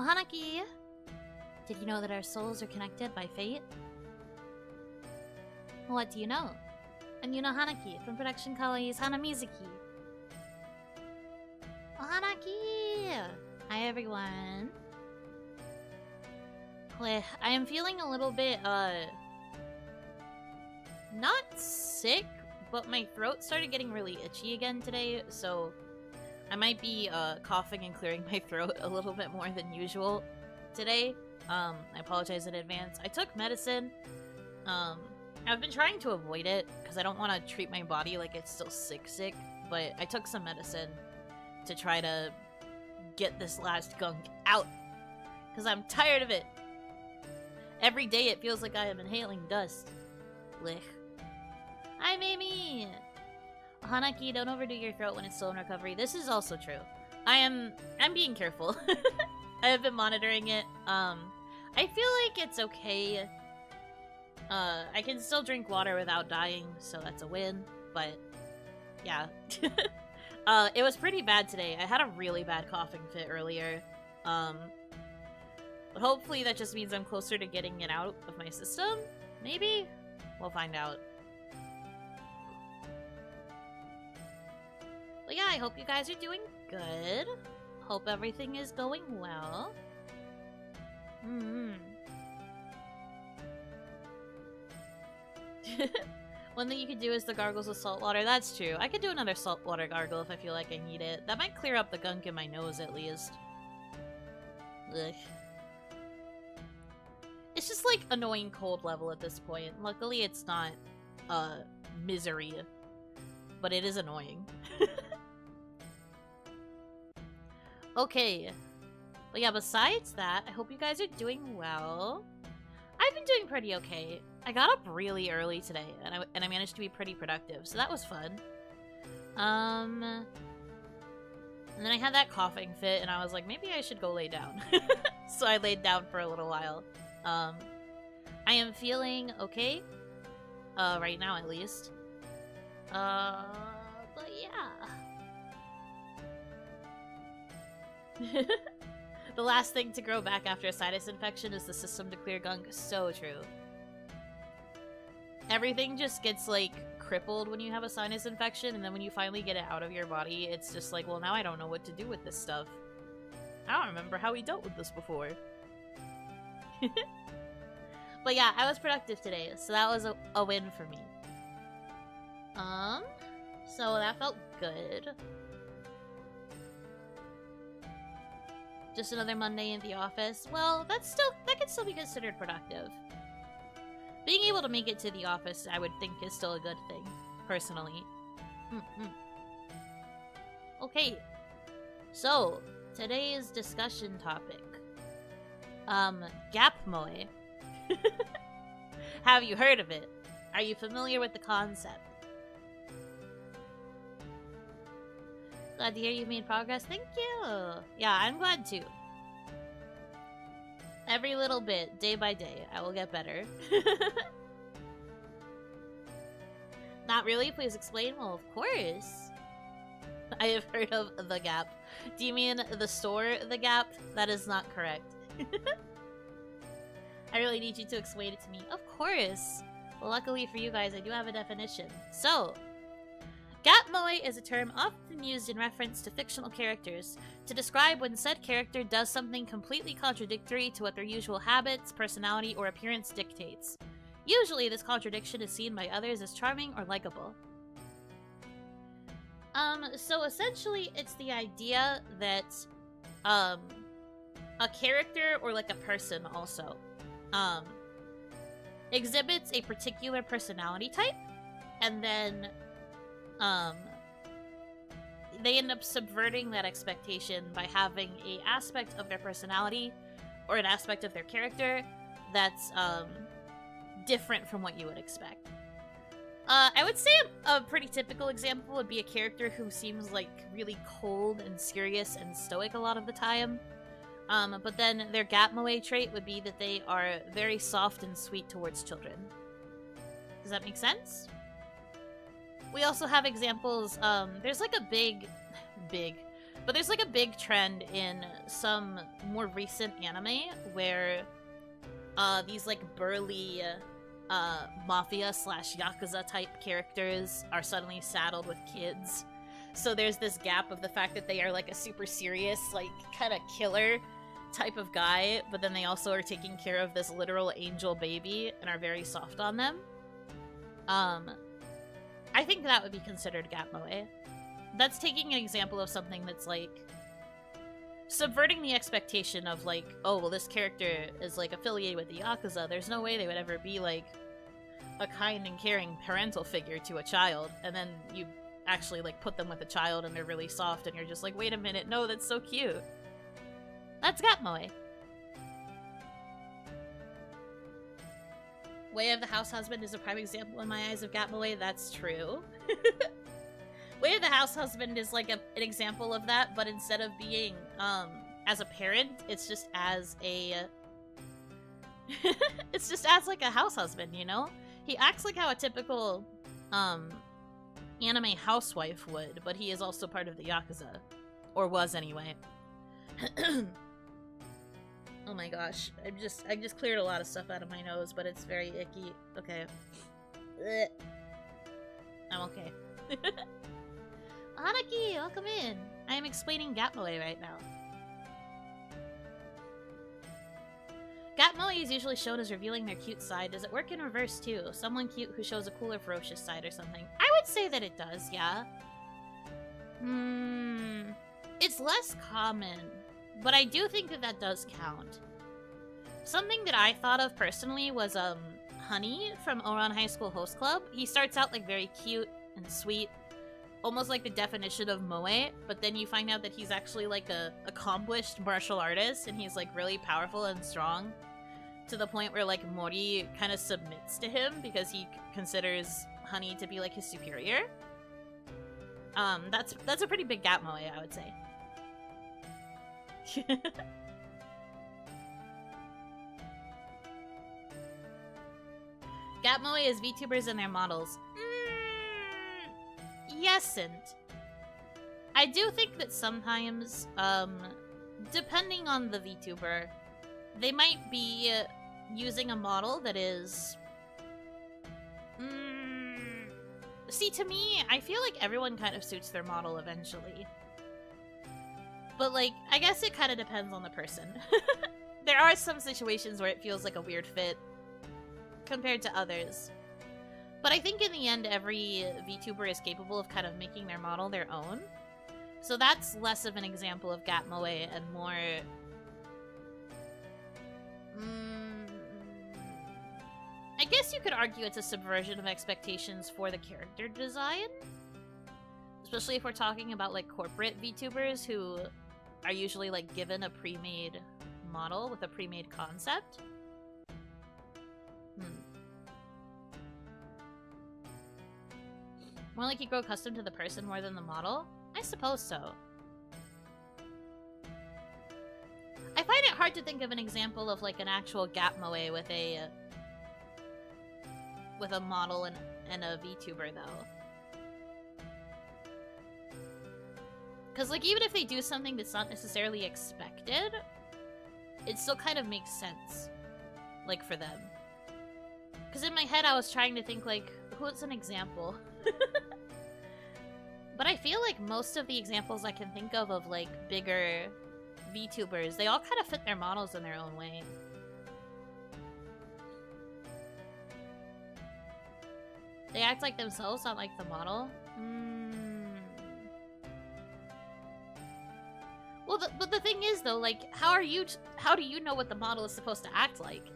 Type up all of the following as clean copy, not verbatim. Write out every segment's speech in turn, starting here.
Hanaki! Did you know that our souls are connected by fate? What do you know? I'm Yuno Hanaki from production Kawaii's Hanamizuki. Hanaki! Hi everyone. I am feeling a little bit, not sick, but my throat started getting really itchy again today, so I might be, coughing and clearing my throat a little bit more than usual today. I apologize in advance. I took medicine. I've been trying to avoid it, because I don't want to treat my body like it's still sick, but I took some medicine to try to get this last gunk out, because I'm tired of it. Every day it feels like I am inhaling dust. Blech. Hi, Mamie! Hanaki, don't overdo your throat when it's still in recovery. This is also true. I'm being careful. I have been monitoring it. I feel like it's okay. I can still drink water without dying, so that's a win. But, yeah. It was pretty bad today. I had a really bad coughing fit earlier. But hopefully that just means I'm closer to getting it out of my system? Maybe? We'll find out. But yeah, I hope you guys are doing good. Hope everything is going well. One thing you could do is the gargles with salt water. That's true. I could do another saltwater gargle if I feel like I need it. That might clear up the gunk in my nose at least. Ugh. It's just like annoying cold level at this point. Luckily it's not misery, but it is annoying. Okay. But yeah, besides that, I hope you guys are doing well. I've been doing pretty okay. I got up really early today, and I managed to be pretty productive, so that was fun. And then I had that coughing fit, and I was like, maybe I should go lay down. So I laid down for a little while. I am feeling okay. Right now, at least. But yeah. The last thing to grow back after a sinus infection is the system to clear gunk. So true. Everything just gets, like, crippled when you have a sinus infection, and then when you finally get it out of your body, it's just like, well, now I don't know what to do with this stuff. I don't remember how we dealt with this before. But yeah, I was productive today, so that was a win for me. So that felt good. Just another Monday in the office. Well, that can still be considered productive. Being able to make it to the office, I would think, is still a good thing, personally. Okay, so today's discussion topic. Gap MOE. Have you heard of it? Are you familiar with the concept? Glad to hear you've made progress. Thank you! Yeah, I'm glad too. Every little bit, day by day, I will get better. Not really? Please explain. Well, of course. I have heard of The Gap. Do you mean the store The Gap? That is not correct. I really need you to explain it to me. Of course! Well, luckily for you guys, I do have a definition. So, Gap MOE is a term often used in reference to fictional characters to describe when said character does something completely contradictory to what their usual habits, personality, or appearance dictates. Usually, this contradiction is seen by others as charming or likable. So essentially, it's the idea that, a character, or like a person also, exhibits a particular personality type, and then, they end up subverting that expectation by having an aspect of their personality or an aspect of their character that's different from what you would expect. I would say a pretty typical example would be a character who seems like really cold and serious and stoic a lot of the time. But then their Gap MOE trait would be that they are very soft and sweet towards children. Does that make sense? We also have examples, there's like a big But there's like a big trend in some more recent anime where these like burly mafia slash yakuza type characters are suddenly saddled with kids. So there's this gap of the fact that they are like a super serious, like kind of killer type of guy, but then they also are taking care of this literal angel baby and are very soft on them. I think that would be considered gap moe. That's taking an example of something that's like subverting the expectation of like, oh, well, this character is like affiliated with the yakuza. There's no way they would ever be like a kind and caring parental figure to a child, and then you actually like put them with a child and they're really soft and you're just like, wait a minute, no, that's so cute. That's gap moe. Way of the House Husband is a prime example in my eyes of gap moe. That's true. Way of the House Husband is like an example of that, but instead of being as a parent, it's just as a it's just as like a house husband, you know? He acts like how a typical anime housewife would, but he is also part of the yakuza, or was anyway. Oh my gosh, I just cleared a lot of stuff out of my nose, but it's very icky. Okay. I'm okay. Hanaki, welcome in. I am explaining gap moe right now. Gap moe is usually shown as revealing their cute side. Does it work in reverse too? Someone cute who shows a cooler, ferocious side or something? I would say that it does, yeah. It's less common, but I do think that that does count. Something that I thought of personally was Honey from Ouran High School Host Club. He starts out like very cute and sweet, almost like the definition of moe, but then you find out that he's actually like a accomplished martial artist, and he's like really powerful and strong, to the point where like Mori kind of submits to him because he considers Honey to be like his superior. That's a pretty big gap moe, I would say. Gap moe is VTubers and their models. Yesn't. I do think that sometimes, depending on the VTuber, they might be using a model that is... See, to me, I feel like everyone kind of suits their model eventually. But, like, I guess it kind of depends on the person. There are some situations where it feels like a weird fit compared to others. But I think in the end, every VTuber is capable of kind of making their model their own. So that's less of an example of gap moe and more... I guess you could argue it's a subversion of expectations for the character design. Especially if we're talking about like corporate VTubers who are usually like given a pre-made model with a pre-made concept. More like you grow accustomed to the person more than the model? I suppose so. I find it hard to think of an example of like an actual gap moe with a model and a VTuber though. Because like even if they do something that's not necessarily expected, it still kind of makes sense, like for them. Because in my head I was trying to think like, what's an example? But I feel like most of the examples I can think of like bigger VTubers, they all kind of fit their models in their own way. They act like themselves, not like the model. Well, but the thing is though, like, how do you know what the model is supposed to act like?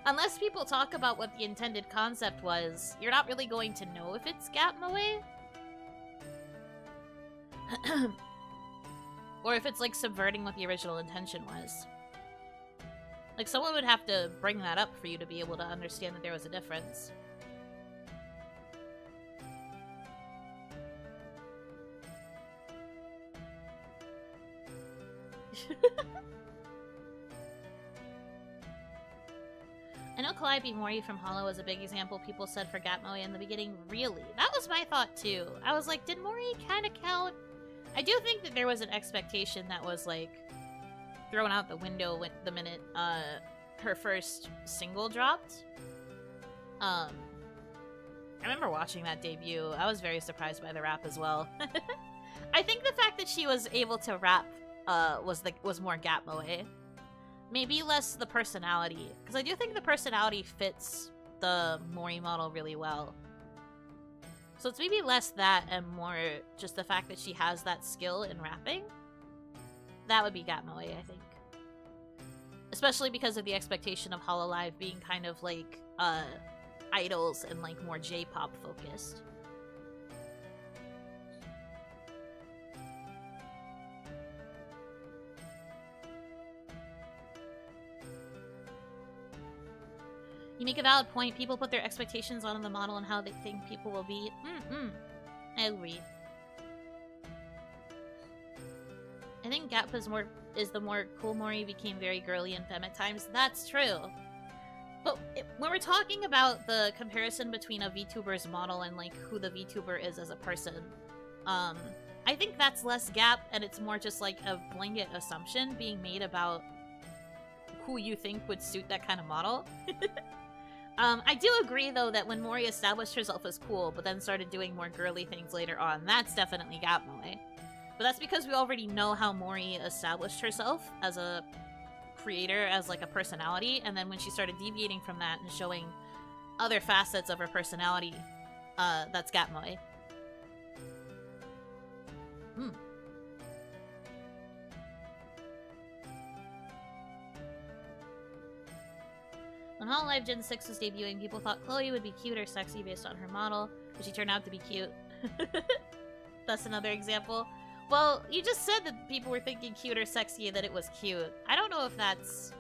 Unless people talk about what the intended concept was, you're not really going to know if it's gap moe. Or if it's like subverting what the original intention was. Like someone would have to bring that up for you to be able to understand that there was a difference. I know Kawaii being Mori from Hollow was a big example people said for gap moe in the beginning. Really? That was my thought too. I was like, did Mori kind of count? I do think that there was an expectation that was, like, thrown out the window the minute her first single dropped. I remember watching that debut. I was very surprised by the rap as well. I think the fact that she was able to rap was more Gap Moe. Maybe less the personality, because I do think the personality fits the Mori model really well. So it's maybe less that and more just the fact that she has that skill in rapping. That would be Gap Moe, I think. Especially because of the expectation of Hololive being kind of like idols and like more J-pop focused. You make a valid point. People put their expectations on the model and how they think people will be. I agree. I think Gap is the more cool Mori became very girly and femme at times. That's true. But when we're talking about the comparison between a VTuber's model and like who the VTuber is as a person, I think that's less Gap and it's more just like a blanket assumption being made about who you think would suit that kind of model. I do agree, though, that when Mori established herself as cool, but then started doing more girly things later on, that's definitely Gap Moe. But that's because we already know how Mori established herself as a creator, as like a personality, and then when she started deviating from that and showing other facets of her personality, that's Gap Moe. When Hololive Gen 6 was debuting, people thought Chloe would be cute or sexy based on her model, but she turned out to be cute. That's another example. Well, you just said that people were thinking cute or sexy, that it was cute. I don't know if that's...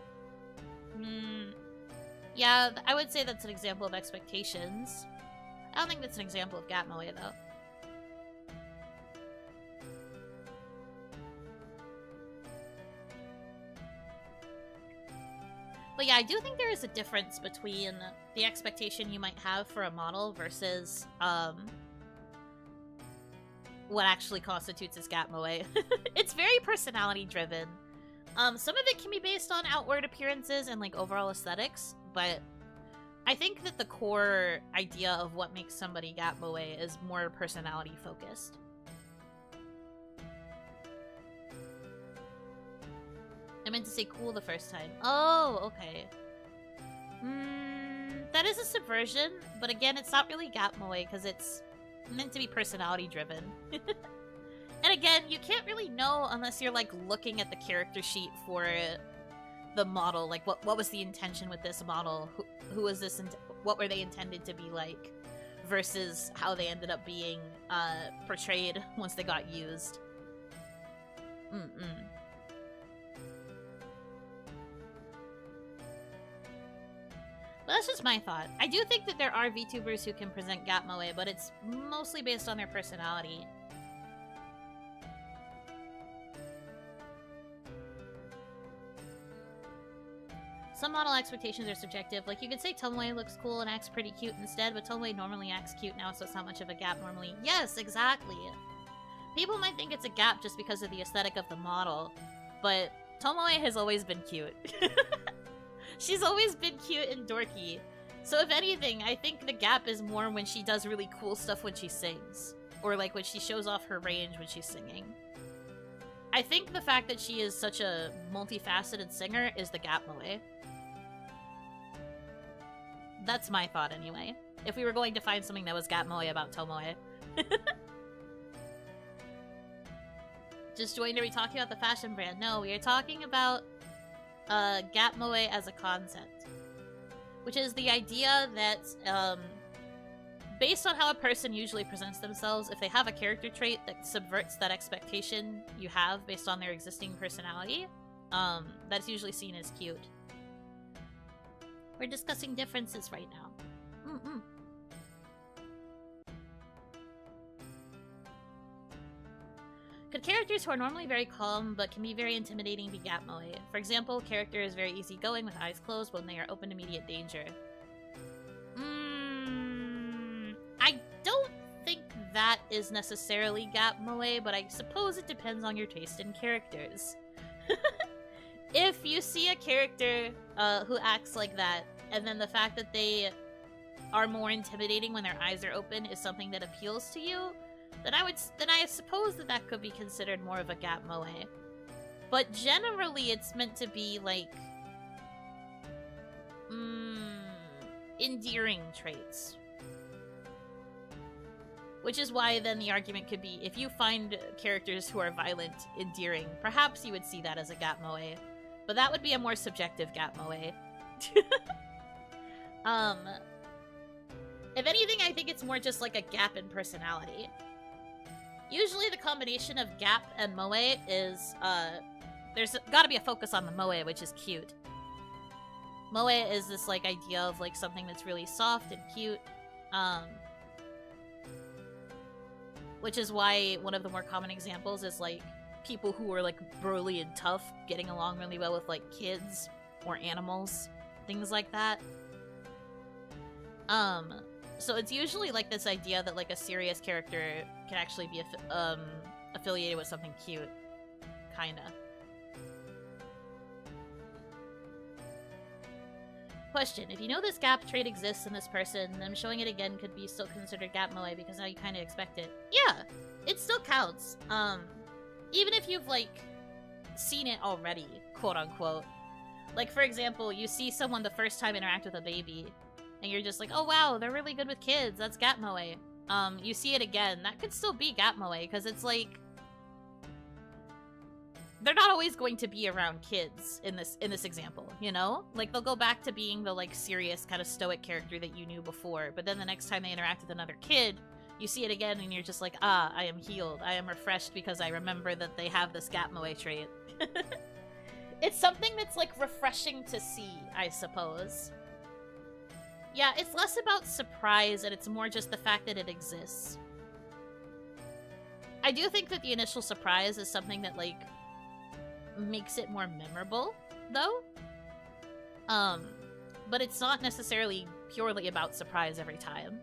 Yeah, I would say that's an example of expectations. I don't think that's an example of Gap Moe, though. But yeah, I do think there is a difference between the expectation you might have for a model versus what actually constitutes as Gap Moe. It's very personality driven. Some of it can be based on outward appearances and like overall aesthetics, but I think that the core idea of what makes somebody Gap Moe is more personality focused. I meant to say cool the first time. Oh, okay. That is a subversion, but again, it's not really Gap Moe because it's meant to be personality driven. And again, you can't really know unless you're like looking at the character sheet for the model. Like, what was the intention with this model? Who was this? What were they intended to be like? Versus how they ended up being portrayed once they got used. But that's just my thought. I do think that there are VTubers who can present Gap Moe, but it's mostly based on their personality. Some model expectations are subjective. Like, you could say Tomoe looks cool and acts pretty cute instead, but Tomoe normally acts cute now, so it's not much of a gap normally. Yes, exactly. People might think it's a gap just because of the aesthetic of the model, but Tomoe has always been cute. She's always been cute and dorky. So if anything, I think the gap is more when she does really cool stuff when she sings. Or like when she shows off her range when she's singing. I think the fact that she is such a multifaceted singer is the Gap Moe. That's my thought anyway. If we were going to find something that was Gap Moe about Tomoe. Just joined, are we talking about the fashion brand? No, we are talking about Gap Moe as a concept. Which is the idea that, based on how a person usually presents themselves, if they have a character trait that subverts that expectation you have based on their existing personality, that's usually seen as cute. We're discussing differences right now. Could characters who are normally very calm but can be very intimidating be Gap Moe? For example, character is very easygoing with eyes closed when they are open to immediate danger. I don't think that is necessarily gap moe, but I suppose it depends on your taste in characters. If you see a character who acts like that, and then the fact that they are more intimidating when their eyes are open is something that appeals to you, then I suppose that could be considered more of a gap moe. But generally, it's meant to be like endearing traits. Which is why then the argument could be, if you find characters who are violent endearing, perhaps you would see that as a gap moe. But that would be a more subjective gap moe. If anything, I think it's more just like a gap in personality. Usually the combination of gap and moe is, there's gotta be a focus on the moe, which is cute. Moe is this, like, idea of, like, something that's really soft and cute. Which is why one of the more common examples is, like, people who are, like, burly and tough getting along really well with, like, kids or animals. Things like that. So it's usually, like, this idea that, like, a serious character can actually be affiliated with something cute. Kinda. Question: if you know this gap trait exists in this person, then showing it again could be still considered gap moe because now you kind of expect it. Yeah, it still counts. Even if you've, like, seen it already, quote unquote. Like, for example, you see someone the first time interact with a baby, and you're just like, oh wow, they're really good with kids, that's gap moe. You see it again, that could still be gap moe, because it's like, they're not always going to be around kids in this example, you know? Like, they'll go back to being the, like, serious kind of stoic character that you knew before, but then the next time they interact with another kid, you see it again and you're just like, ah, I am healed. I am refreshed because I remember that they have this gap moe trait. It's something that's, like, refreshing to see, I suppose. Yeah, it's less about surprise and it's more just the fact that it exists. I do think that the initial surprise is something that, like, makes it more memorable, though. But it's not necessarily purely about surprise every time.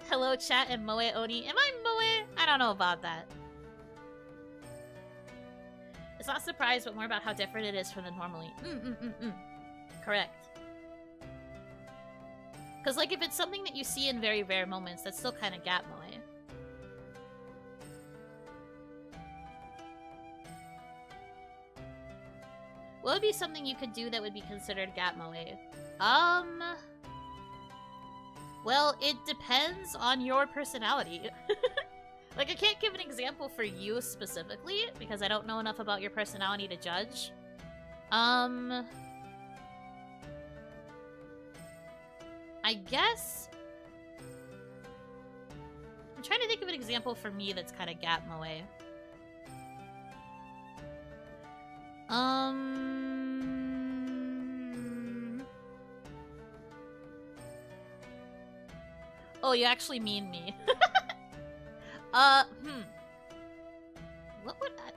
Hello, chat and Moe Oni. Am I Moe? I don't know about that. It's not surprise, but more about how different it is from the normally. Correct. Because, like, if it's something that you see in very rare moments, that's still kind of gap Moe. What would be something you could do that would be considered gap moe? Well, it depends on your personality. Like, I can't give an example for you specifically, because I don't know enough about your personality to judge. I guess... I'm trying to think of an example for me that's kind of gap moe. Oh, you actually mean me. What would that...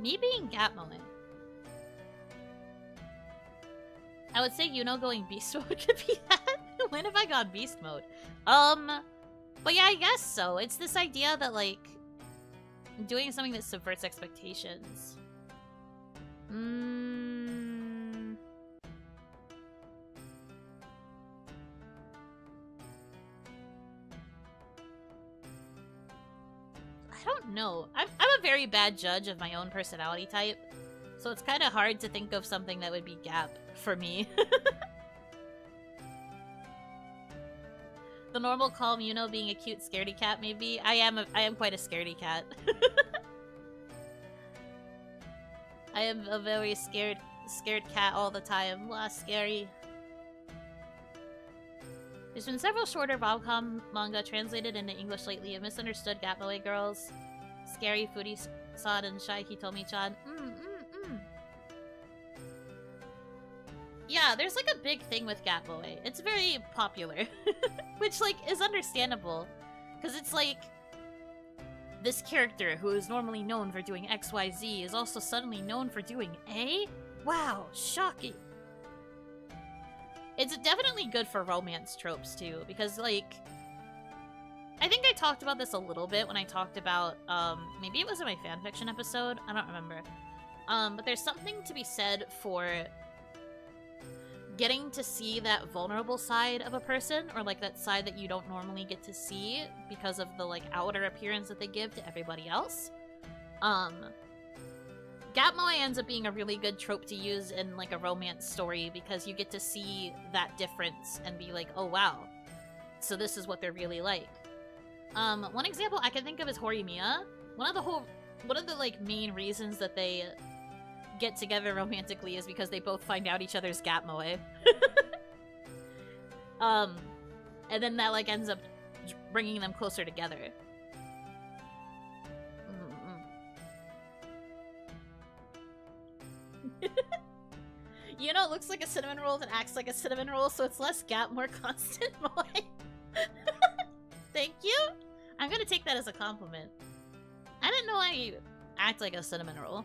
Me being gap moe. I would say Yuno going beast mode could be that. When have I gone beast mode? But yeah, I guess so. It's this idea that, like, doing something that subverts expectations. I don't know. I'm a very bad judge of my own personality type, so it's kind of hard to think of something that would be gap for me. The normal calm Yuno being a cute scaredy cat, maybe. I am quite a scaredy cat. I am a very scared cat all the time. Blah, scary. There's been several shorter rom-com manga translated into English lately. A misunderstood gap moe girls. Scary Foodie-san and Shy Hitomi-chan. Yeah, there's, like, a big thing with gap moe. It's very popular. Which, like, is understandable. Because it's like... this character, who is normally known for doing XYZ, is also suddenly known for doing A? Wow, shocking. It's definitely good for romance tropes, too, because, like... I think I talked about this a little bit when I talked about, maybe it was in my fanfiction episode, I don't remember. But there's something to be said for getting to see that vulnerable side of a person, or, like, that side that you don't normally get to see because of the, like, outer appearance that they give to everybody else. Gap moe ends up being a really good trope to use in, like, a romance story because you get to see that difference and be like, oh, wow, so this is what they're really like. One example I can think of is Horimiya. One of the, like, main reasons that they get together romantically is because they both find out each other's gap moe. And then that, like, ends up bringing them closer together. You know, it looks like a cinnamon roll that acts like a cinnamon roll, so it's less gap, more constant moe. Thank you? I'm gonna take that as a compliment. I didn't know I act like a cinnamon roll.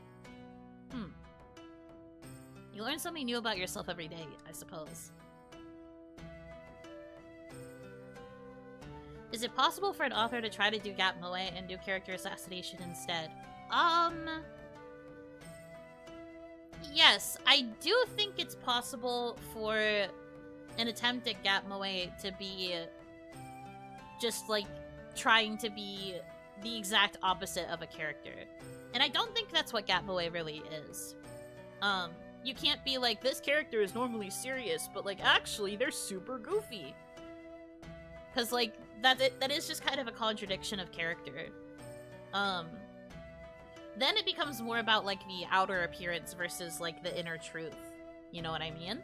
You learn something new about yourself every day, I suppose. Is it possible for an author to try to do gap moe and do character assassination instead? Yes, I do think it's possible for an attempt at gap moe to be just, like, trying to be the exact opposite of a character. And I don't think that's what gap moe really is. You can't be like, this character is normally serious, but, like, actually, they're super goofy. Because, like, that is just kind of a contradiction of character. Then it becomes more about, like, the outer appearance versus, like, the inner truth. You know what I mean?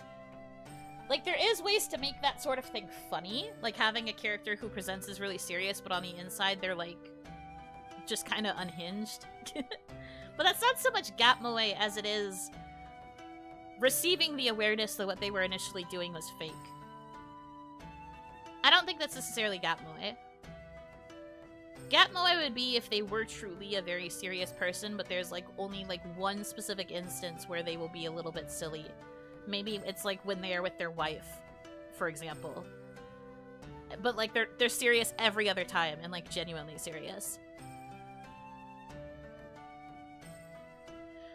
Like, there is ways to make that sort of thing funny. Like, having a character who presents as really serious, but on the inside they're, like, just kind of unhinged. But that's not so much gap moe as it is receiving the awareness that what they were initially doing was fake. I don't think that's necessarily gap moe. Gap moe would be if they were truly a very serious person, but there's, like, only, like, one specific instance where they will be a little bit silly. Maybe it's, like, when they are with their wife, for example. But, like, they're serious every other time, and, like, genuinely serious.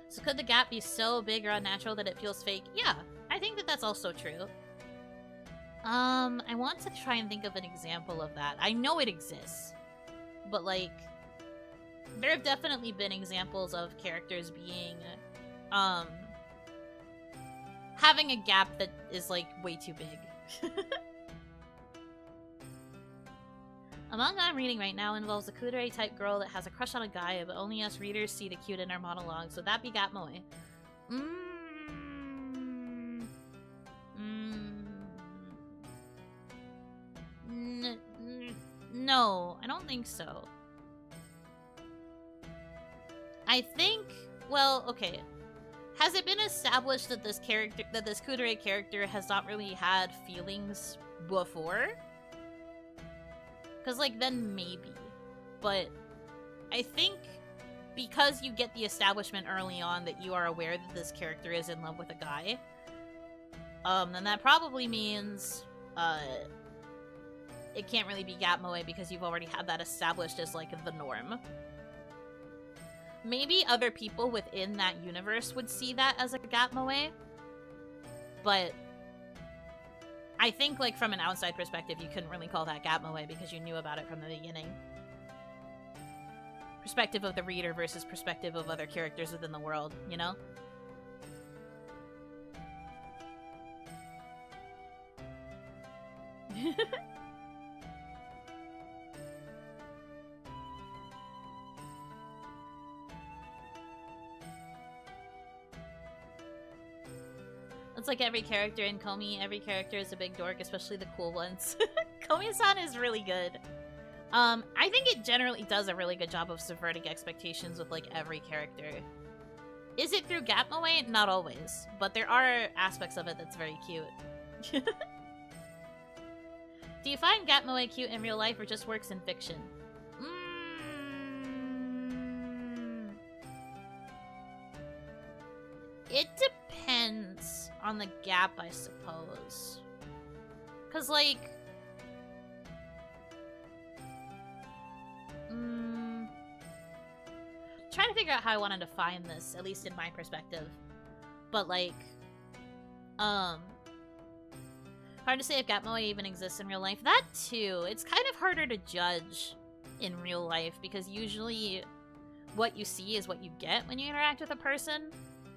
So could the gap be so big or unnatural that it feels fake? Yeah, I think that that's also true. I want to try and think of an example of that. I know it exists. But, like, there have definitely been examples of characters being, having a gap that is, like, way too big. A manga I'm reading right now involves a kudere-type girl that has a crush on a guy, but only us readers see the cute in her monologue, so that be gap moe. No, I don't think so. I think, well, okay. Has it been established that this character, that this kudere character has not really had feelings before? Because, like, then maybe. But I think because you get the establishment early on that you are aware that this character is in love with a guy, then that probably means, it can't really be gap moe because you've already had that established as, like, the norm. Maybe other people within that universe would see that as a gap moe, but I think, like, from an outside perspective, you couldn't really call that gap moe because you knew about it from the beginning. Perspective of the reader versus perspective of other characters within the world, you know? It's like every character in Komi, every character is a big dork, especially the cool ones. Komi-san is really good. I think it generally does a really good job of subverting expectations with, like, every character. Is it through gap moe? Not always, but there are aspects of it that's very cute. Do you find gap moe cute in real life or just works in fiction? It depends on the gap, I suppose. Cause like... trying to figure out how I want to define this, at least in my perspective. But like... hard to say if Gap Moe even exists in real life. That too. It's kind of harder to judge in real life because usually what you see is what you get when you interact with a person.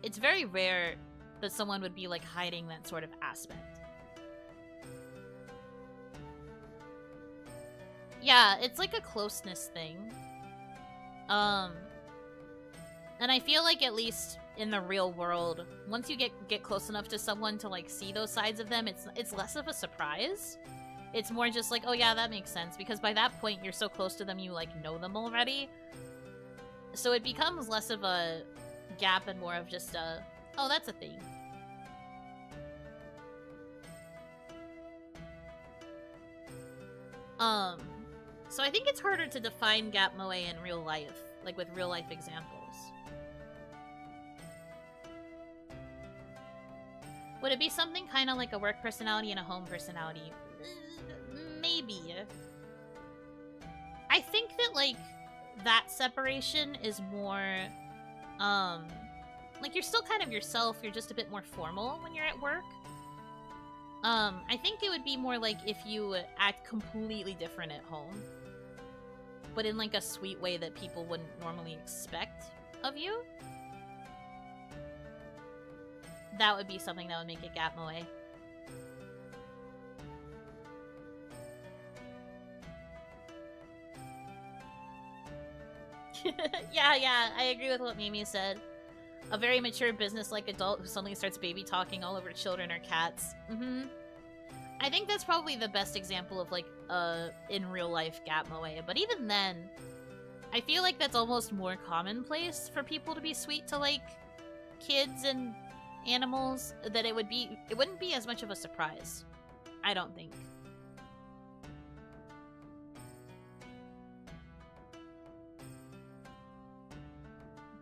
It's very rare that someone would be like hiding that sort of aspect. Yeah, it's like a closeness thing. And I feel like at least in the real world, once you get close enough to someone to like see those sides of them, it's less of a surprise. It's more just like, oh yeah, that makes sense, because by that point you're so close to them you like know them already. So it becomes less of a gap and more of just a, oh, that's a thing. So I think it's harder to define Gap Moe in real life, like with real life examples. Would it be something kind of like a work personality and a home personality? Maybe. I think that, like, that separation is more, like, you're still kind of yourself, you're just a bit more formal when you're at work. I think it would be more like if you act completely different at home, but in, like, a sweet way that people wouldn't normally expect of you. That would be something that would make it Gap Moe. Yeah, I agree with what Mimi said. A very mature business-like adult who suddenly starts baby talking all over children or cats. I think that's probably the best example of, like, in real life Gap Moe. But even then, I feel like that's almost more commonplace for people to be sweet to, like, kids and animals, that it wouldn't be as much of a surprise. I don't think.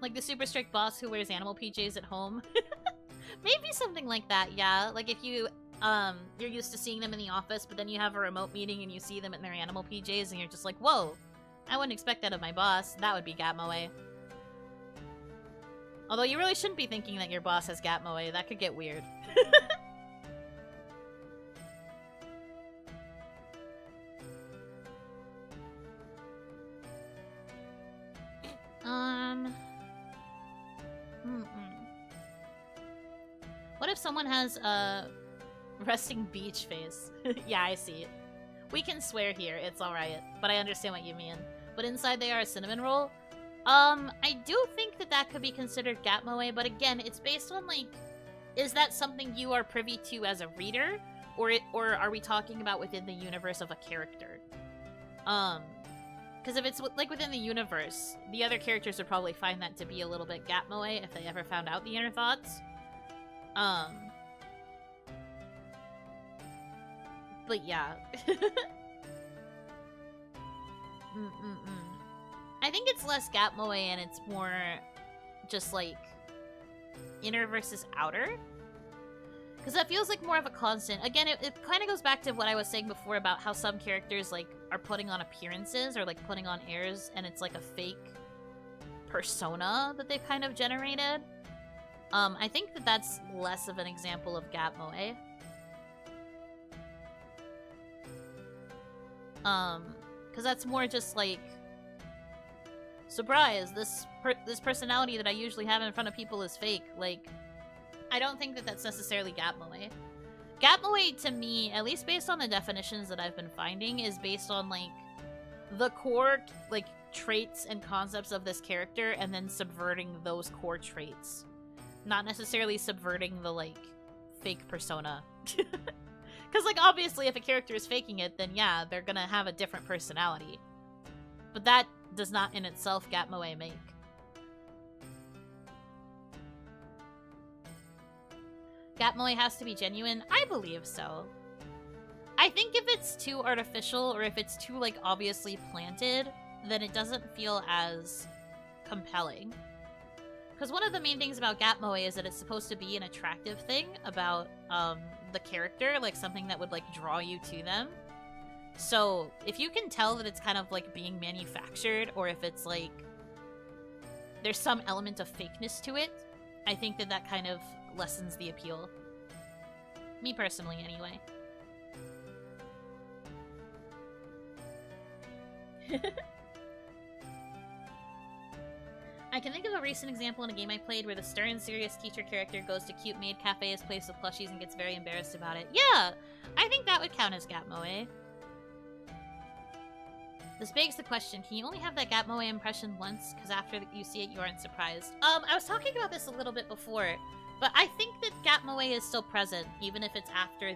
Like the super strict boss who wears animal PJs at home. Maybe something like that, yeah. Like if you, you're used to seeing them in the office, but then you have a remote meeting and you see them in their animal PJs and you're just like, whoa, I wouldn't expect that of my boss. That would be Gap Moe. Although you really shouldn't be thinking that your boss has Gap Moe. That could get weird. What if someone has a resting beach face? Yeah, I see it. We can swear here, it's alright. But I understand what you mean. But inside they are a cinnamon roll? I do think that that could be considered Gap Moe, but again, it's based on, like, is that something you are privy to as a reader? Or are we talking about within the universe of a character? Because if it's, like, within the universe, the other characters would probably find that to be a little bit Gap Moe if they ever found out the inner thoughts. But yeah. I think it's less Gap Moe and it's more just like inner versus outer. Because that feels like more of a constant. Again, it kind of goes back to what I was saying before about how some characters like are putting on appearances or like putting on airs and it's like a fake persona that they've kind of generated. I think that that's less of an example of Gap Moe. Because that's more just like, surprise, this personality that I usually have in front of people is fake. Like, I don't think that that's necessarily Gap Moe. Gap Moe, to me, at least based on the definitions that I've been finding, is based on, like, the core, like, traits and concepts of this character and then subverting those core traits. Not necessarily subverting the, like, fake persona. Because, like, obviously if a character is faking it, then yeah, they're gonna have a different personality. But that does not in itself Gap Moe make. Gap Moe has to be genuine? I believe so. I think if it's too artificial or if it's too, like, obviously planted, then it doesn't feel as compelling. Because one of the main things about Gap Moe is that it's supposed to be an attractive thing about the character, like something that would like draw you to them. So if you can tell that it's kind of like being manufactured, or if it's like there's some element of fakeness to it, I think that that kind of lessens the appeal. Me personally, anyway. I can think of a recent example in a game I played where the stern, serious teacher character goes to cute maid cafes placed with plushies and gets very embarrassed about it. Yeah! I think that would count as Gap Moe. This begs the question, can you only have that Gap Moe impression once? Because after you see it, you aren't surprised. I was talking about this a little bit before, but I think that Gap Moe is still present, even if it's after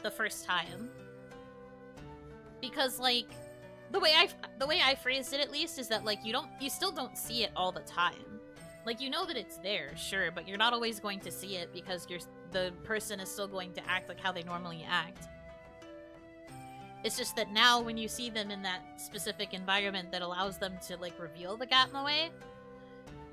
the first time. Because, like, the way I phrased it, at least, is that, like, you still don't see it all the time. Like, you know that it's there, sure, but you're not always going to see it because the person is still going to act like how they normally act. It's just that now, when you see them in that specific environment that allows them to, like, reveal the Gap Moe,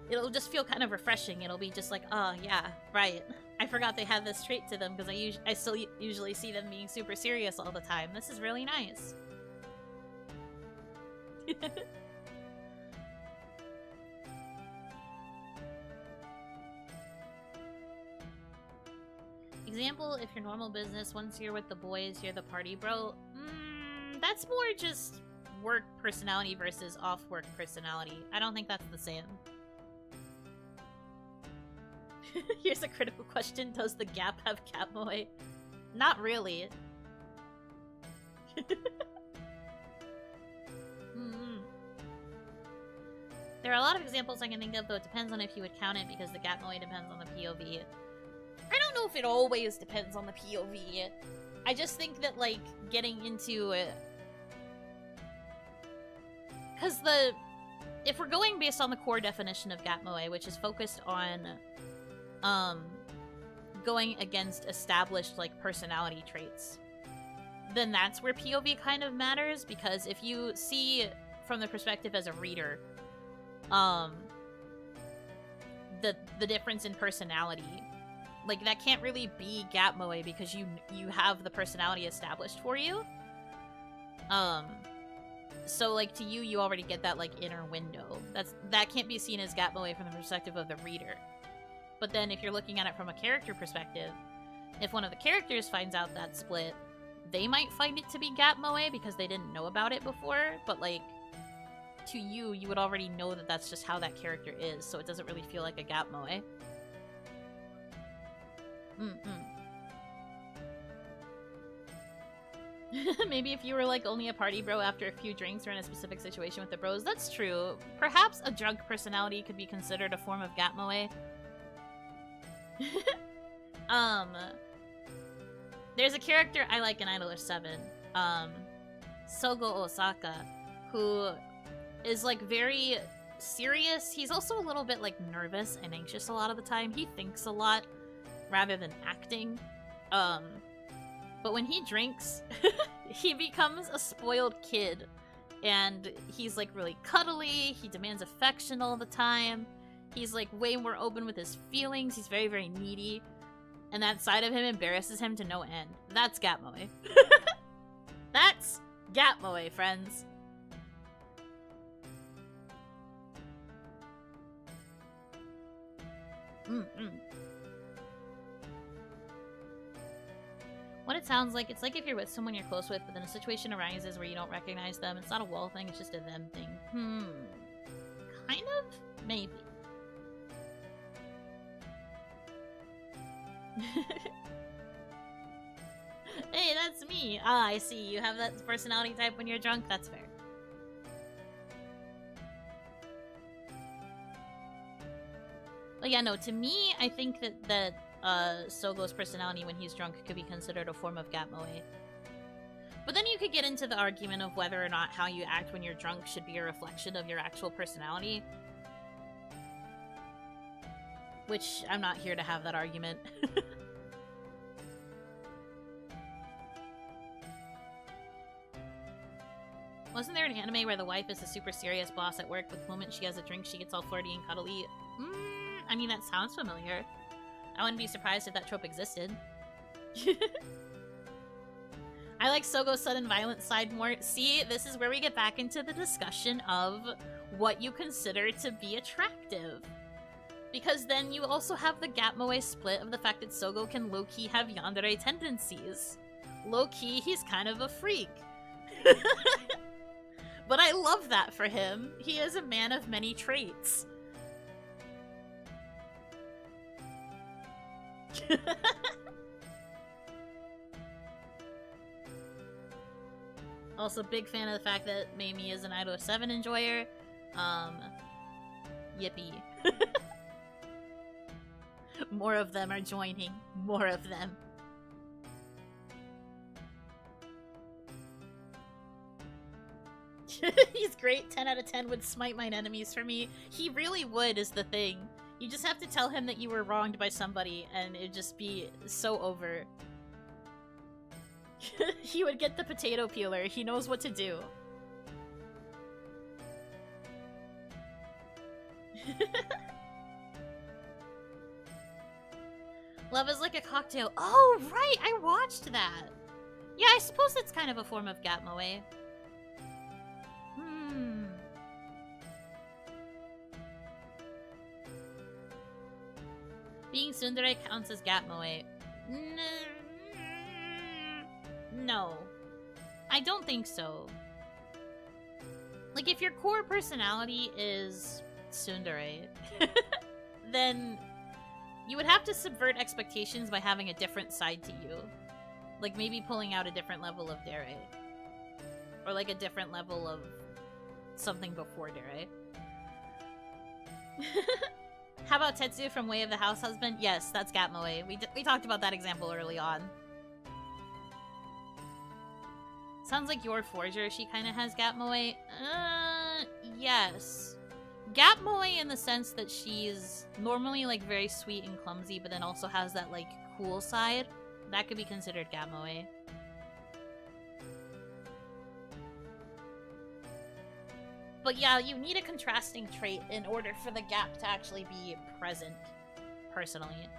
it'll just feel kind of refreshing. It'll be just like, oh, yeah, right. I forgot they had this trait to them because I still usually see them being super serious all the time. This is really nice. Example, if your normal business, once you're with the boys, you're the party bro. That's more just work personality versus off-work personality. I don't think that's the same. Here's a critical question. Does the Gap have Gap Moe? Not really. There are a lot of examples I can think of, though it depends on if you would count it, because the Gap Moe depends on the POV. I don't know if it always depends on the POV. I just think that, like, getting into it... Because if we're going based on the core definition of Gap Moe, which is focused on, going against established, like, personality traits, then that's where POV kind of matters, because if you see from the perspective as a reader, the difference in personality, like, that can't really be Gap Moe because you have the personality established for you. So, like, to you, you already get that, like, inner window. That can't be seen as Gap Moe from the perspective of the reader. But then if you're looking at it from a character perspective, if one of the characters finds out that split, they might find it to be Gap Moe because they didn't know about it before, but, like, to you, you would already know that that's just how that character is, so it doesn't really feel like a Gap Moe. Maybe if you were, like, only a party bro after a few drinks or in a specific situation with the bros, that's true. Perhaps a drunk personality could be considered a form of Gap Moe. There's a character I like in Idler 7, Sogo Osaka, who is, like, very serious. He's also a little bit, like, nervous and anxious a lot of the time. He thinks a lot rather than acting. But when he drinks, he becomes a spoiled kid. And he's, like, really cuddly. He demands affection all the time. He's, like, way more open with his feelings. He's very, very needy. And that side of him embarrasses him to no end. That's Gap Moe. That's Gap Moe, friends. What it sounds like, it's like if you're with someone you're close with, but then a situation arises where you don't recognize them. It's not a wall thing, it's just a them thing. Kind of? Maybe. Hey, that's me! Ah, I see. You have that personality type when you're drunk? That's fair. But yeah, no, to me, I think that Sogo's personality when he's drunk could be considered a form of Gap Moe. But then you could get into the argument of whether or not how you act when you're drunk should be a reflection of your actual personality. Which, I'm not here to have that argument. Wasn't there an anime where the wife is a super serious boss at work, but the moment she has a drink she gets all flirty and cuddly? I mean, that sounds familiar. I wouldn't be surprised if that trope existed. I like Sogo's sudden violent side more. See, this is where we get back into the discussion of what you consider to be attractive. Because then you also have the Gap-moe split of the fact that Sogo can low-key have yandere tendencies. Low-key, he's kind of a freak. But I love that for him. He is a man of many traits. Also, big fan of the fact that Mamie is an Idol 7 enjoyer. Yippee. More of them are joining. More of them. He's great. 10 out of 10 would smite mine enemies for me. He really would, is the thing. You just have to tell him that you were wronged by somebody, and it'd just be so over. He would get the potato peeler. He knows what to do. Love is like a cocktail. Oh, right! I watched that! Yeah, I suppose it's kind of a form of Gap-moe. Being tsundere counts as Gap-moe. No. I don't think so. Like, if your core personality is tsundere, then you would have to subvert expectations by having a different side to you. Like, maybe pulling out a different level of dere. Or, like, a different level of something before dere. How about Tetsu from Way of the House Husband? Yes, that's Gap-moe. We talked about that example early on. Sounds like your Forger, she kind of has Gap-moe. Yes. Gap-moe in the sense that she's normally, like, very sweet and clumsy, but then also has that, like, cool side. That could be considered Gap-moe. But yeah, you need a contrasting trait in order for the gap to actually be present, personally.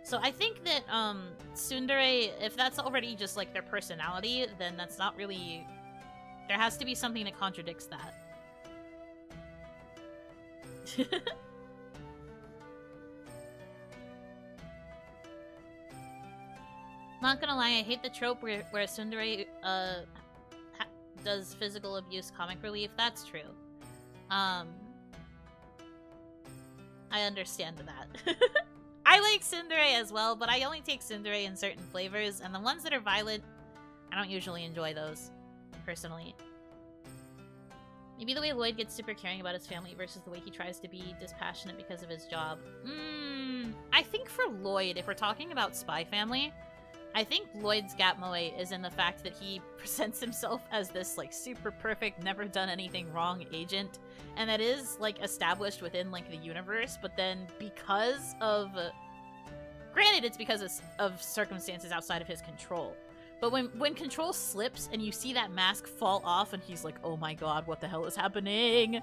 So I think that, tsundere, if that's already just, like, their personality, then that's not really... There has to be something that contradicts that. Not gonna lie, I hate the trope where a tsundere, does physical abuse comic relief. That's true. I understand that. I like tsundere as well, but I only take tsundere in certain flavors, and the ones that are violent, I don't usually enjoy those, personally. Maybe the way Lloyd gets super caring about his family versus the way he tries to be dispassionate because of his job. I think for Lloyd, if we're talking about Spy Family, I think Lloyd's Gap-moe is in the fact that he presents himself as this, like, super perfect, never done anything wrong agent, and that is, like, established within, like, the universe, but then because of... Granted, it's because of circumstances outside of his control. But when control slips and you see that mask fall off and he's like, oh my god, what the hell is happening?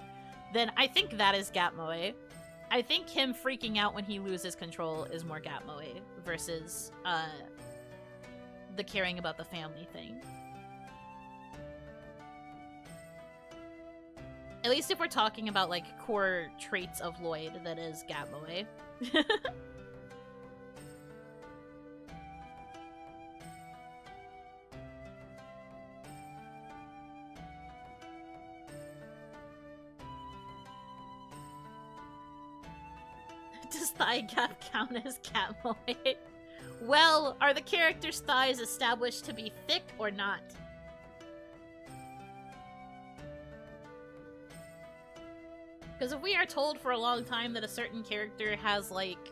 Then I think that is Gap-moe. I think him freaking out when he loses control is more Gap-moe versus, the caring about the family thing. At least if we're talking about, like, core traits of Lloyd, that is Gap-moe. Does thigh gap count as Gap-moe? Well, are the character's thighs established to be thick or not? Because if we are told for a long time that a certain character has, like,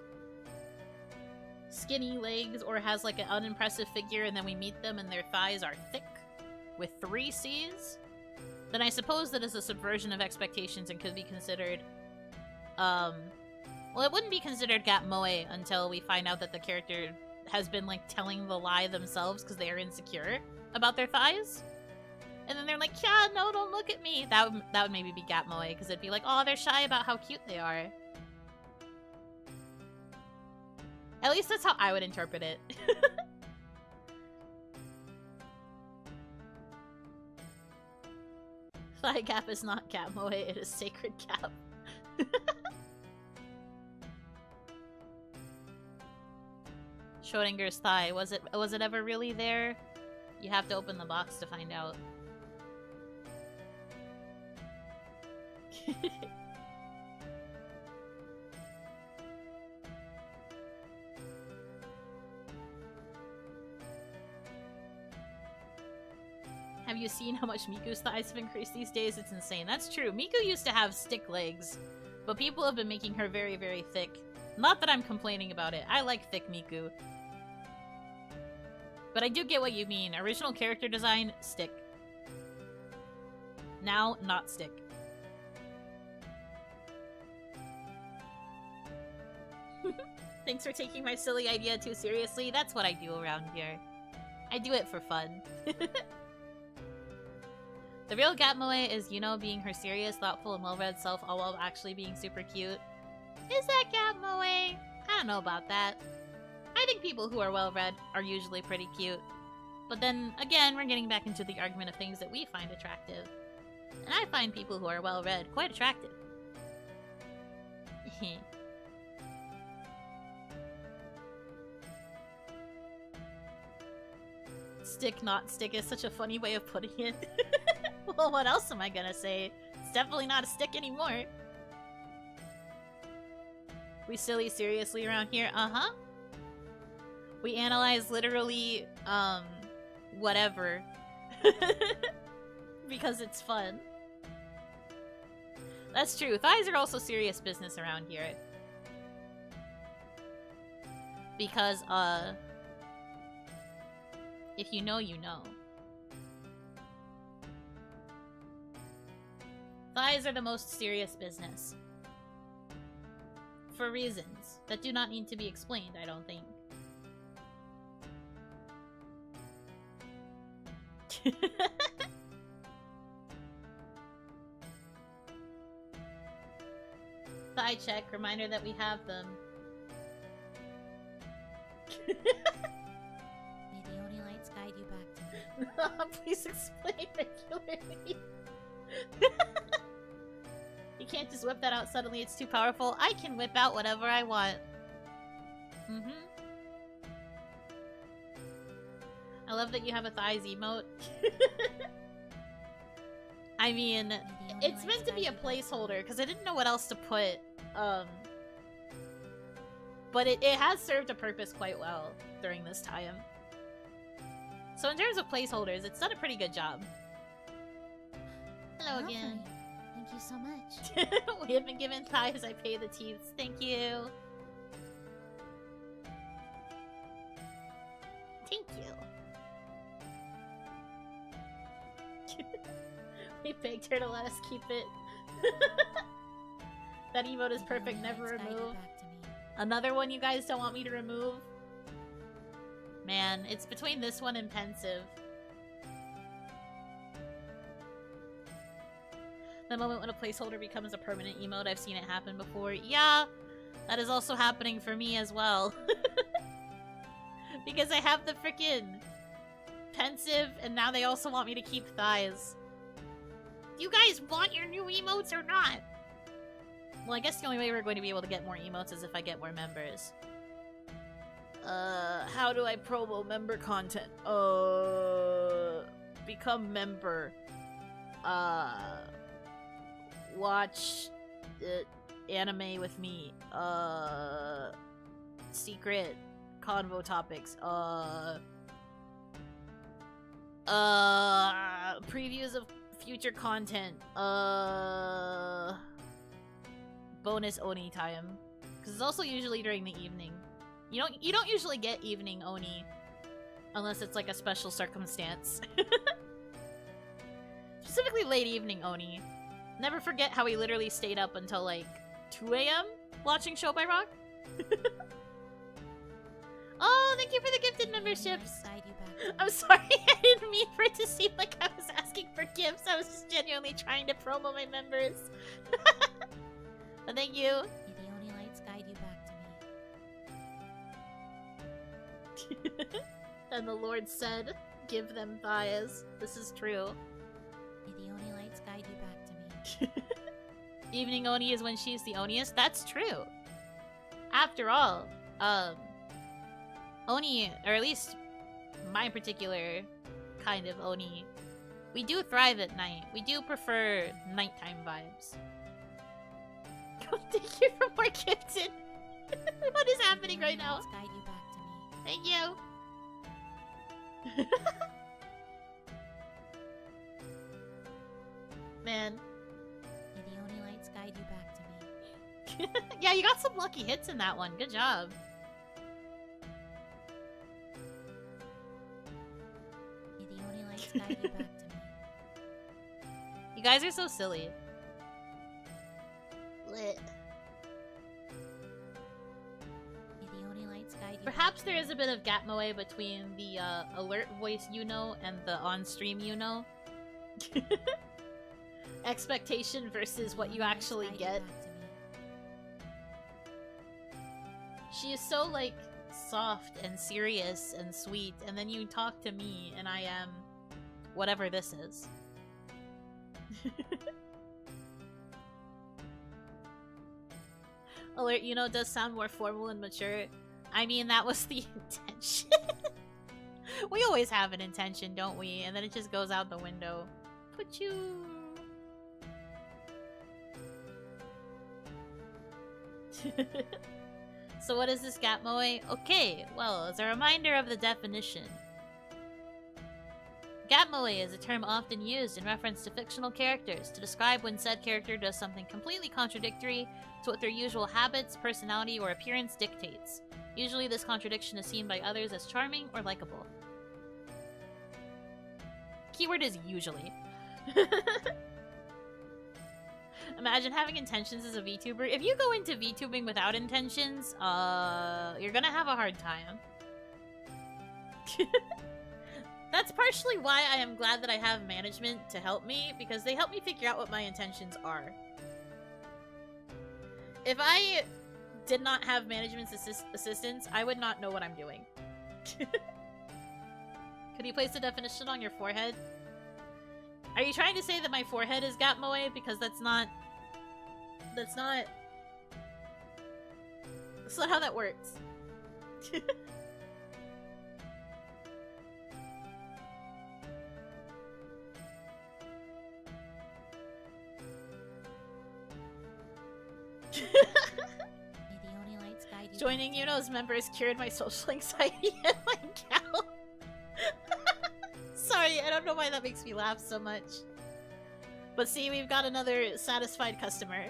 skinny legs or has, like, an unimpressive figure and then we meet them and their thighs are thick with 3 C's, then I suppose that is a subversion of expectations and could be considered, well, it wouldn't be considered Gap-moe until we find out that the character has been, like, telling the lie themselves because they are insecure about their thighs. And then they're like, yeah, no, don't look at me. That would maybe be Gap-moe, because it'd be like, oh, they're shy about how cute they are. At least that's how I would interpret it. Thigh gap is not cat moe, it is sacred gap. Schrodinger's thigh, was it ever really there? You have to open the box to find out. Have you seen how much Miku's thighs have increased these days? It's insane. That's true. Miku used to have stick legs, but people have been making her very, very thick. Not that I'm complaining about it. I like thick Miku. But I do get what you mean. Original character design, stick. Now, not stick. Thanks for taking my silly idea too seriously. That's what I do around here. I do it for fun. The real Gat Moe is Yuno being her serious, thoughtful, and well-read self, all while actually being super cute. Is that Gat Moe? I don't know about that. I think people who are well-read are usually pretty cute. But then, again, we're getting back into the argument of things that we find attractive. And I find people who are well-read quite attractive. Stick, not stick is such a funny way of putting it. Well, what else am I gonna say? It's definitely not a stick anymore. We silly seriously around here? Uh-huh. We analyze literally, whatever. Because it's fun. That's true. Thighs are also serious business around here. Because, if you know, you know. Thighs are the most serious business. For reasons that do not need to be explained, I don't think. Thigh check, reminder that we have them. May the Oni lights guide you back to me. Please explain regularly. You can't just whip that out suddenly, it's too powerful. I can whip out whatever I want. I love that you have a thighs emote. I mean, it's meant to be a placeholder, because I didn't know what else to put. But it has served a purpose quite well during this time. So in terms of placeholders, it's done a pretty good job. Hello again. Thank you so much. We have been given thighs, I pay the teeths. Thank you. Thank you. We begged her to let us keep it. That emote is perfect, never remove. Another one you guys don't want me to remove? Man, it's between this one and pensive. The moment when a placeholder becomes a permanent emote, I've seen it happen before. Yeah, that is also happening for me as well. Because I have the frickin' pensive, and now they also want me to keep thighs. Do you guys want your new emotes or not? Well, I guess the only way we're going to be able to get more emotes is if I get more members. How do I promo member content? Become member. Watch anime with me. Secret convo topics. Previews of future content. Bonus Oni time. Because it's also usually during the evening. You don't usually get evening Oni unless it's like a special circumstance. Specifically late evening Oni. Never forget how we literally stayed up until like 2 AM watching Show by Rock. Oh, thank you for the gifted memberships. I'm sorry, I didn't mean for it to seem like I was asking for gifts. I was just genuinely trying to promo my members. But thank you. May the Oni lights guide you back to me. And the Lord said, give them thighs. This is true. May the Oni lights guide you back to me. Evening Oni is when she's the Oniest. That's true. After all, Oni, or at least my particular kind of Oni, we do thrive at night. We do prefer nighttime vibes. Thank you for more gifted. What is happening right now? Guide you back to me. Thank you. Man. May the Oni lights guide you back to me. Yeah, you got some lucky hits in that one. Good job. May the Oni lights guide you back to me. You guys are so silly. Lit. May the Oni lights guide you Perhaps back there to is me. a bit of gap moe between the alert voice Yuno and the on-stream Yuno. Expectation versus what you actually get. She is so, like, soft and serious and sweet, and then you talk to me, and I am whatever this is. Alert, you know, does sound more formal and mature. I mean, that was the intention. We always have an intention, don't we? And then it just goes out the window. Put you... So what is this gap moe? Okay, well, as a reminder of the definition. Gap moe is a term often used in reference to fictional characters to describe when said character does something completely contradictory to what their usual habits, personality, or appearance dictates. Usually this contradiction is seen by others as charming or likable. Keyword is usually. Imagine having intentions as a VTuber. If you go into VTubing without intentions, you're gonna have a hard time. That's partially why I am glad that I have management to help me, because they help me figure out what my intentions are. If I did not have management's assistance, I would not know what I'm doing. Could you place the definition on your forehead? Are you trying to say that my forehead is gap moe? Because that's not how that works. May the Oni lights guide you. Joining Yuno's members cured my social anxiety and my gout. Sorry, I don't know why that makes me laugh so much. But see, we've got another satisfied customer.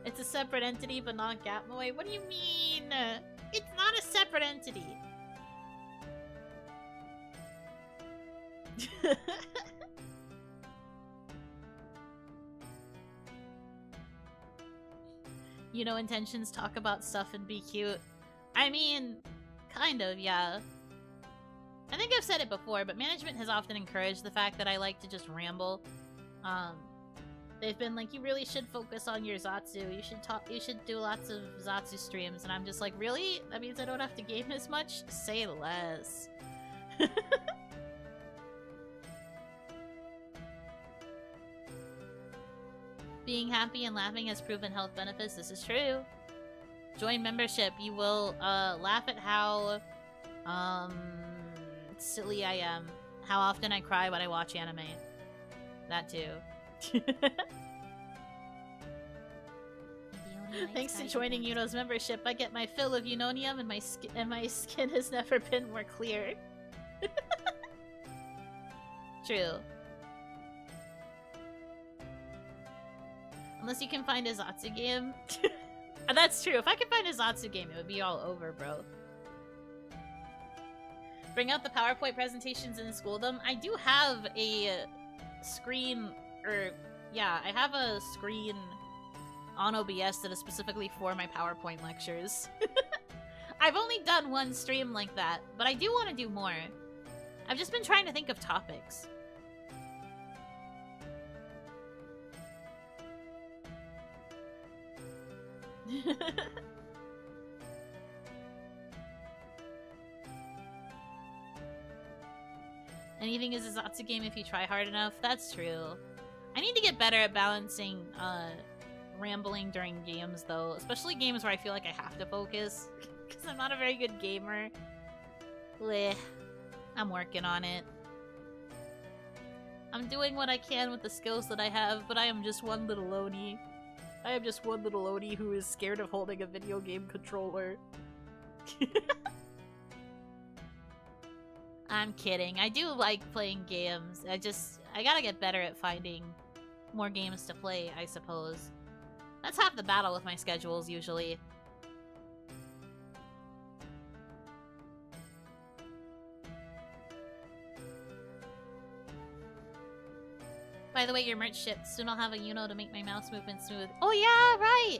It's a separate entity, but not gap moe. What do you mean? It's not a separate entity. You know, intentions talk about stuff and be cute. I mean, kind of, yeah. I think I've said it before, but management has often encouraged the fact that I like to just ramble. They've been like, you really should focus on your Zatsu. You should do lots of Zatsu streams. And I'm just like, really? That means I don't have to game as much? Say less. Being happy and laughing has proven health benefits. This is true. Join membership. You will laugh at how silly I am. How often I cry when I watch anime. That too. Thanks to joining Yuno's membership, I get my fill of Unonium and my skin has never been more clear. True. Unless you can find a Zatsu game. That's true. If I could find a Zatsu game, it would be all over, bro. Bring out the PowerPoint presentations and school them. I do have a screen, yeah, I have a screen on OBS that is specifically for my PowerPoint lectures. I've only done one stream like that, but I do want to do more. I've just been trying to think of topics. Anything is a Zatsu game if you try hard enough. That's true. I need to get better at balancing rambling during games, though. Especially games where I feel like I have to focus. Because I'm not a very good gamer. Blech. I'm working on it. I'm doing what I can with the skills that I have, but I am just one little Oni. I am just one little Oni who is scared of holding a video game controller. I'm kidding. I do like playing games. I gotta get better at finding more games to play, I suppose. That's half the battle with my schedules, usually. By the way, your merch shipped. Soon I'll have a Yuno to make my mouse movement smooth. Oh yeah, right!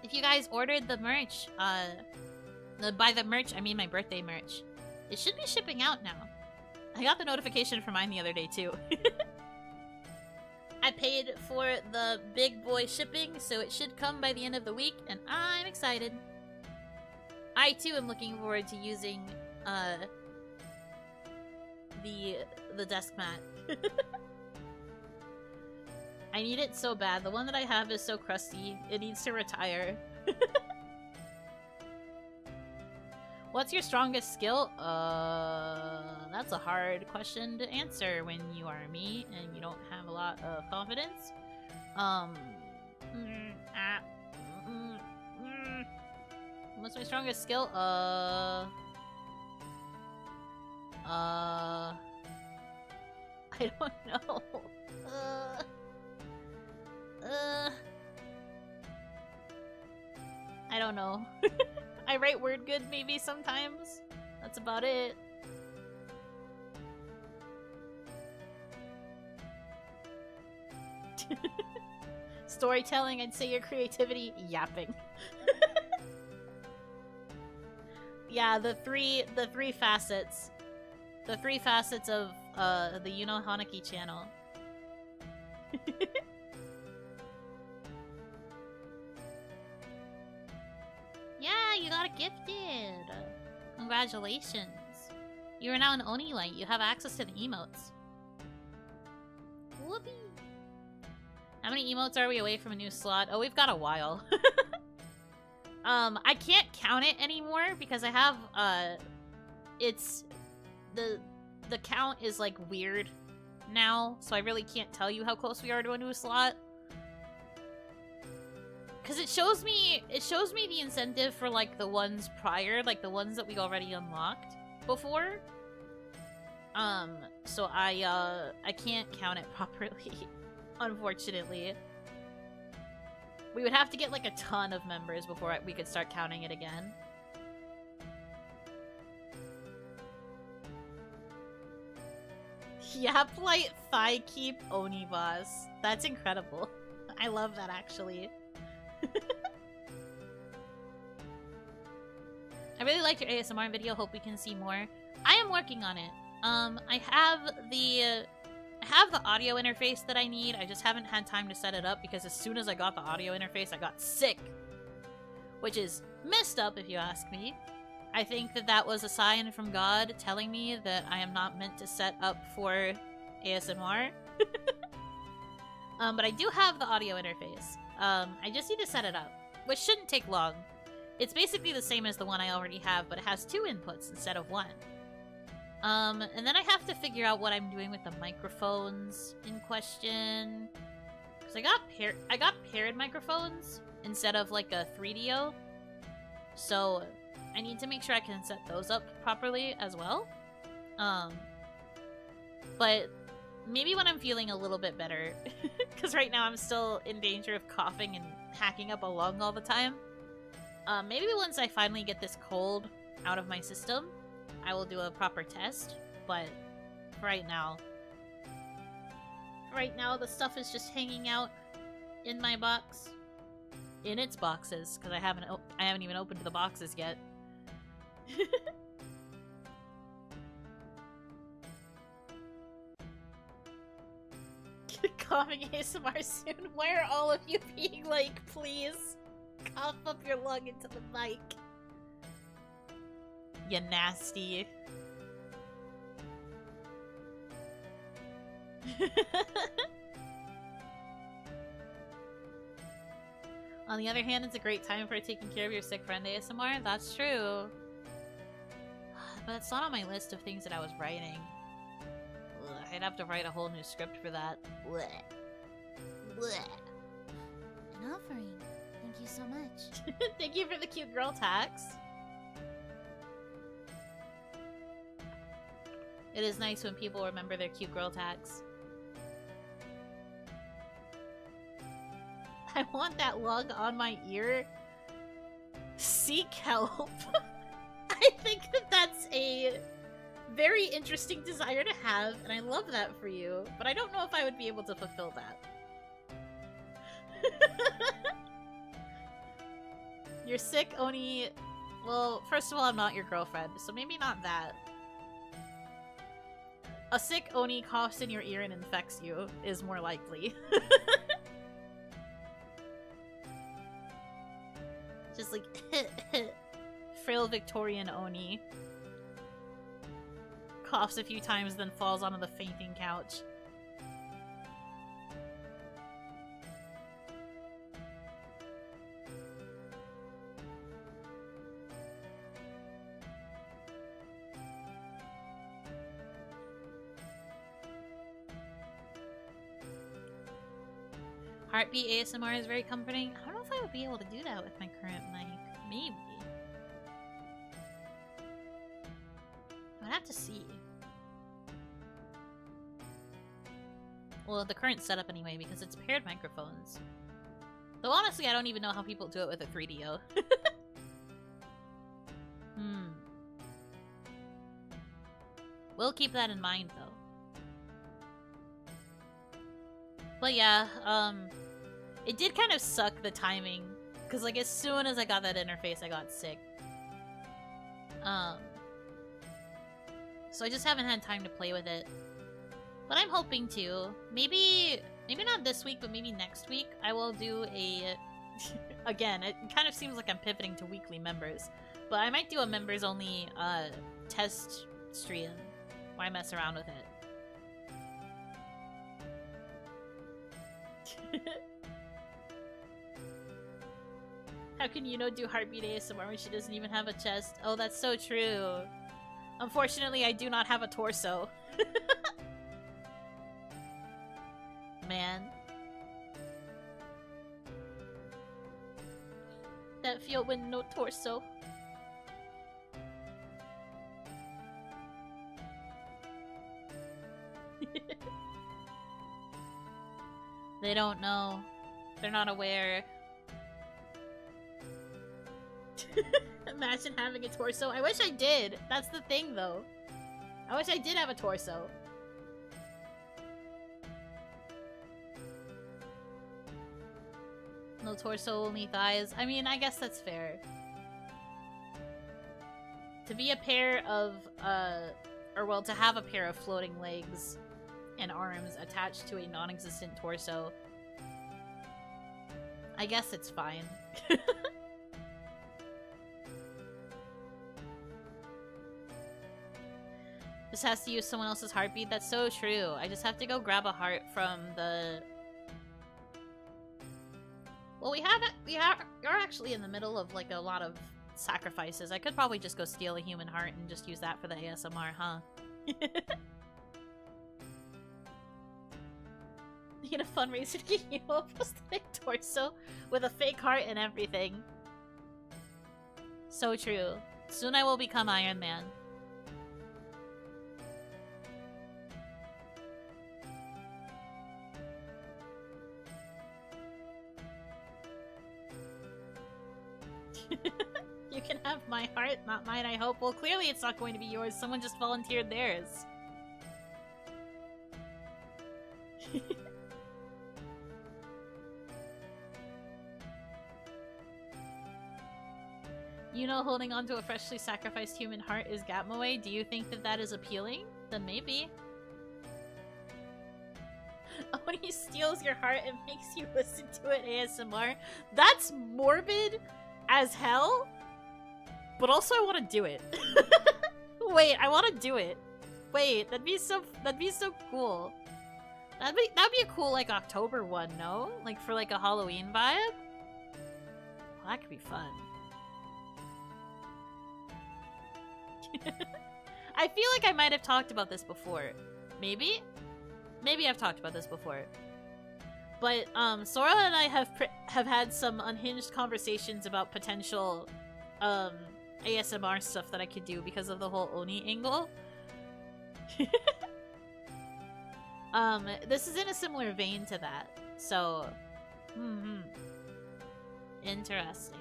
If you guys ordered the merch, by the merch, I mean my birthday merch. It should be shipping out now. I got the notification for mine the other day, too. I paid for the big boy shipping, so it should come by the end of the week, and I'm excited. I, too, am looking forward to using, the desk mat. I need it so bad. The one that I have is so crusty. It needs to retire. What's your strongest skill? That's a hard question to answer when you are me and you don't have a lot of confidence. What's my strongest skill? I don't know. I don't know. I write word good maybe sometimes. That's about it. Storytelling, I'd say your creativity, yapping. Yeah, the three facets. The 3 facets of the Yuno Hanaki channel. Yeah, you got it gifted! Congratulations. You are now an Oni Light. You have access to the emotes. Whoopee! How many emotes are we away from a new slot? Oh, we've got a while. I can't count it anymore because I have, it's... The count is, like, weird now, so I really can't tell you how close we are to a new slot. Because it shows me the incentive for, like, the ones prior, like, the ones that we already unlocked before. So I can't count it properly, unfortunately. We would have to get, like, a ton of members before we could start counting it again. Yap Light Thigh Keep Oni Boss. That's incredible. I love that, actually. I really liked your ASMR video. Hope we can see more. I am working on it. I have the audio interface that I need. I just haven't had time to set it up because as soon as I got the audio interface, I got sick. Which is messed up, if you ask me. I think that was a sign from God telling me that I am not meant to set up for ASMR. But I do have the audio interface. I just need to set it up, which shouldn't take long. It's basically the same as the one I already have, but it has 2 inputs instead of 1. And then I have to figure out what I'm doing with the microphones in question. Because I got paired microphones instead of like a 3DO. So I need to make sure I can set those up properly as well. But maybe when I'm feeling a little bit better, because right now I'm still in danger of coughing and hacking up a lung all the time. Maybe once I finally get this cold out of my system, I will do a proper test, but right now the stuff is just hanging out in my box. In its boxes, because I haven't even opened the boxes yet. Coughing ASMR soon. Why are all of you being like, please? Cough up your lung into the mic. You nasty. On the other hand, it's a great time for taking care of your sick friend ASMR. That's true. But it's not on my list of things that I was writing. Ugh, I'd have to write a whole new script for that. Blech. Blech. An offering. Thank you so much. Thank you for the cute girl tax. It is nice when people remember their cute girl tax. I want that lung on my ear. Seek help. I think that that's a very interesting desire to have, and I love that for you, but I don't know if I would be able to fulfill that. You're sick, Oni. Well, first of all, I'm not your girlfriend, so maybe not that. A sick Oni coughs in your ear and infects you is more likely. Just like frail Victorian Oni. Coughs a few times, then falls onto the fainting couch. Heartbeat ASMR is very comforting. I don't know if I would be able to do that with my current mic. Maybe. I'd have to see. Well, the current setup anyway, because it's paired microphones. Though honestly, I don't even know how people do it with a 3DO. We'll keep that in mind, though. But yeah, it did kind of suck, the timing, because like as soon as I got that interface, I got sick. So I just haven't had time to play with it. But I'm hoping to. Maybe not this week, but maybe next week I will do a... Again, it kind of seems like I'm pivoting to weekly members. But I might do a members-only test stream where I mess around with it. How can Yuno do heartbeat ASMR when she doesn't even have a chest? Oh, that's so true. Unfortunately, I do not have a torso. Man. That feel with no torso. They don't know. They're not aware. Imagine having a torso. I wish I did. That's the thing, though. I wish I did have a torso. No torso, only thighs. I mean, I guess that's fair. To be a pair of, or well, to have a pair of floating legs and arms attached to a non-existent torso, I guess it's fine. Just has to use someone else's heartbeat. That's so true. I just have to go grab a heart from the... Well, you're actually in the middle of like a lot of sacrifices. I could probably just go steal a human heart and just use that for the ASMR, huh? Need a fundraiser to get you a prosthetic torso with a fake heart and everything. So true. Soon I will become Iron Man. You can have my heart, not mine, I hope. Well, clearly it's not going to be yours. Someone just volunteered theirs. You know, holding on to a freshly sacrificed human heart is MOE. Do you think that that is appealing? Then maybe. Oni steals your heart and makes you listen to it ASMR. That's morbid as hell, but also I want to do it. Wait, I want to do it. Wait, that'd be so cool. That'd be a cool like October one, no? Like for like a Halloween vibe. Well, that could be fun. I feel like I might have talked about this before. Maybe? Maybe I've talked about this before. But Sora and I have had some unhinged conversations about potential ASMR stuff that I could do because of the whole Oni angle. This is in a similar vein to that. So, interesting.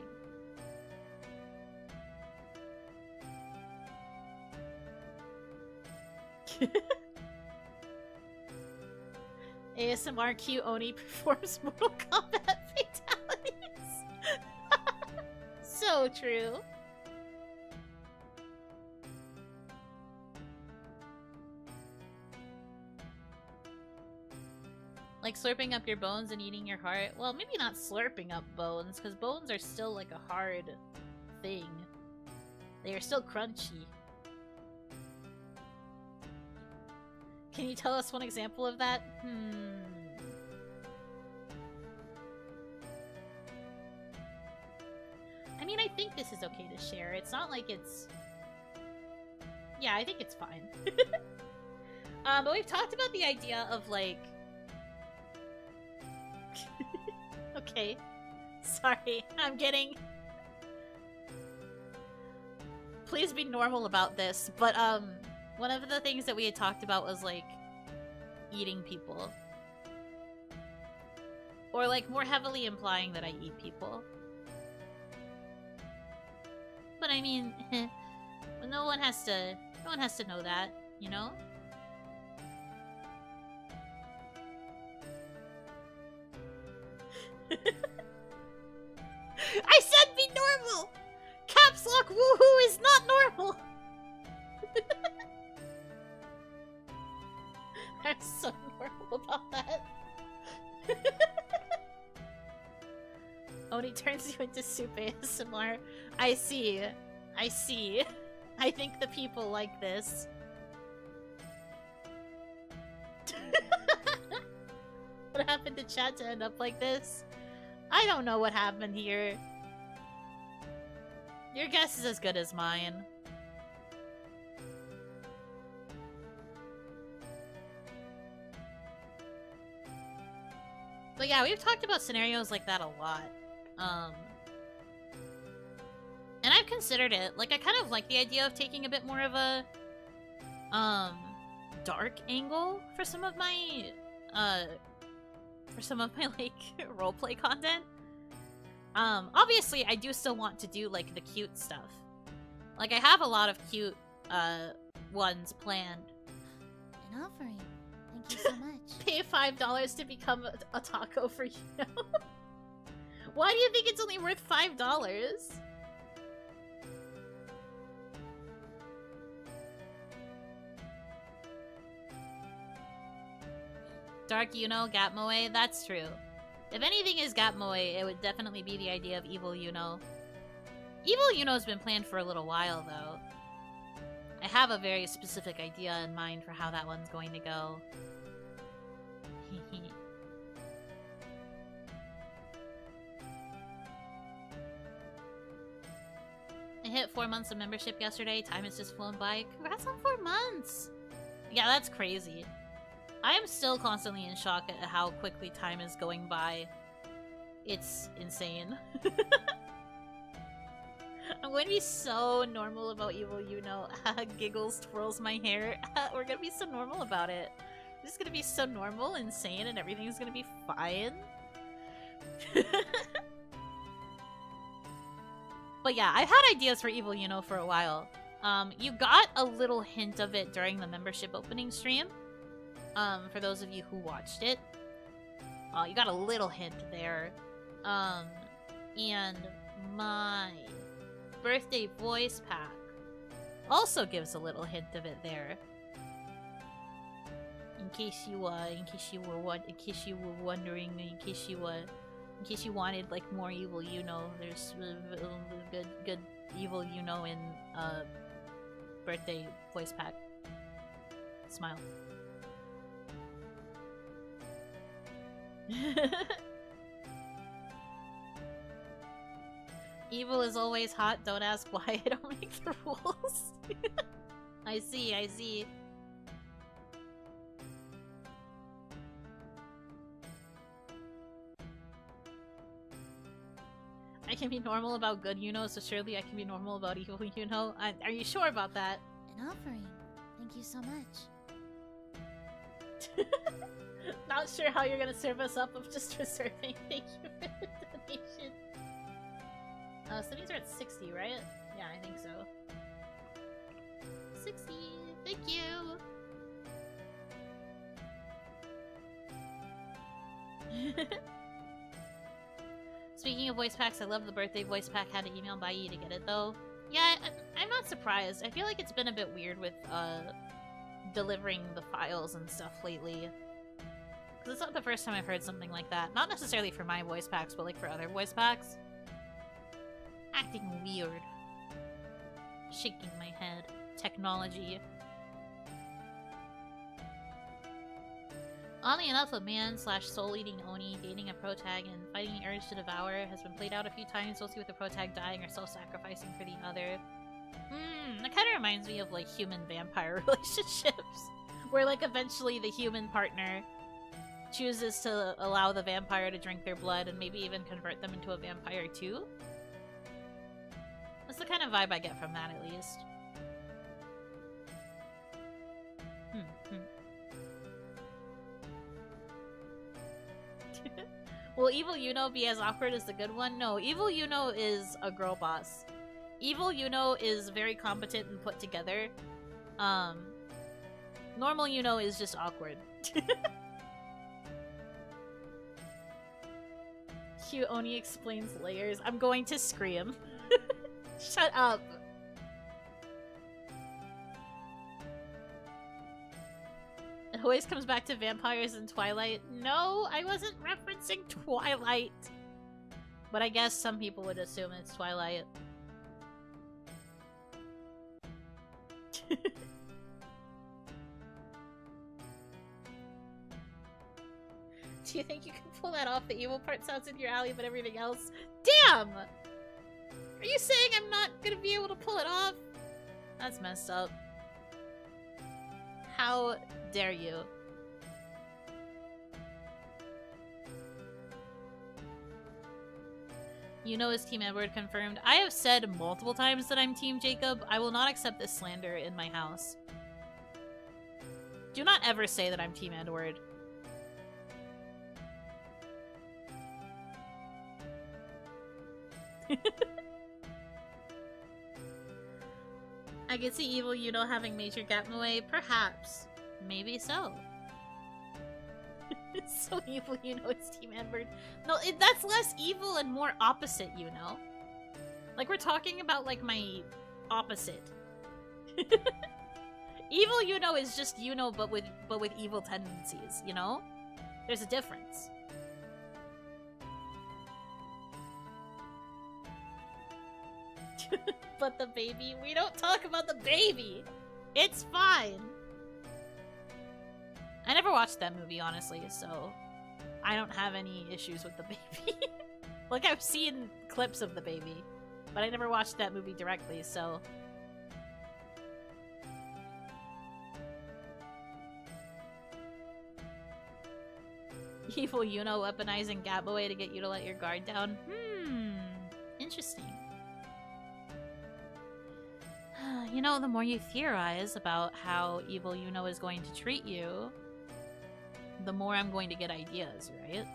ASMR cue Oni performs Mortal Kombat fatalities. So true. Like slurping up your bones and eating your heart. Well, maybe not slurping up bones, because bones are still like a hard thing. They are still crunchy. Can you tell us one example of that? I mean, I think this is okay to share. It's not like it's... Yeah, I think it's fine. But we've talked about the idea of, like... Okay. Sorry, I'm getting... Please be normal about this, but, one of the things that we had talked about was, like, eating people. Or, like, more heavily implying that I eat people. But I mean, no one has to know that, you know? I said be normal! Caps lock woohoo is not normal! I'm so normal about that. Oni turns you into soup ASMR. I see. I see. I think the people like this. What happened to chat to end up like this? I don't know what happened here. Your guess is as good as mine. But yeah, we've talked about scenarios like that a lot. And I've considered it. Like, I kind of like the idea of taking a bit more of a dark angle for some of my like roleplay content. Obviously I do still want to do like the cute stuff. Like, I have a lot of cute ones planned. An offering. Thank you so much. Pay $5 to become a taco for Yuno. Why do you think it's only worth $5? Dark Yuno, Gap MOE, that's true. If anything is Gap MOE, it would definitely be the idea of Evil Yuno. Evil Yuno's been planned for a little while, though. I have a very specific idea in mind for how that one's going to go. I hit 4 months of membership yesterday. Time has just flown by. Congrats on 4 months! Yeah, that's crazy. I am still constantly in shock at how quickly time is going by. It's insane. I'm going to be so normal about Evil Yuno. Giggles, twirls my hair. We're going to be so normal about it. We're just going to be so normal, insane, and everything's going to be fine. But yeah, I've had ideas for Evil Yuno for a while. You got a little hint of it during the membership opening stream. For those of you who watched it. You got a little hint there. And my birthday voice pack also gives a little hint of it there. in case you were wondering, in case you wanted like more evil Yuno, there's good evil Yuno in birthday voice pack. Smile. Evil is always hot, don't ask why, I don't make the rules. I see, I see. I can be normal about good Yuno, so surely I can be normal about evil Yuno. Are you sure about that? An offering. Thank you so much. Not sure how you're gonna serve us up of just reserving. Thank you for the donation. Studies are at 60, right? Yeah, I think so. 60! Thank you! Speaking of voice packs, I love the birthday voice pack. Had to email Bai to get it though. Yeah, I'm not surprised. I feel like it's been a bit weird with delivering the files and stuff lately. Because it's not the first time I've heard something like that. Not necessarily for my voice packs, but like for other voice packs. Acting weird. Shaking my head. Technology. Oddly enough, a man/soul-eating Oni dating a protag and fighting the urge to devour has been played out a few times, mostly with the protag dying or self-sacrificing for the other. That kind of reminds me of like human-vampire relationships, where like eventually the human partner chooses to allow the vampire to drink their blood and maybe even convert them into a vampire too. That's the kind of vibe I get from that, at least. Will evil Yuno be as awkward as the good one? No, evil Yuno is a girl boss. Evil Yuno is very competent and put together. Normal Yuno is just awkward. Cute Oni explains layers. I'm going to scream. Shut up. It always comes back to vampires and Twilight. No, I wasn't referencing Twilight. But I guess some people would assume it's Twilight. Do you think you can pull that off? The evil part sounds in your alley, but everything else... Damn! Are you saying I'm not gonna be able to pull it off? That's messed up. How dare you? Yuno is Team Edward confirmed. I have said multiple times that I'm Team Jacob. I will not accept this slander in my house. Do not ever say that I'm Team Edward. I could see evil Yuno having major gap MOE. Perhaps. Maybe so. So evil Yuno is Team Edward. No, that's less evil and more opposite Yuno. Like, we're talking about, like, my opposite. Evil Yuno is just Yuno, but with evil tendencies, you know? There's a difference. But the baby? We don't talk about the baby! It's fine! I never watched that movie, honestly, so I don't have any issues with the baby. Like, I've seen clips of the baby, but I never watched that movie directly, so... Evil Yuno weaponizing gap MOE to get you to let your guard down? Interesting. You know, the more you theorize about how evil Yuno is going to treat you, the more I'm going to get ideas, right?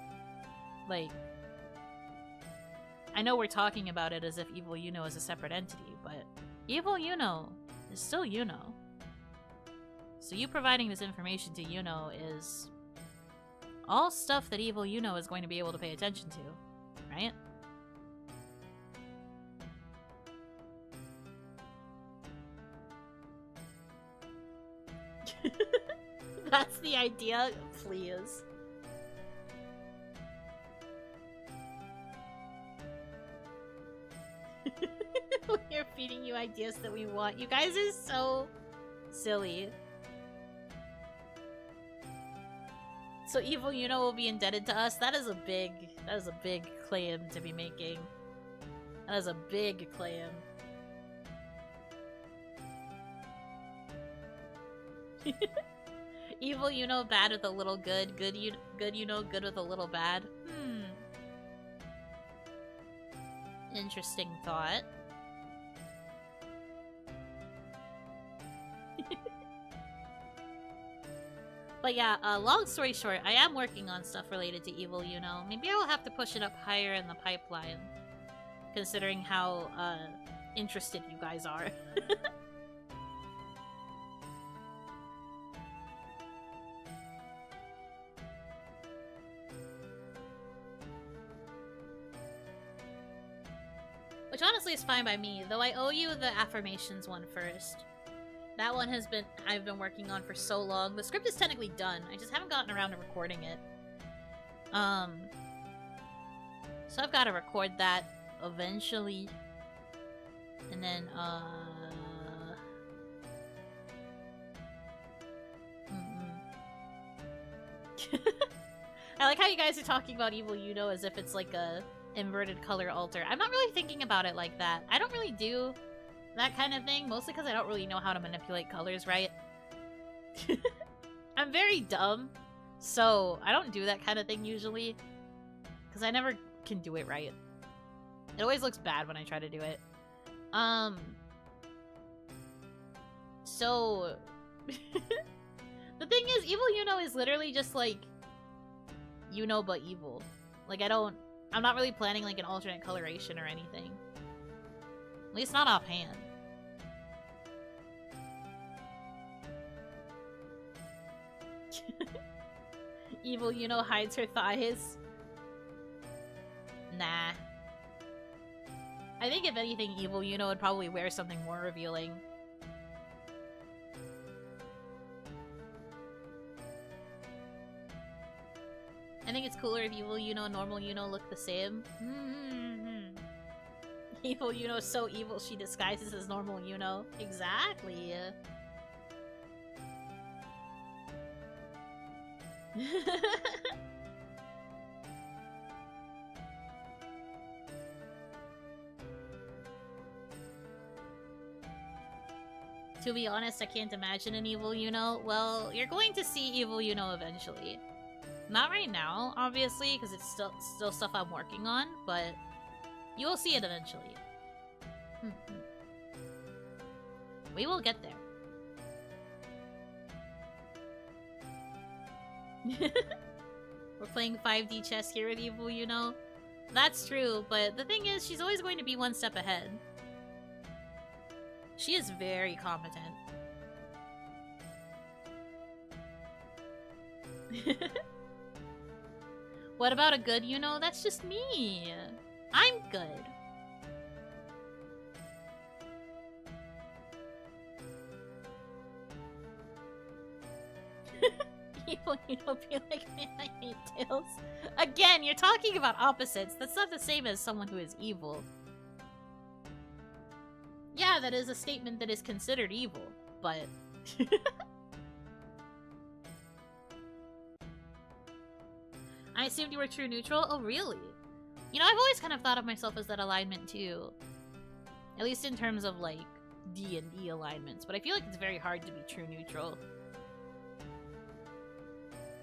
Like, I know we're talking about it as if evil Yuno is a separate entity, but evil Yuno is still Yuno. So you providing this information to Yuno is all stuff that evil Yuno is going to be able to pay attention to, right? That's the idea? Please. We're feeding you ideas that we want. You guys are so silly. So evil Yuno will be indebted to us? That is a big claim to be making. That is a big claim. Evil Yuno, bad with a little good. Good Yuno, good with a little bad. Interesting thought. But yeah, long story short, I am working on stuff related to evil Yuno. Maybe I will have to push it up higher in the pipeline, considering how interested you guys are. Which honestly is fine by me, though I owe you the affirmations one first. That one I've been working on for so long. The script is technically done, I just haven't gotten around to recording it. So I've got to record that eventually. And then, I like how you guys are talking about evil Yuno as if it's like a inverted color alter. I'm not really thinking about it like that. I don't really do that kind of thing, mostly because I don't really know how to manipulate colors right. I'm very dumb, so I don't do that kind of thing usually, because I never can do it right. It always looks bad when I try to do it. So the thing is, evil Yuno is literally just like Yuno but evil. Like I'm not really planning like an alternate coloration or anything. At least not offhand. Evil Yuno hides her thighs. Nah. I think if anything, evil Yuno would probably wear something more revealing. I think it's cooler if evil Yuno and normal Yuno look the same. Evil Yuno is so evil she disguises as normal Yuno. Exactly. To be honest, I can't imagine an evil Yuno. Well, you're going to see evil Yuno eventually. Not right now, obviously, because it's still stuff I'm working on, but you will see it eventually. We will get there. We're playing 5D chess here with evil Yuno. That's true, but the thing is, she's always going to be one step ahead. She is very competent. What about a good Yuno? That's just me. I'm good. Evil Yuno be like, man, I hate Tails. Again, you're talking about opposites. That's not the same as someone who is evil. Yeah, that is a statement that is considered evil, but... I assumed you were true neutral? Oh, really? You know, I've always kind of thought of myself as that alignment, too. At least in terms of, like, D&D alignments, but I feel like it's very hard to be true neutral.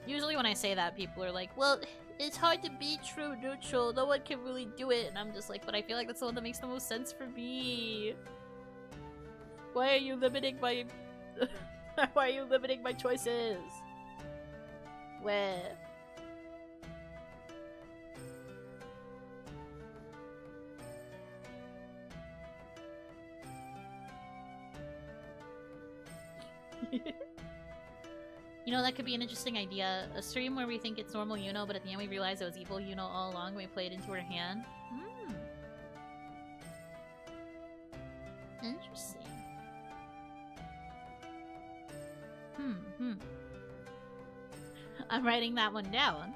Usually when I say that, people are like, well, it's hard to be true neutral, no one can really do it, and I'm just like, but I feel like that's the one that makes the most sense for me. Why are you limiting my... Why are you limiting my choices? Where? You know, that could be an interesting idea. A stream where we think it's normal Yuno, but at the end we realize it was evil Yuno all along when we played into her hand. Interesting. I'm writing that one down.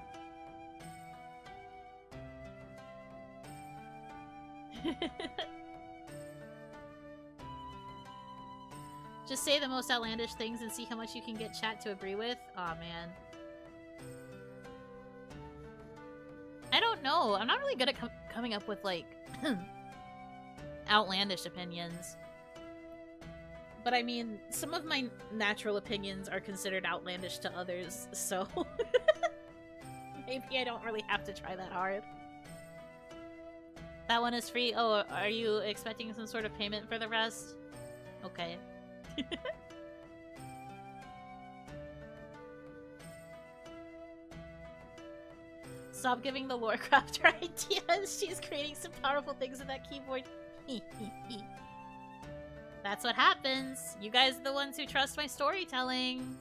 Just say the most outlandish things and see how much you can get chat to agree with. Aw, man. I don't know. I'm not really good at coming up with, like, outlandish opinions. But I mean, some of my natural opinions are considered outlandish to others, so maybe I don't really have to try that hard. That one is free. Oh, are you expecting some sort of payment for the rest? Okay. Stop giving the lore crafter ideas. She's creating some powerful things with that keyboard. That's what happens. You guys are the ones who trust my storytelling.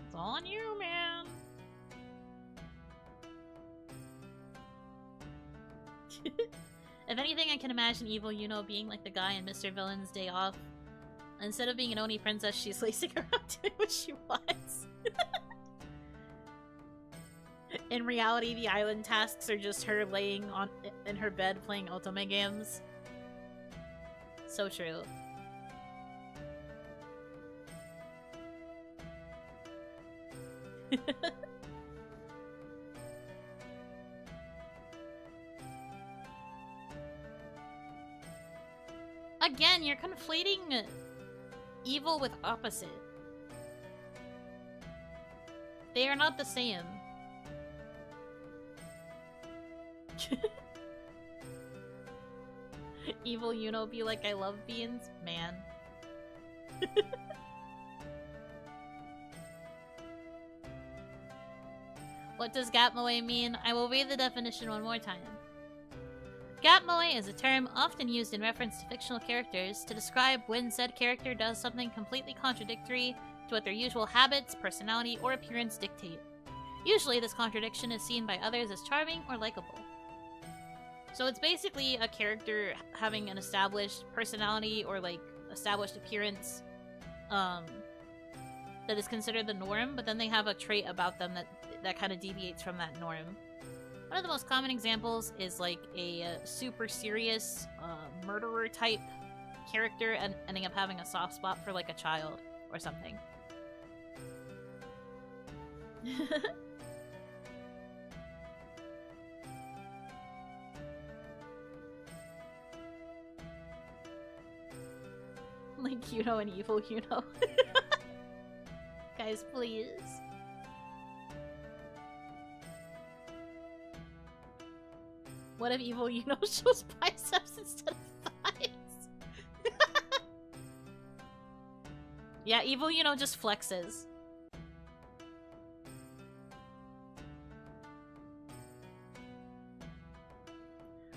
It's all on you, man. If anything, I can imagine evil Yuno being like the guy in Mr. Villain's Day Off. Instead of being an Oni princess, she's lacing around doing what she wants. In reality, the island tasks are just her laying in her bed playing otome games. So true. Again, you're conflating evil with opposite. They are not the same. Evil Yuno be like, I love beans? Man. What does gap moe mean? I will read the definition one more time. Gap moe is a term often used in reference to fictional characters to describe when said character does something completely contradictory to what their usual habits, personality, or appearance dictate. Usually this contradiction is seen by others as charming or likable. So it's basically a character having an established personality or like established appearance that is considered the norm, but then they have a trait about them that kind of deviates from that norm. One of the most common examples is like a super serious murderer type character and ending up having a soft spot for like a child or something. Like Yuno and evil Yuno. Guys, please. What if evil Yuno shows biceps instead of thighs? Yeah, evil Yuno just flexes.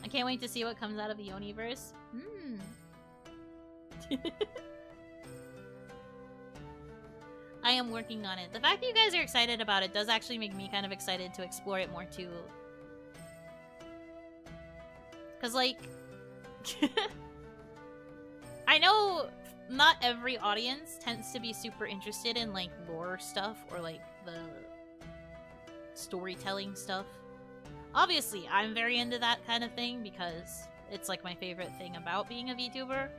I can't wait to see what comes out of the Oniverse. I am working on it. The fact that you guys are excited about it does actually make me kind of excited to explore it more too. Cause like, I know not every audience tends to be super interested in like lore stuff or like the storytelling stuff. Obviously, I'm very into that kind of thing because it's like my favorite thing about being a VTuber.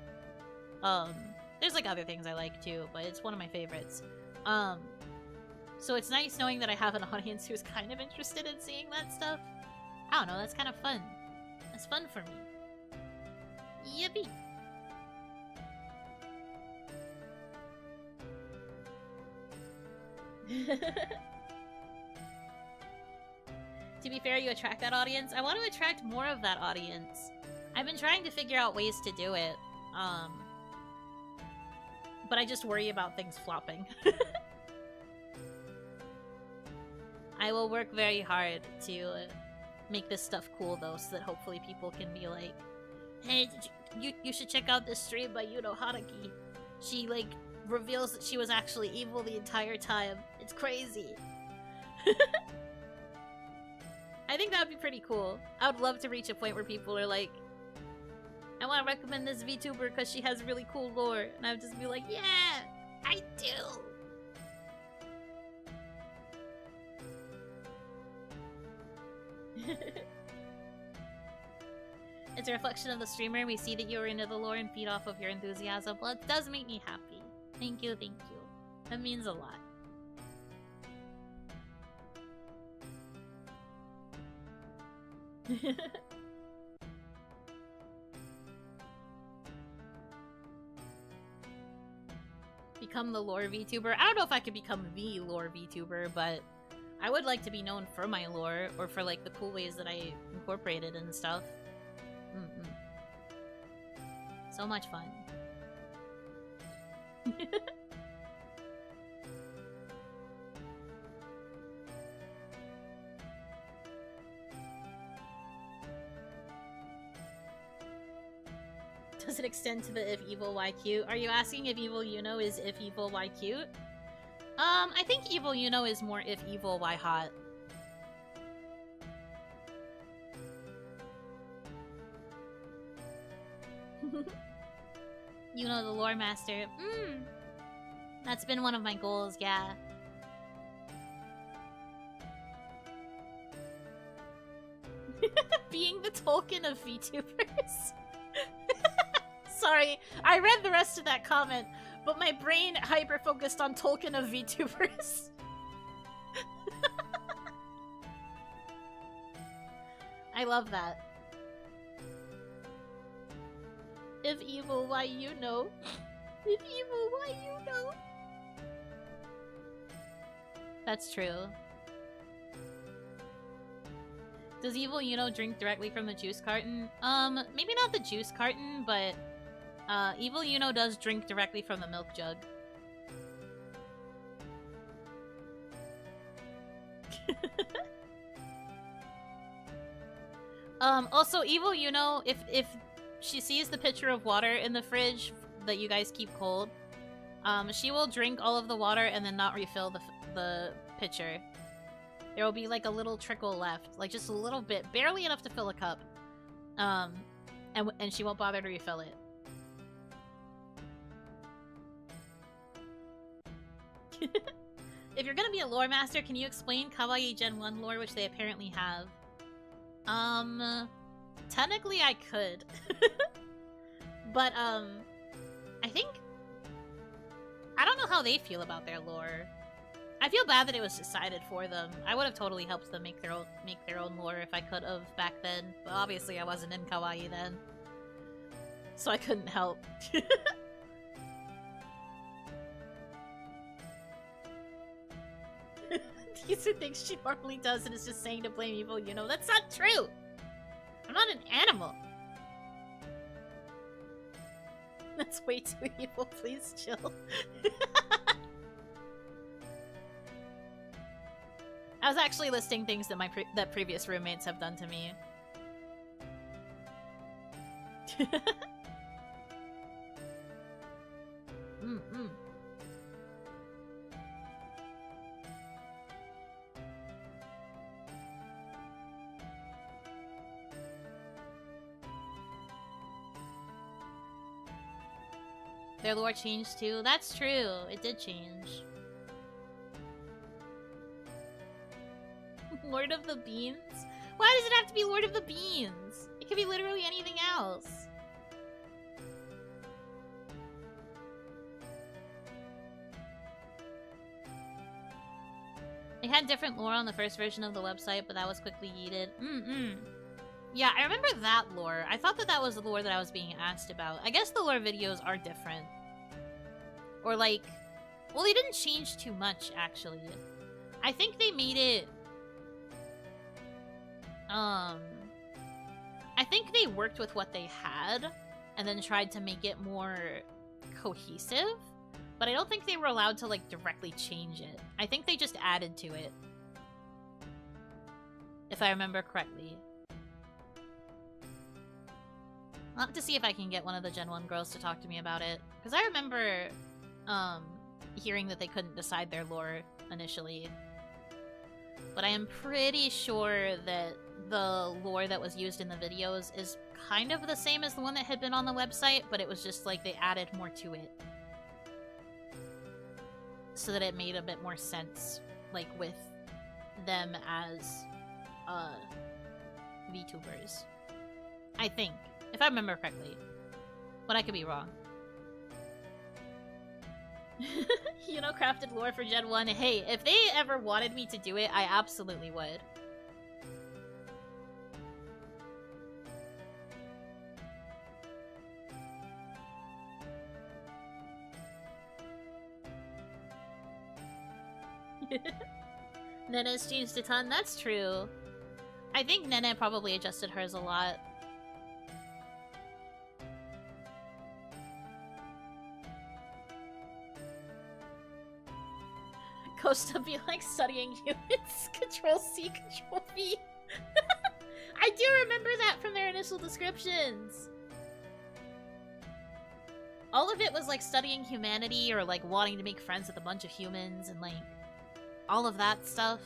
There's like other things I like too, but it's one of my favorites. So it's nice knowing that I have an audience who's kind of interested in seeing that stuff. I don't know, that's kind of fun. That's fun for me. Yippee! To be fair, you attract that audience. I want to attract more of that audience. I've been trying to figure out ways to do it. But I just worry about things flopping. I will work very hard to make this stuff cool though, so that hopefully people can be like, hey, you should check out this stream by Yuno Hanaki. She like reveals that she was actually evil the entire time. It's crazy. I think that would be pretty cool. I would love to reach a point where people are like, I want to recommend this VTuber because she has really cool lore. And I would just be like, yeah, I do. It's a reflection of the streamer. We see that you're into the lore and feed off of your enthusiasm. Well, it does make me happy. Thank you, thank you. That means a lot. Become the lore VTuber. I don't know if I could become the lore VTuber, but I would like to be known for my lore, or for like the cool ways that I incorporate it and stuff. So much fun. Does it extend to the if evil why cute? Are you asking if evil Yuno is if evil why cute? I think evil Yuno is more if evil why hot. Yuno the lore master. That's been one of my goals, yeah. Being the Tolkien of VTubers. Sorry, I read the rest of that comment, but my brain hyper-focused on Tolkien of VTubers. I love that. If evil, why you know? If evil, why you know? That's true. Does evil Yuno drink directly from the juice carton? Maybe not the juice carton, but evil Yuno does drink directly from the milk jug. Also, evil Yuno, if she sees the pitcher of water in the fridge that you guys keep cold, she will drink all of the water and then not refill the pitcher. There will be like a little trickle left, like just a little bit, barely enough to fill a cup. And she won't bother to refill it. If you're gonna be a lore master, can you explain Kawaii Gen 1 lore, which they apparently have? Technically I could. But, I don't know how they feel about their lore. I feel bad that it was decided for them. I would have totally helped them make their own lore if I could have back then. But obviously I wasn't in Kawaii then. So I couldn't help. These are things she normally does and is just saying to blame evil, you know. That's not true! I'm not an animal! That's way too evil, please chill. I was actually listing things that that previous roommates have done to me. Their lore changed too? That's true. It did change. Lord of the Beans? Why does it have to be Lord of the Beans? It could be literally anything else. They had different lore on the first version of the website, but that was quickly yeeted. Yeah, I remember that lore. I thought that was the lore that I was being asked about. I guess the lore videos are different. Or like... Well, they didn't change too much, actually. I think they made it... I think they worked with what they had, and then tried to make it more cohesive. But I don't think they were allowed to, like, directly change it. I think they just added to it. If I remember correctly. I'll have to see if I can get one of the Gen 1 girls to talk to me about it. Because I remember, hearing that they couldn't decide their lore initially. But I am pretty sure that the lore that was used in the videos is kind of the same as the one that had been on the website, but it was just like they added more to it. So that it made a bit more sense, like with them as VTubers. I think, if I remember correctly. But I could be wrong. You know, crafted lore for Gen 1. Hey, if they ever wanted me to do it, I absolutely would. Nene's changed a ton. That's true. I think Nene probably adjusted hers a lot. Costa be like studying humans. Control C, Control V. I do remember that from their initial descriptions. All of it was like studying humanity or like wanting to make friends with a bunch of humans and like all of that stuff.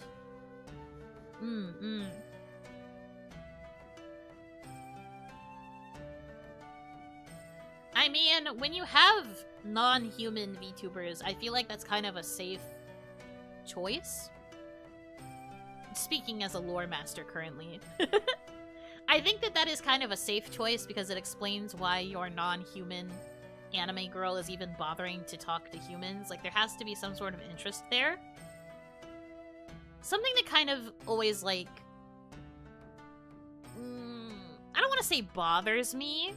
I mean, when you have non-human VTubers, I feel like that's kind of a safe choice. Speaking as a lore master currently. I think that that is kind of a safe choice because it explains why your non-human anime girl is even bothering to talk to humans. Like, there has to be some sort of interest there. Something that kind of always, like... I don't want to say bothers me.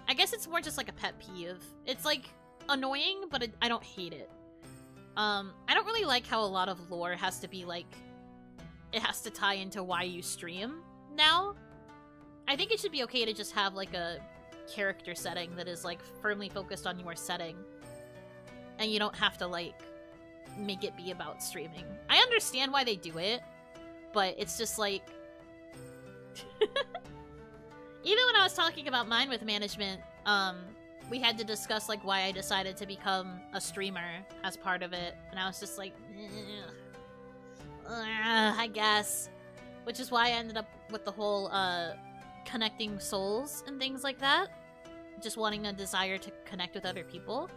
I guess it's more just like a pet peeve. It's, like, annoying, but I don't hate it. I don't really like how a lot of lore has to be, like... It has to tie into why you stream now. I think it should be okay to just have, like, a character setting that is, like, firmly focused on your setting. And you don't have to, like, make it be about streaming. I understand why they do it, but it's just, like... Even when I was talking about mine with management, we had to discuss, like, why I decided to become a streamer as part of it. And I was just like, I guess. Which is why I ended up with the whole, connecting souls and things like that. Just wanting a desire to connect with other people.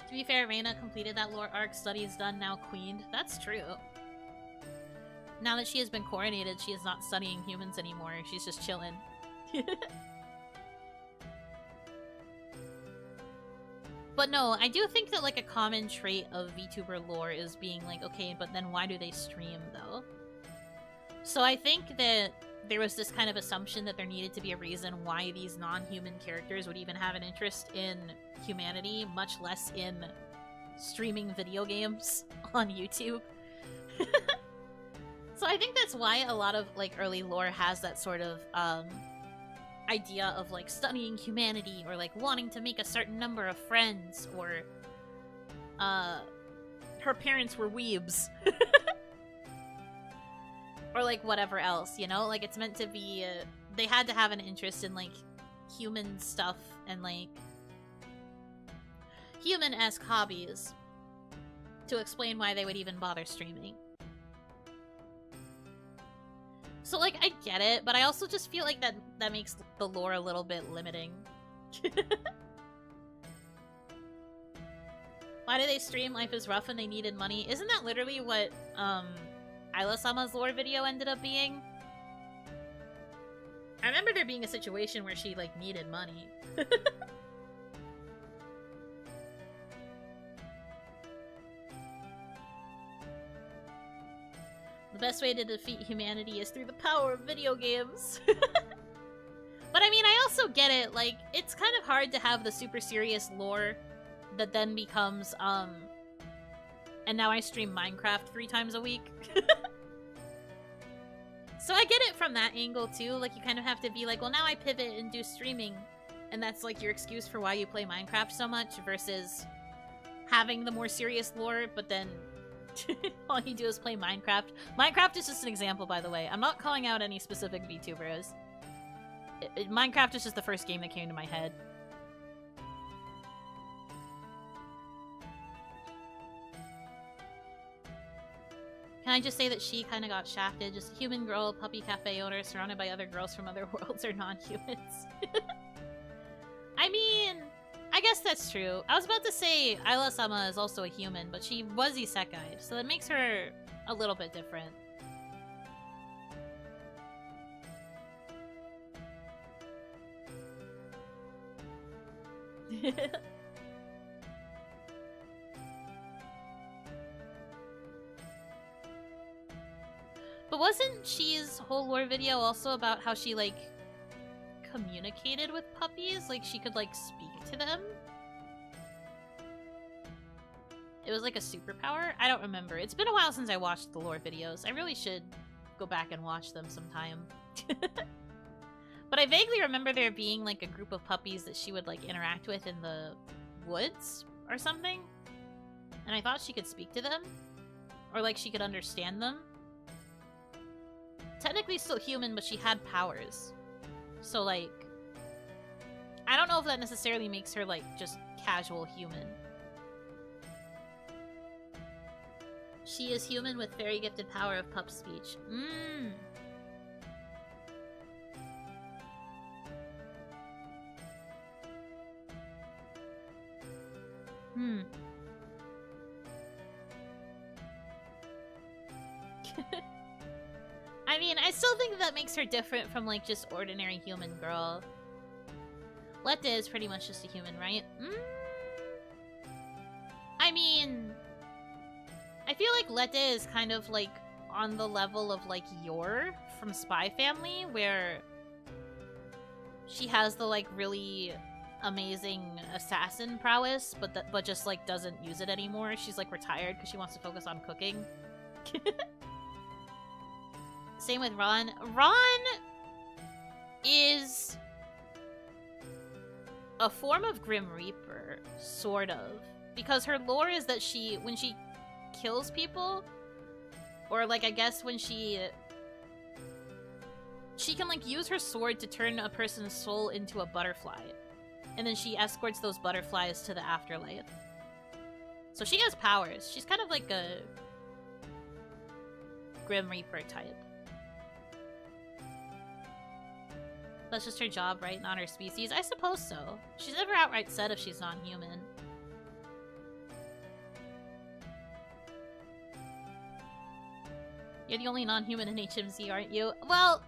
To be fair, Reina completed that lore arc, study is done, now queened. That's true. Now that she has been coronated, she is not studying humans anymore. She's just chilling. But no, I do think that, like, a common trait of VTuber lore is being like, okay, but then why do they stream, though? So I think that there was this kind of assumption that there needed to be a reason why these non-human characters would even have an interest in humanity, much less in streaming video games on YouTube. So I think that's why a lot of, like, early lore has that sort of, idea of, like, studying humanity, or, like, wanting to make a certain number of friends, or, her parents were weebs. Or, like, whatever else, you know? Like, it's meant to be, they had to have an interest in, like, human stuff, and, like, human-esque hobbies to explain why they would even bother streaming. So, like, I get it, but I also just feel like that makes the lore a little bit limiting. Why do they stream? Life is rough and they needed money. Isn't that literally what, Isla-sama's lore video ended up being? I remember there being a situation where she, like, needed money. The best way to defeat humanity is through the power of video games. But I mean, I also get it, like, it's kind of hard to have the super serious lore that then becomes, and now I stream Minecraft 3 times a week. So I get it from that angle, too. Like, you kind of have to be like, well, now I pivot and do streaming. And that's, like, your excuse for why you play Minecraft so much, versus having the more serious lore, but then all you do is play Minecraft. Minecraft is just an example, by the way. I'm not calling out any specific VTubers. Minecraft is just the first game that came to my head. Can I just say that she kind of got shafted? Just a human girl, puppy cafe owner, surrounded by other girls from other worlds or non-humans. I mean, I guess that's true. I was about to say Isla-sama is also a human, but she was isekai, so that makes her a little bit different. But wasn't Shi's whole lore video also about how she, like, communicated with puppies? Like, she could, like, speak to them? It was like a superpower? I don't remember. It's been a while since I watched the lore videos. I really should go back and watch them sometime. But I vaguely remember there being, like, a group of puppies that she would, like, interact with in the woods or something. And I thought she could speak to them. Or, like, she could understand them. Technically still human, but she had powers. So, like, I don't know if that necessarily makes her, like, just casual human. She is human with very gifted power of pup speech. I mean, I still think that makes her different from, like, just ordinary human girl. Lette is pretty much just a human, right? I mean, I feel like Lette is kind of, like, on the level of, like, Yor from Spy Family, where she has the, like, really amazing assassin prowess, but just, like, doesn't use it anymore. She's, like, retired because she wants to focus on cooking. Same with Ron. Ron is a form of Grim Reaper, sort of. Because her lore is that when she kills people, or, like, I guess when she can, like, use her sword to turn a person's soul into a butterfly. And then she escorts those butterflies to the afterlife. So she has powers. She's kind of like a Grim Reaper type. That's just her job, right? Not her species? I suppose so. She's never outright said if she's non-human. You're the only non-human in HMZ, aren't you? Well,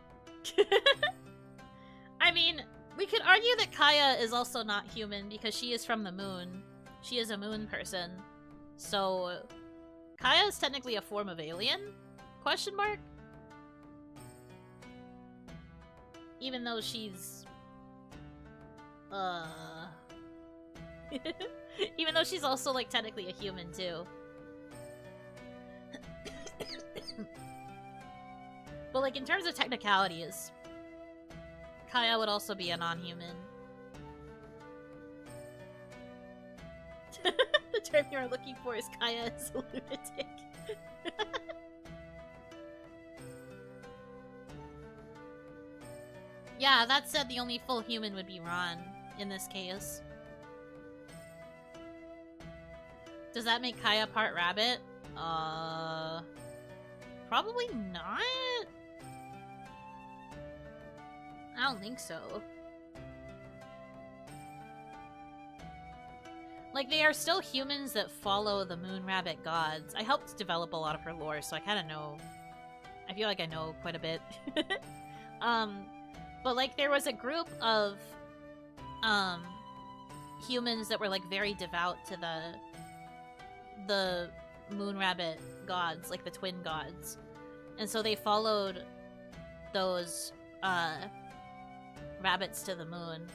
I mean, we could argue that Kaya is also not human because she is from the moon. She is a moon person. So, Kaya is technically a form of alien? Question mark? Even though she's... Even though she's also, like, technically a human, too. But, like, in terms of technicalities, Kaya would also be a non-human. The term you're looking for is Kaya is a lunatic. Yeah, that said, the only full human would be Ron, in this case. Does that make Kaya part rabbit? Probably not? I don't think so. Like, they are still humans that follow the moon rabbit gods. I helped develop a lot of her lore, so I kind of know... I feel like I know quite a bit. But, like, there was a group of, humans that were, like, very devout to the moon rabbit gods, like the twin gods. And so they followed those, rabbits to the moon.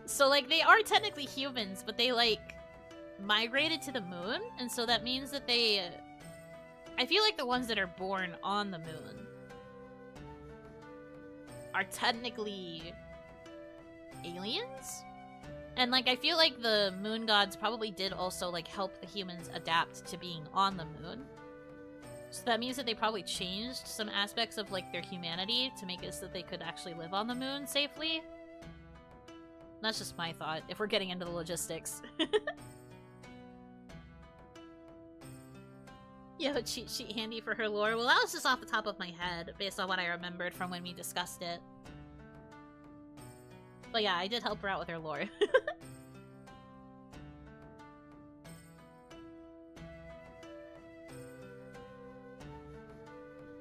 So, like, they are technically humans, but they, like, migrated to the moon, and so that means that they... I feel like the ones that are born on the moon are technically aliens? And, like, I feel like the moon gods probably did also, like, help the humans adapt to being on the moon. So that means that they probably changed some aspects of, like, their humanity to make it so that they could actually live on the moon safely. That's just my thought, if we're getting into the logistics. Yo, cheat sheet handy for her lore. Well, that was just off the top of my head, based on what I remembered from when we discussed it. But yeah, I did help her out with her lore.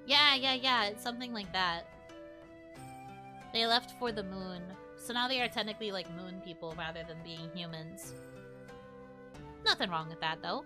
Yeah, it's something like that. They left for the moon, so now they are technically like moon people rather than being humans. Nothing wrong with that, though.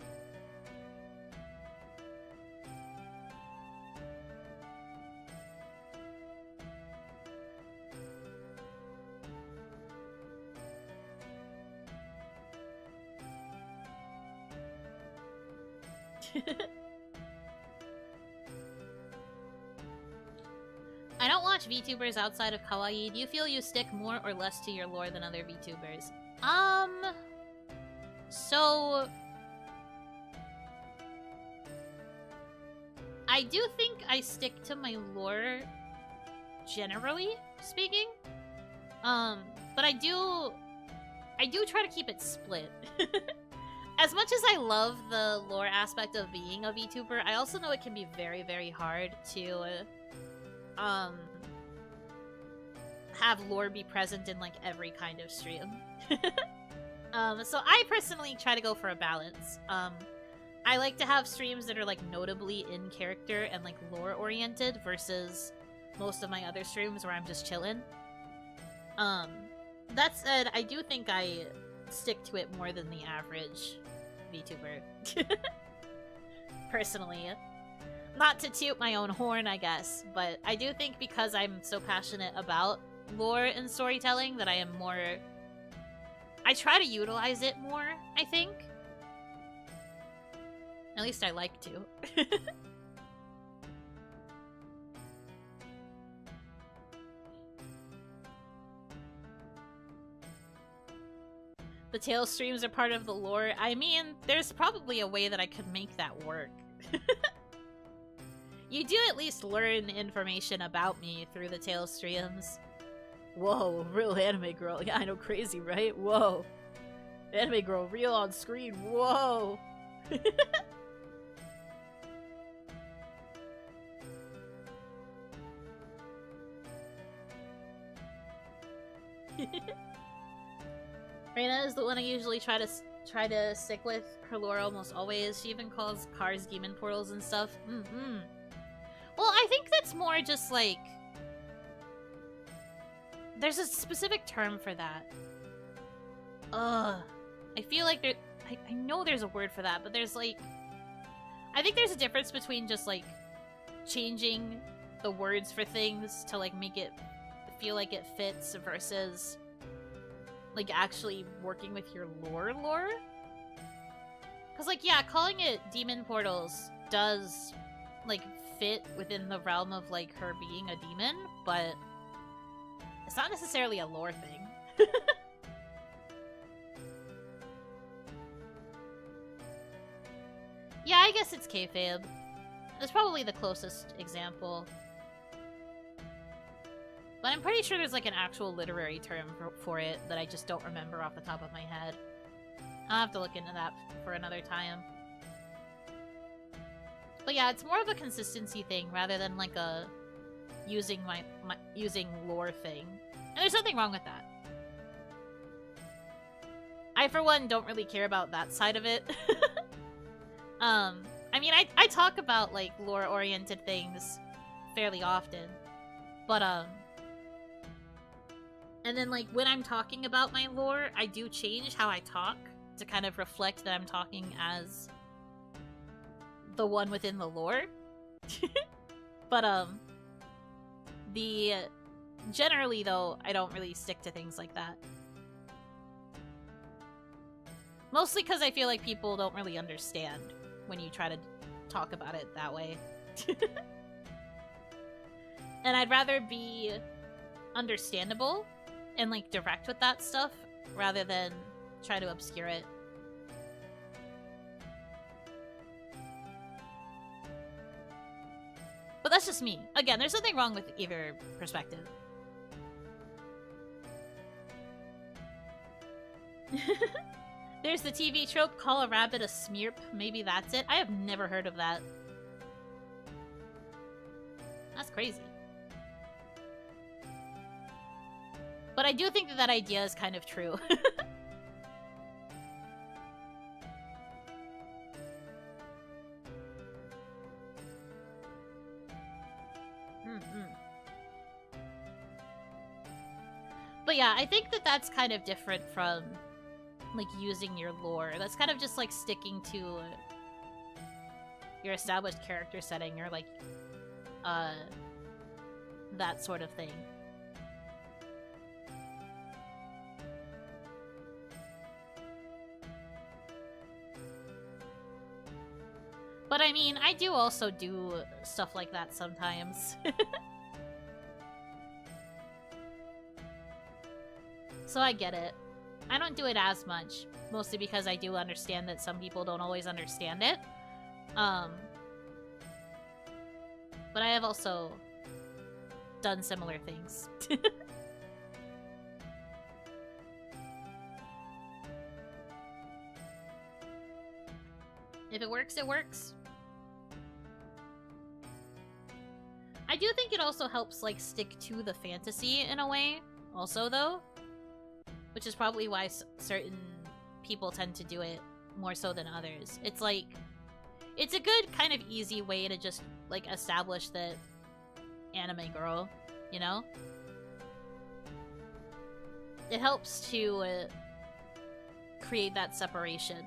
I don't watch VTubers outside of Kawaii. Do you feel you stick more or less to your lore than other VTubers? So... I do think I stick to my lore, generally speaking. But I do try to keep it split. As much as I love the lore aspect of being a VTuber, I also know it can be very, very hard to have lore be present in like every kind of stream. So I personally try to go for a balance. I like to have streams that are like notably in character and like lore oriented versus most of my other streams where I'm just chilling. That said, I do think I stick to it more than the average VTuber. Personally. Not to toot my own horn, I guess, but I do think because I'm so passionate about lore and storytelling that I am more... I try to utilize it more, I think. At least I like to. The tail streams are part of the lore. I mean, there's probably a way that I could make that work. You do at least learn information about me through the tail streams. Whoa, real anime girl. Yeah, I know, crazy, right? Whoa. Anime girl, real on screen. Whoa. Reina is the one I usually try to stick with. Her lore almost always. She even calls cars demon portals and stuff. Well, I think that's more just like... There's a specific term for that. I feel like there... I know there's a word for that, but there's like... I think there's a difference between just like changing the words for things to like make it feel like it fits versus like actually working with your lore. Because like, yeah, calling it demon portals does like fit within the realm of like her being a demon, but it's not necessarily a lore thing. Yeah, I guess it's kayfabe. It's probably the closest example. But I'm pretty sure there's like an actual literary term for it that I just don't remember off the top of my head. I'll have to look into that for another time. But yeah, it's more of a consistency thing rather than like a using using lore thing. And there's nothing wrong with that. I, for one, don't really care about that side of it. I mean, I talk about like lore-oriented things fairly often. But, and then like when I'm talking about my lore, I do change how I talk to kind of reflect that I'm talking as the one within the lore. But, generally though, I don't really stick to things like that. Mostly because I feel like people don't really understand when you try to talk about it that way. And I'd rather be understandable and like direct with that stuff rather than try to obscure it. But that's just me. Again, there's nothing wrong with either perspective. There's the TV trope, call a rabbit a smearp. Maybe that's it. I have never heard of that. crazy. But I do think that that idea is kind of true. But yeah, I think that that's kind of different from, like, using your lore. That's kind of just, like, sticking to your established character setting or, like, that sort of thing. But I mean, I do also do stuff like that sometimes. So I get it. I don't do it as much, mostly because I do understand that some people don't always understand it. But I have also done similar things. If it works, it works. I do think it also helps, like, stick to the fantasy in a way, also, though. Which is probably why certain people tend to do it more so than others. It's like, it's a good kind of easy way to just, like, establish the anime girl, you know? It helps to create that separation.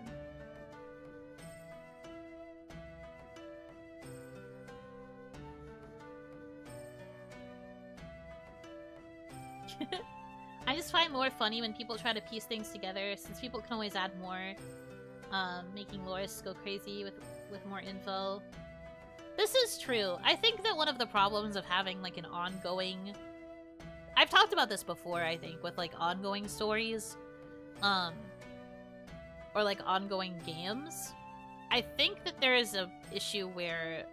I just find lore funny when people try to piece things together, since people can always add more, making lores go crazy with more info. This is true. I think that one of the problems of having, like, an ongoing... I've talked about this before, I think, with, like, ongoing stories, or, like, ongoing games. I think that there is a issue where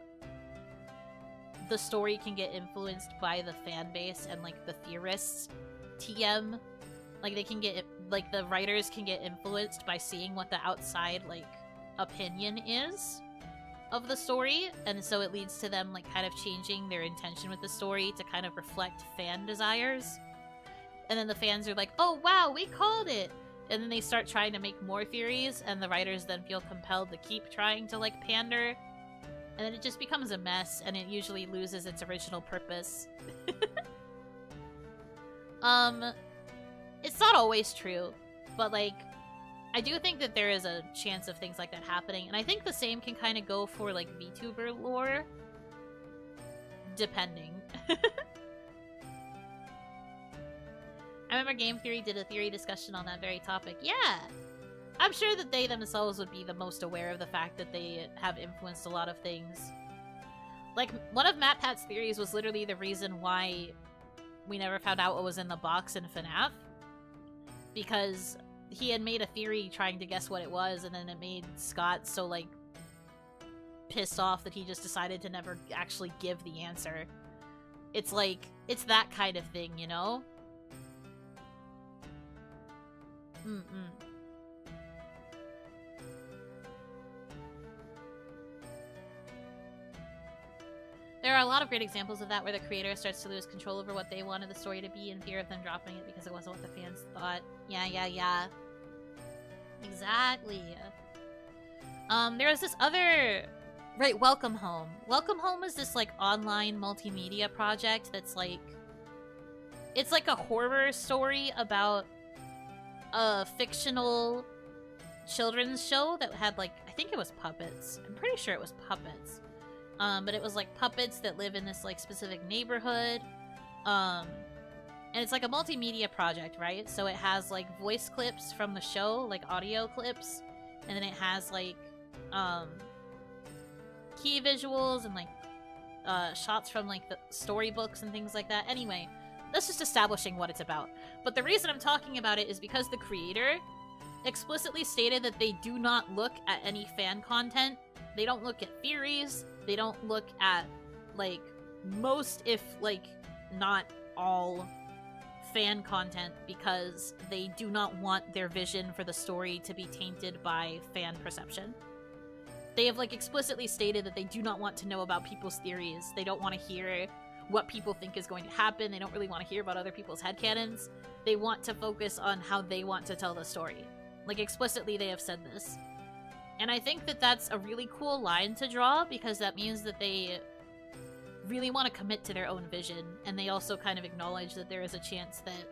the story can get influenced by the fan base and, like, the theorists' TM. Like, they can get, like, the writers can get influenced by seeing what the outside, like, opinion is of the story, and so it leads to them, like, kind of changing their intention with the story to kind of reflect fan desires. And then the fans are like, oh wow, we called it! And then they start trying to make more theories, and the writers then feel compelled to keep trying to, like, pander. And then it just becomes a mess, and it usually loses its original purpose. It's not always true, but, like, I do think that there is a chance of things like that happening, and I think the same can kind of go for, like, VTuber lore, depending. I remember Game Theory did a theory discussion on that very topic. Yeah! I'm sure that they themselves would be the most aware of the fact that they have influenced a lot of things. Like, one of MatPat's theories was literally the reason why we never found out what was in the box in FNAF. Because he had made a theory trying to guess what it was, and then it made Scott so, like, pissed off that he just decided to never actually give the answer. It's like, it's that kind of thing, you know? There are a lot of great examples of that where the creator starts to lose control over what they wanted the story to be in fear of them dropping it because it wasn't what the fans thought. Yeah. Exactly. There was this other... Right, Welcome Home. Welcome Home is this, like, online multimedia project that's, like... It's like a horror story about a fictional children's show that had, like, I think it was puppets. I'm pretty sure it was puppets. But it was, like, puppets that live in this, like, specific neighborhood. And it's, like, a multimedia project, right? So it has, like, voice clips from the show, like, audio clips. And then it has, like, key visuals and, like, shots from, like, the storybooks and things like that. Anyway, that's just establishing what it's about. But the reason I'm talking about it is because the creator explicitly stated that they do not look at any fan content. They don't look at theories. They don't look at, like, most, if, like, not all fan content, because they do not want their vision for the story to be tainted by fan perception. They have, like, explicitly stated that they do not want to know about people's theories. They don't want to hear what people think is going to happen. They don't really want to hear about other people's headcanons. They want to focus on how they want to tell the story. Like, explicitly they have said this. And I think that that's a really cool line to draw, because that means that they really want to commit to their own vision, and they also kind of acknowledge that there is a chance that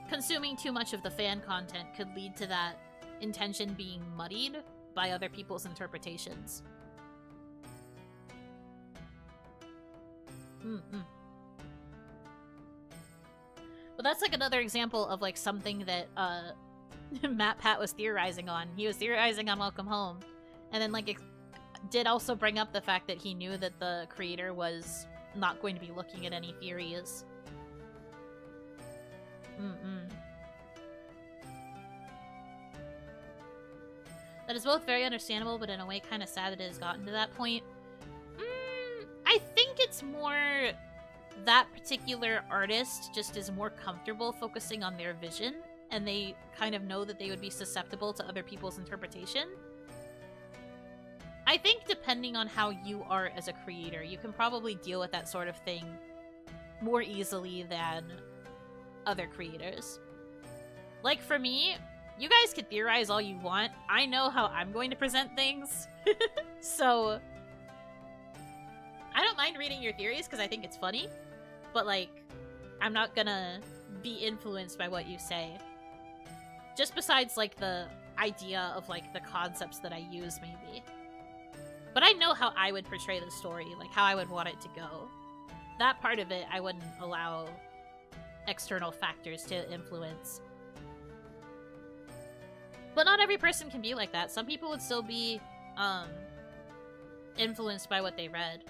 consuming too much of the fan content could lead to that intention being muddied by other people's interpretations. But that's like another example of like something that Matt Pat was theorizing on. He was theorizing on Welcome Home, and then like did also bring up the fact that he knew that the creator was not going to be looking at any theories. That is both very understandable, but in a way kind of sad that it has gotten to that point. I think it's more that particular artist just is more comfortable focusing on their vision, and they kind of know that they would be susceptible to other people's interpretation. I think depending on how you are as a creator, you can probably deal with that sort of thing more easily than other creators. Like for me, you guys can theorize all you want. I know how I'm going to present things. So I don't mind reading your theories because I think it's funny, but like I'm not gonna be influenced by what you say. Just besides like the idea of like the concepts that I use maybe. But I know how I would portray the story, like how I would want it to go. That part of it I wouldn't allow external factors to influence. But not every person can be like that. Some people would still be influenced by what they read.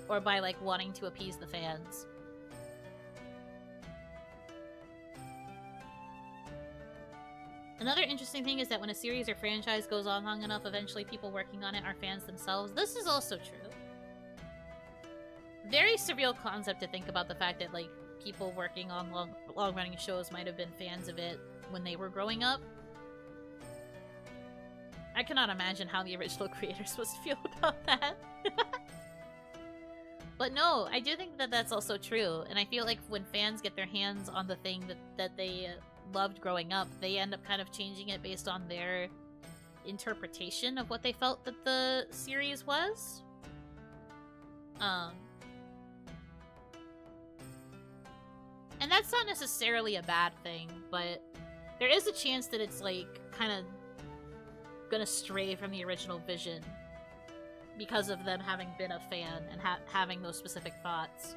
Or by like wanting to appease the fans. Another interesting thing is that when a series or franchise goes on long enough, eventually people working on it are fans themselves. This is also true. Very surreal concept to think about the fact that like people working on long-running shows might have been fans of it when they were growing up. I cannot imagine how the original creator is supposed to feel about that. But no, I do think that that's also true, and I feel like when fans get their hands on the thing that they loved growing up, they end up kind of changing it based on their interpretation of what they felt that the series was. And that's not necessarily a bad thing, but there is a chance that it's like kind of gonna stray from the original vision because of them having been a fan and having those specific thoughts.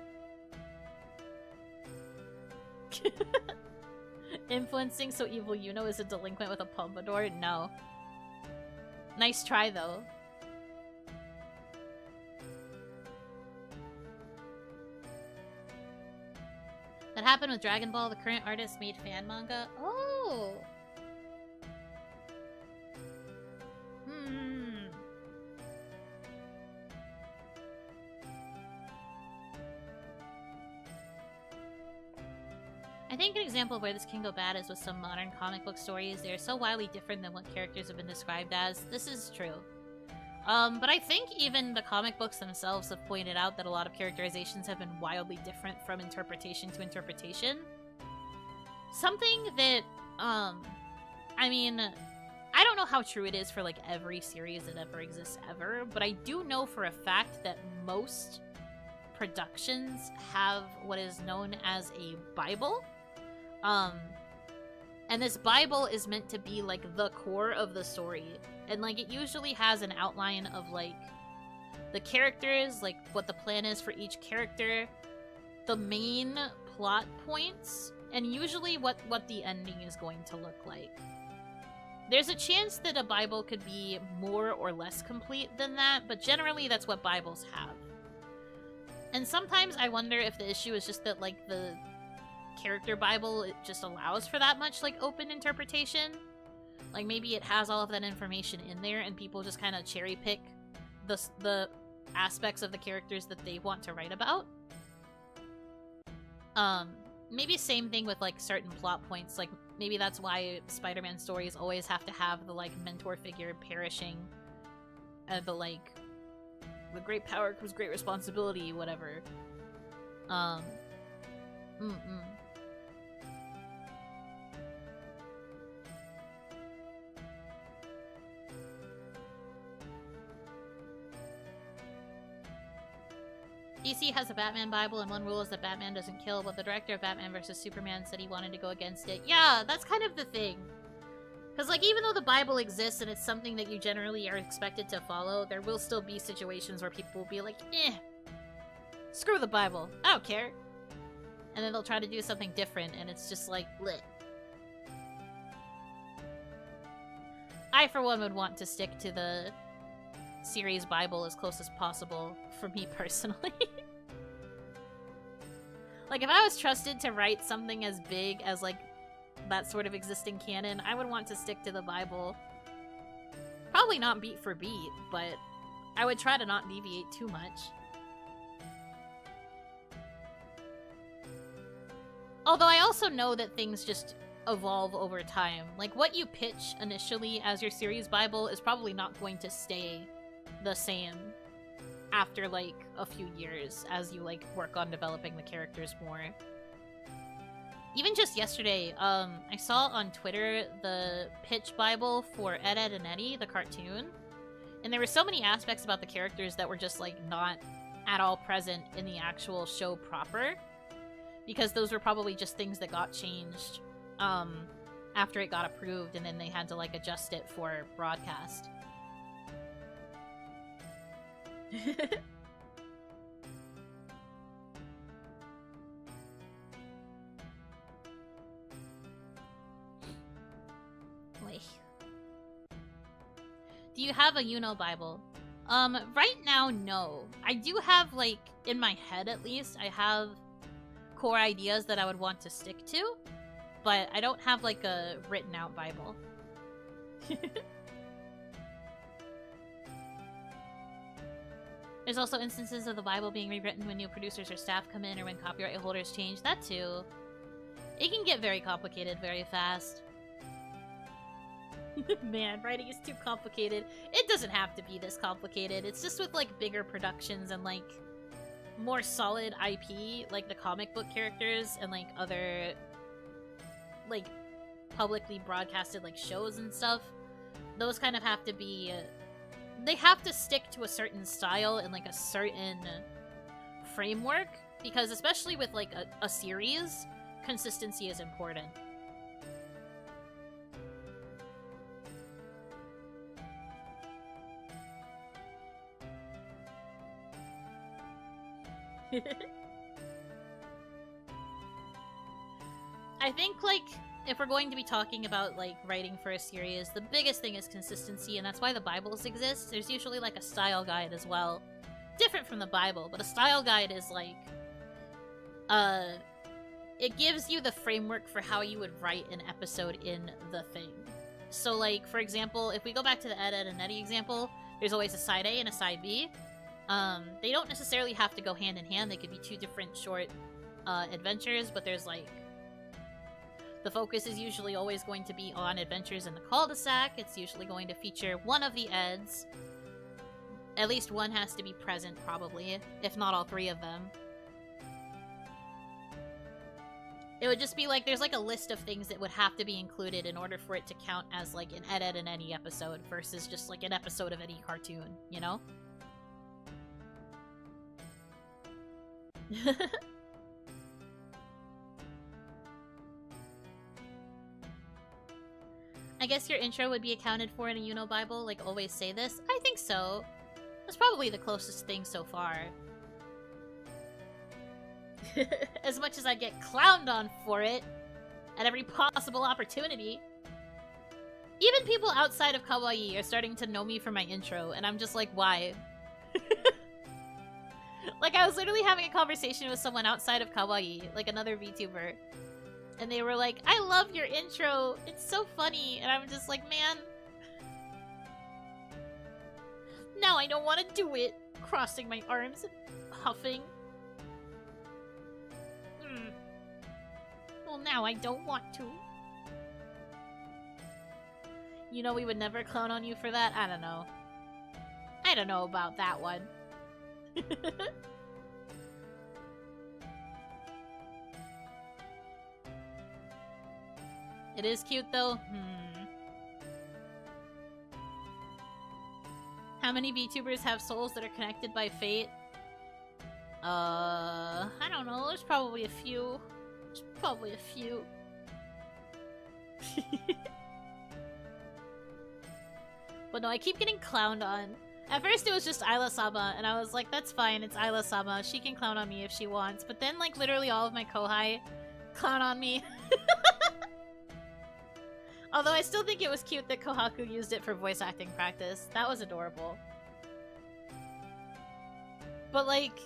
Influencing so evil Yuno is a delinquent with a pompadour? No. Nice try, though. That happened with Dragon Ball. The current artist made fan manga. Oh! I think an example of where this can go bad is with some modern comic book stories. They are so wildly different than what characters have been described as. This is true. But I think even the comic books themselves have pointed out that a lot of characterizations have been wildly different from interpretation to interpretation. Something that, I mean, I don't know how true it is for like every series that ever exists ever, but I do know for a fact that most productions have what is known as a Bible. And this Bible is meant to be like the core of the story. And like it usually has an outline of like the characters, like what the plan is for each character, the main plot points, and usually what the ending is going to look like. There's a chance that a Bible could be more or less complete than that, but generally that's what Bibles have. And sometimes I wonder if the issue is just that like the character Bible, it just allows for that much like open interpretation. Like maybe it has all of that information in there and people just kind of cherry pick the aspects of the characters that they want to write about. Maybe same thing with like certain plot points. Like maybe that's why Spider-Man stories always have to have the like mentor figure perishing, the like with great power comes great responsibility, whatever. DC has a Batman Bible, and one rule is that Batman doesn't kill, but the director of Batman vs. Superman said he wanted to go against it. Yeah, that's kind of the thing. Because, like, even though the Bible exists and it's something that you generally are expected to follow, there will still be situations where people will be like, screw the Bible, I don't care. And then they'll try to do something different, and it's just like, bleh. I, for one, would want to stick to the series Bible as close as possible, for me personally. Like, if I was trusted to write something as big as, like, that sort of existing canon, I would want to stick to the Bible. Probably not beat for beat, but I would try to not deviate too much. Although I also know that things just evolve over time. Like, what you pitch initially as your series Bible is probably not going to stay the same after, like, a few years as you, like, work on developing the characters more. Even just yesterday, I saw on Twitter the pitch Bible for Ed, Edd and Eddy, the cartoon, and there were so many aspects about the characters that were just, like, not at all present in the actual show proper, because those were probably just things that got changed after it got approved, and then they had to, like, adjust it for broadcast. Wait. Do you have a Yuno Bible? Right now, no. I do have, like, in my head at least, I have core ideas that I would want to stick to, but I don't have, like, a written out Bible. There's also instances of the Bible being rewritten when new producers or staff come in or when copyright holders change. That too. It can get very complicated very fast. Man, writing is too complicated. It doesn't have to be this complicated. It's just with, like, bigger productions and, like, more solid IP, like the comic book characters and, like, other, like, publicly broadcasted, like, shows and stuff. Those kind of have to be... they have to stick to a certain style and, like, a certain framework, because especially with, like, a series, consistency is important. I think, like, if we're going to be talking about, like, writing for a series, the biggest thing is consistency, and that's why the Bibles exist. There's usually, like, a style guide as well. Different from the Bible, but a style guide is, like, it gives you the framework for how you would write an episode in the thing. So, like, for example, if we go back to the Ed, Edd and Eddy example, there's always a side A and a side B. They don't necessarily have to go hand in hand. They could be two different short adventures, but there's, like, the focus is usually always going to be on adventures in the cul-de-sac. It's usually going to feature one of the Eds. At least one has to be present, probably, if not all three of them. It would just be like, there's, like, a list of things that would have to be included in order for it to count as, like, an Ed, Edd and Eddy episode versus just, like, an episode of any cartoon, you know? I guess your intro would be accounted for in a Yuno Bible, like, always say this? I think so. That's probably the closest thing so far. As much as I get clowned on for it at every possible opportunity. Even people outside of Kawaii are starting to know me for my intro, and I'm just like, why? Like, I was literally having a conversation with someone outside of Kawaii, like another VTuber, and they were like, I love your intro, it's so funny, and I'm just like, man, now I don't want to do it, crossing my arms and huffing. Well, now I don't want to. You know we would never clown on you for that? I don't know. I don't know about that one. It is cute though. How many VTubers have souls that are connected by fate? I don't know. There's probably a few. But no, I keep getting clowned on. At first it was just Isla-sama, and I was like, that's fine, it's Isla-sama. She can clown on me if she wants. But then, like, literally all of my kohai clown on me. Although I still think it was cute that Kohaku used it for voice acting practice. That was adorable. But, like...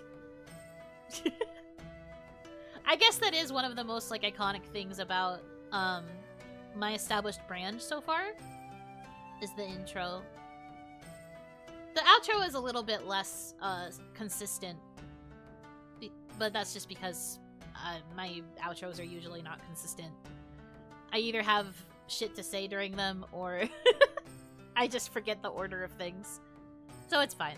I guess that is one of the most, like, iconic things about, my established brand so far. Is the intro. The outro is a little bit less, consistent. But that's just because, my outros are usually not consistent. I either have shit to say during them, or I just forget the order of things. So it's fine.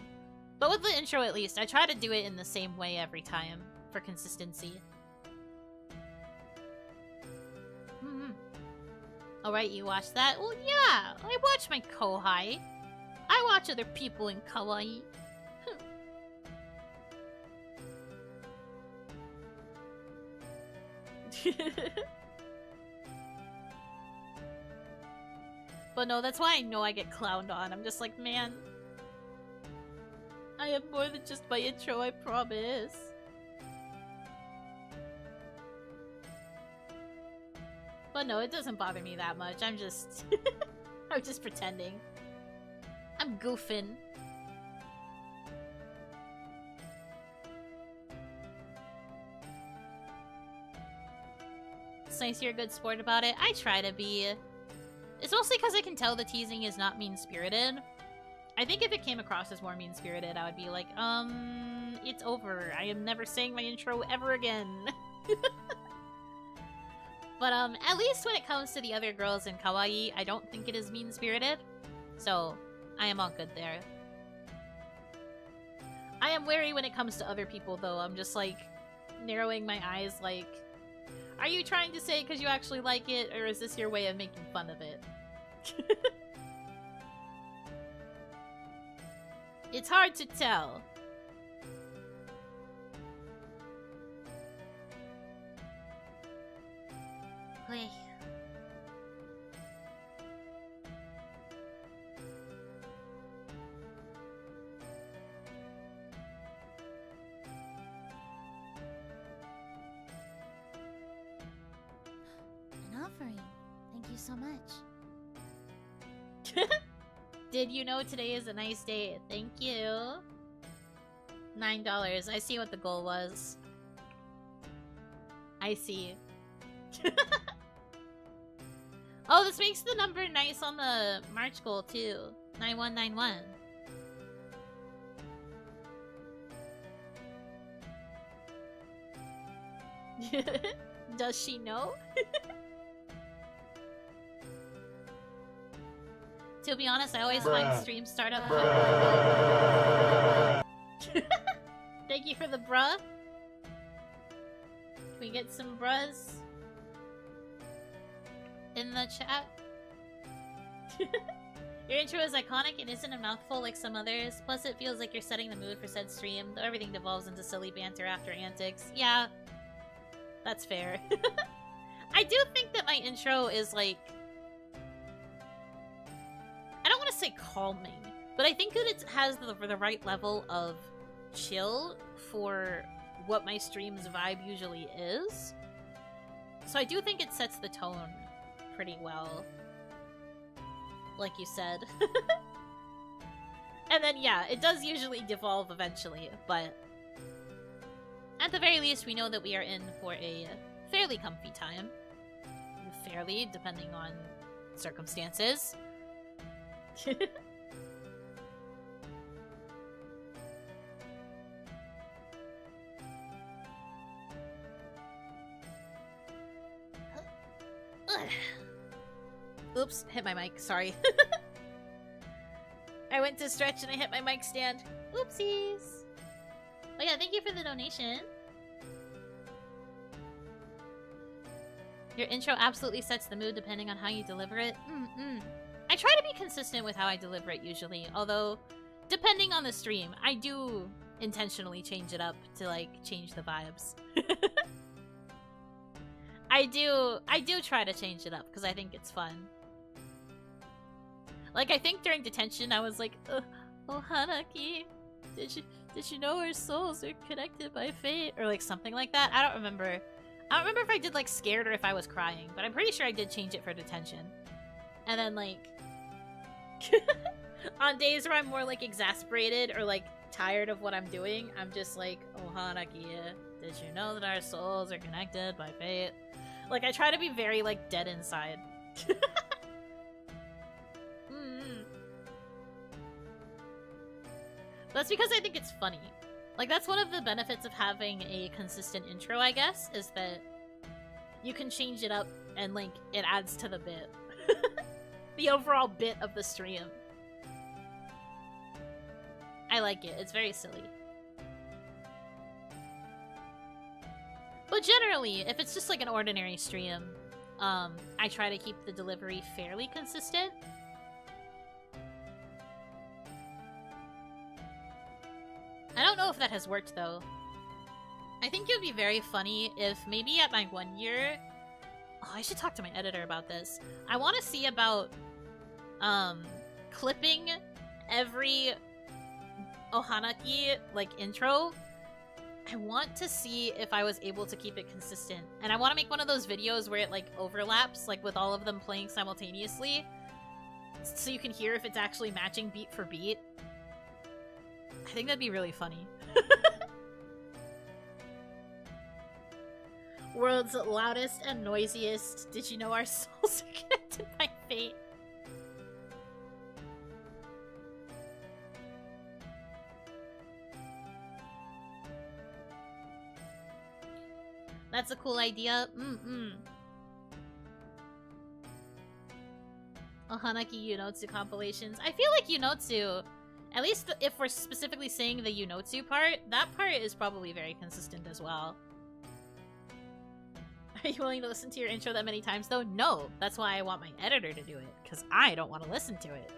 But with the intro at least, I try to do it in the same way every time, for consistency. Alright, you watch that? Well, yeah! I watch my kohai. I watch other people in Kawaii. But no, that's why I know I get clowned on. I'm just like, man, I have more than just my intro, I promise. But no, it doesn't bother me that much. I'm just... I'm just pretending. I'm goofing. It's nice you're a good sport about it. I try to be. It's mostly because I can tell the teasing is not mean-spirited. I think if it came across as more mean-spirited, I would be like, it's over. I am never saying my intro ever again. But, at least when it comes to the other girls in Kawaii, I don't think it is mean-spirited. So, I am all good there. I am wary when it comes to other people, though. I'm just, like, narrowing my eyes, like, are you trying to say because you actually like it, or is this your way of making fun of it? It's hard to tell. Play. An offering. Thank you so much. Did you know today is a nice day? Thank you. $9. I see what the goal was. I see. Oh, this makes the number nice on the March goal too. 9191. Does she know? To be honest, I always find stream startup. Thank you for the bruh. Can we get some bruhs in the chat? Your intro is iconic and isn't a mouthful like some others. Plus, it feels like you're setting the mood for said stream, though everything devolves into silly banter after antics. Yeah, that's fair. I do think that my intro is like... I don't want to say calming, but I think that it has the right level of chill for what my stream's vibe usually is. So I do think it sets the tone pretty well, like you said. And then yeah, it does usually devolve eventually, but at the very least we know that we are in for a fairly comfy time. Fairly, depending on circumstances. Oops, hit my mic, sorry. I went to stretch and I hit my mic stand. Oopsies. Oh yeah, thank you for the donation. Your intro absolutely sets the mood depending on how you deliver it. I try to be consistent with how I deliver it usually, although depending on the stream, I do intentionally change it up to like change the vibes. I do try to change it up because I think it's fun. Like I think during detention I was like, oh Hanaki, did you know our souls are connected by fate? Or like something like that. I don't remember if I did like scared or if I was crying, but I'm pretty sure I did change it for detention. And then like on days where I'm more like exasperated or like tired of what I'm doing, I'm just like, oh Hanaki, did you know that our souls are connected by fate? Like I try to be very like dead inside. That's because I think it's funny. Like that's one of the benefits of having a consistent intro, I guess, is that you can change it up and like it adds to the bit. The overall bit of the stream. I like it. It's very silly. But generally, if it's just like an ordinary stream, I try to keep the delivery fairly consistent. I don't know if that has worked though. I think it would be very funny if maybe at my 1 year... Oh, I should talk to my editor about this. I want to see about clipping every Ohanaki like intro. I want to see if I was able to keep it consistent. And I want to make one of those videos where it like overlaps like with all of them playing simultaneously. So you can hear if it's actually matching beat for beat. I think that'd be really funny. World's loudest and noisiest. Did you know our souls are connected by fate? That's a cool idea. Ohanaki Yunotsu compilations. I feel like Yunotsu, at least if we're specifically saying the Yunotsu part, that part is probably very consistent as well. Are you willing to listen to your intro that many times though? No, that's why I want my editor to do it, because I don't want to listen to it.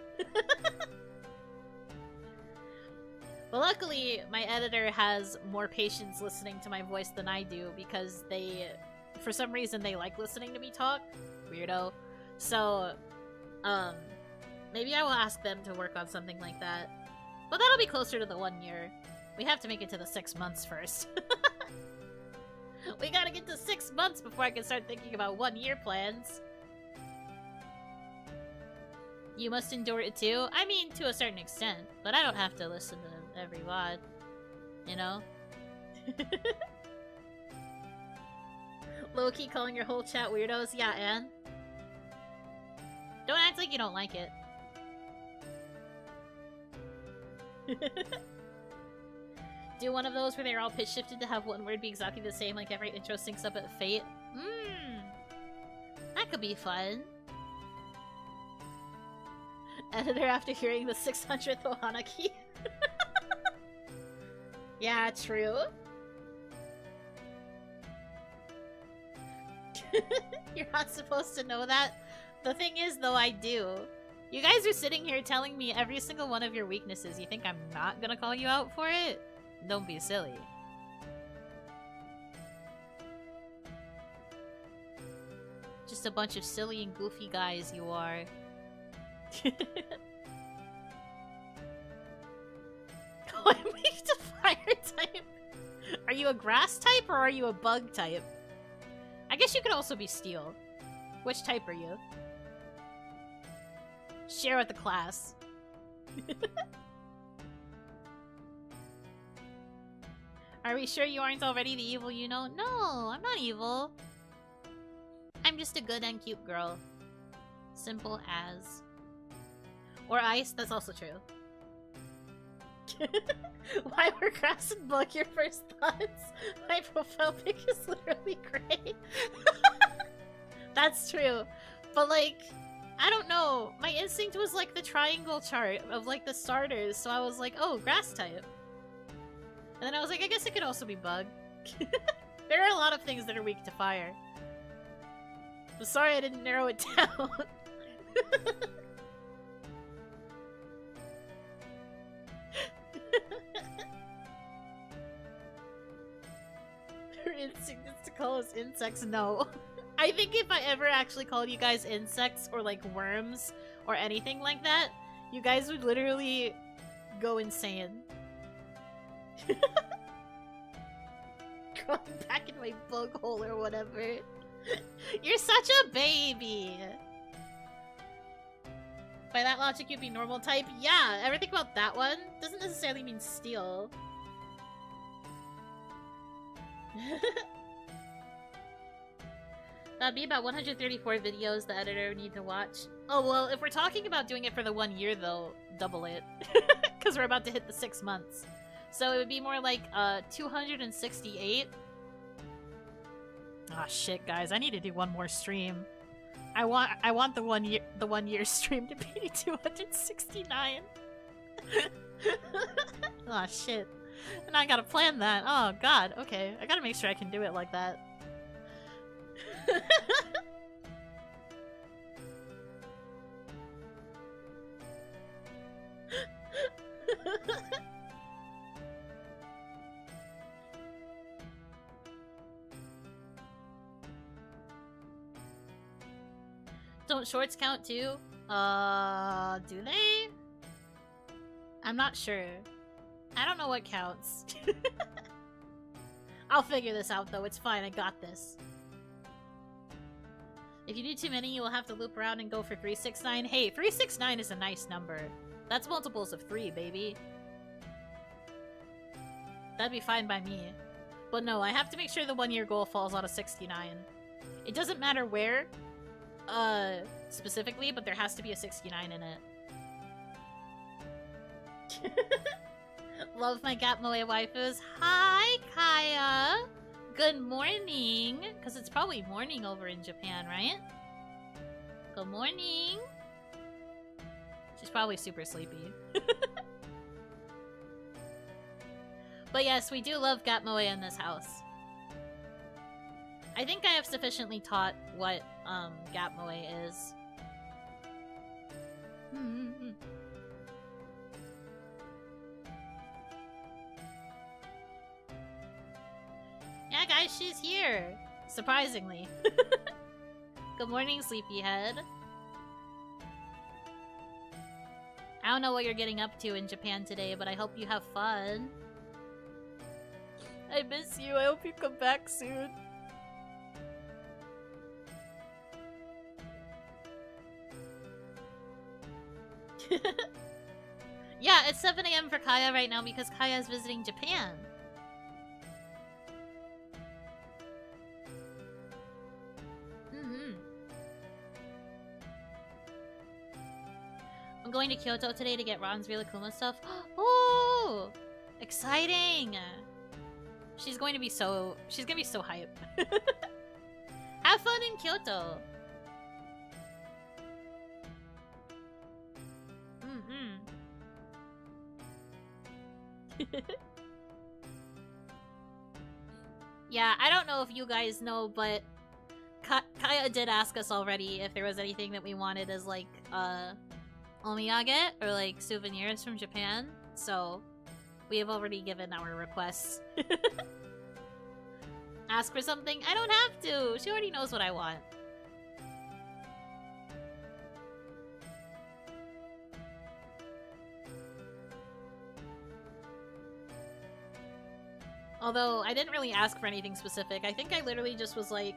But luckily, my editor has more patience listening to my voice than I do, because they, for some reason, they like listening to me talk. Weirdo. So, maybe I will ask them to work on something like that. But that'll be closer to the 1 year. We have to make it to the 6 months first. We gotta get to 6 months before I can start thinking about 1 year plans. You must endure it too? I mean, to a certain extent, but I don't have to listen to every VOD. You know? Low-key calling your whole chat weirdos? Yeah, Anne? Don't act like you don't like it. Do one of those where they're all pitch shifted to have one word be exactly the same, like every intro syncs up at fate. That could be fun. Editor after hearing the 600th Ohanaki. Yeah, true. You're not supposed to know that. The thing is, though, I do. You guys are sitting here telling me every single one of your weaknesses. You think I'm not gonna call you out for it? Don't be silly. Just a bunch of silly and goofy guys you are. Oh, I'm weak to fire type. Are you a grass type or are you a bug type? I guess you could also be steel. Which type are you? Share with the class. Are we sure you aren't already the evil Yuno? No, I'm not evil. I'm just a good and cute girl. Simple as. Or ice, that's also true. Why were grass and bug your first thoughts? My profile pic is literally gray. That's true. But like, I don't know. My instinct was like the triangle chart of like the starters, so I was like, oh, grass type. And then I was like, I guess it could also be bug. There are a lot of things that are weak to fire. I'm sorry I didn't narrow it down. Her instinct is to call us insects. No. I think if I ever actually called you guys insects or like worms or anything like that, you guys would literally go insane. Crawling back in my bug hole or whatever. You're such a baby! By that logic, you'd be normal type? Yeah, everything about that one doesn't necessarily mean steel. That'd be about 134 videos the editor would need to watch. Oh, well, if we're talking about doing it for the 1 year, though, double it. Because we're about to hit the 6 months. So it would be more like 268. Ah, shit, guys, I need to do one more stream. I want the 1 year stream to be 269. Ah, shit. And I gotta plan that. Oh god, okay. I gotta make sure I can do it like that. Don't shorts count too? Do they? I'm not sure. I don't know what counts. I'll figure this out though, it's fine, I got this. If you do too many, you will have to loop around and go for 369. Hey, 369 is a nice number. That's multiples of 3, baby. That'd be fine by me. But no, I have to make sure the 1 year goal falls out of 69. It doesn't matter where, specifically, but there has to be a 69 in it. Love my Gap Moe waifus. Hi, Kaya! Good morning! Because it's probably morning over in Japan, right? Good morning! She's probably super sleepy. But yes, we do love Gap Moe in this house. I think I have sufficiently taught what Gap Moe is. Yeah, guys, she's here! Surprisingly. Good morning, sleepyhead. I don't know what you're getting up to in Japan today, but I hope you have fun. I miss you. I hope you come back soon. Yeah, it's 7 AM for Kaya right now because Kaya is visiting Japan. I'm going to Kyoto today to get Ron's Real Akuma stuff. Oh! Exciting! She's going to be so hype. Have fun in Kyoto! Yeah, I don't know if you guys know, but Kaya did ask us already if there was anything that we wanted as like, omiyage or like souvenirs from Japan, so we have already given our requests. Ask for something? I don't have to! She already knows what I want. Although, I didn't really ask for anything specific. I think I literally just was like...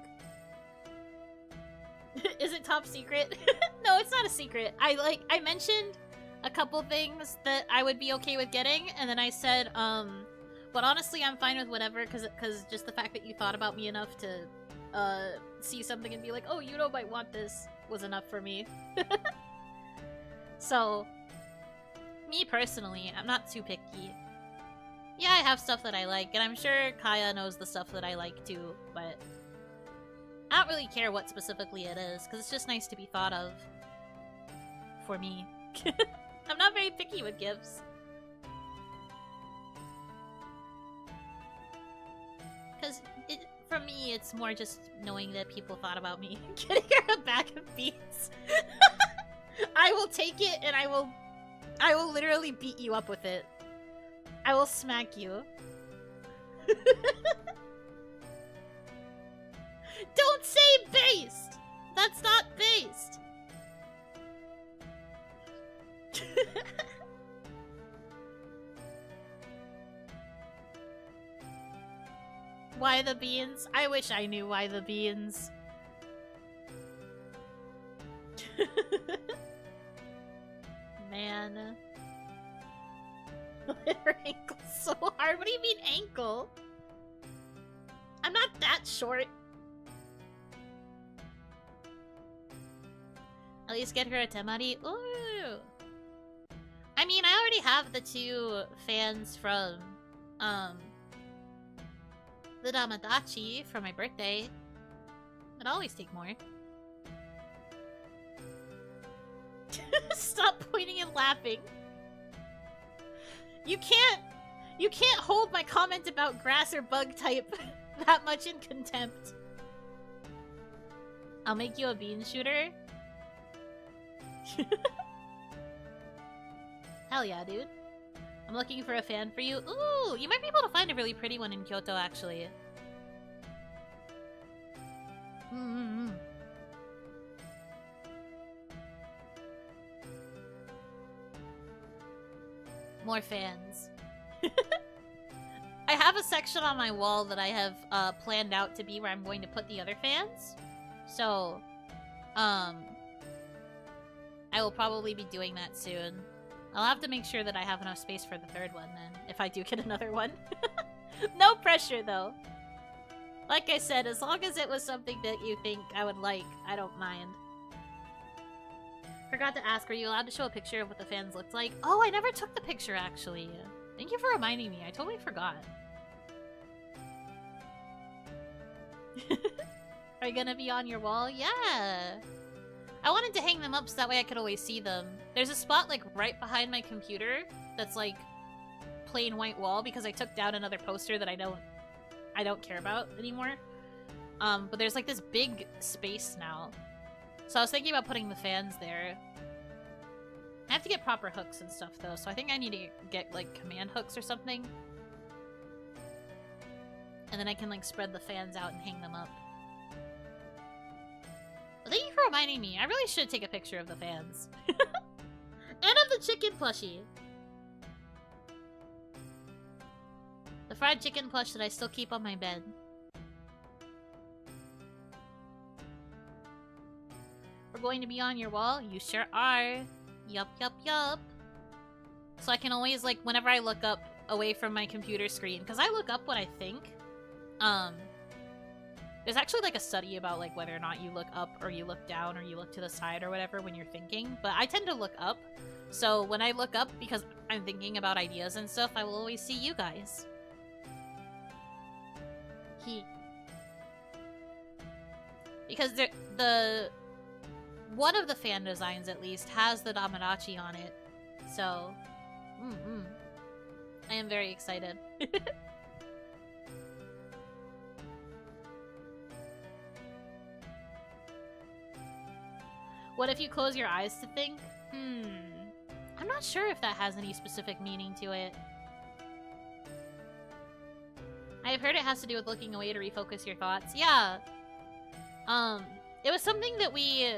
Is it top secret? No, it's not a secret. I mentioned a couple things that I would be okay with getting, and then I said, but honestly, I'm fine with whatever, because just the fact that you thought about me enough to, see something and be like, oh, Yuno might want this, was enough for me. So, me personally, I'm not too picky. Yeah, I have stuff that I like, and I'm sure Kaya knows the stuff that I like too, but I don't really care what specifically it is, because it's just nice to be thought of. For me. I'm not very picky with gifts. from me, it's more just knowing that people thought about me. Getting her a bag of beans. I will take it and I will literally beat you up with it. I will smack you. Don't say based! That's not based! Why the beans? I wish I knew why the beans. Man. Her ankle's so hard. What do you mean ankle? I'm not that short. At least get her a temari. Ooh. I mean, I already have the 2 fans from, the Damadachi for my birthday. I'd always take more. Stop pointing and laughing. You can't hold my comment about grass or bug type that much in contempt. I'll make you a bean shooter. Hell yeah, dude. I'm looking for a fan for you. Ooh, you might be able to find a really pretty one in Kyoto, actually. More fans. I have a section on my wall that I have planned out to be where I'm going to put the other fans. So, I will probably be doing that soon. I'll have to make sure that I have enough space for the 3rd one then, if I do get another one. No pressure, though. Like I said, as long as it was something that you think I would like, I don't mind. Forgot to ask, are you allowed to show a picture of what the fans looked like? Oh, I never took the picture, actually. Thank you for reminding me. I totally forgot. Are you gonna be on your wall? Yeah! I wanted to hang them up so that way I could always see them. There's a spot, like, right behind my computer that's, like, plain white wall because I took down another poster that I don't care about anymore. But there's, like, this big space now. So I was thinking about putting the fans there. I have to get proper hooks and stuff, though, so I think I need to get, like, command hooks or something. And then I can, like, spread the fans out and hang them up. But thank you for reminding me. I really should take a picture of the fans. And of the chicken plushie. The fried chicken plush that I still keep on my bed. We're going to be on your wall? You sure are. Yup, yup, yup. So I can always, like, whenever I look up away from my computer screen, because I look up what I think. There's actually, like, a study about, like, whether or not you look up or you look down or you look to the side or whatever when you're thinking. But I tend to look up. So when I look up, because I'm thinking about ideas and stuff, I will always see you guys. Because one of the fan designs, at least, has the Damadachi on it. So, I am very excited. What if you close your eyes to think? I'm not sure if that has any specific meaning to it. I have heard it has to do with looking away to refocus your thoughts. Yeah. It was something that we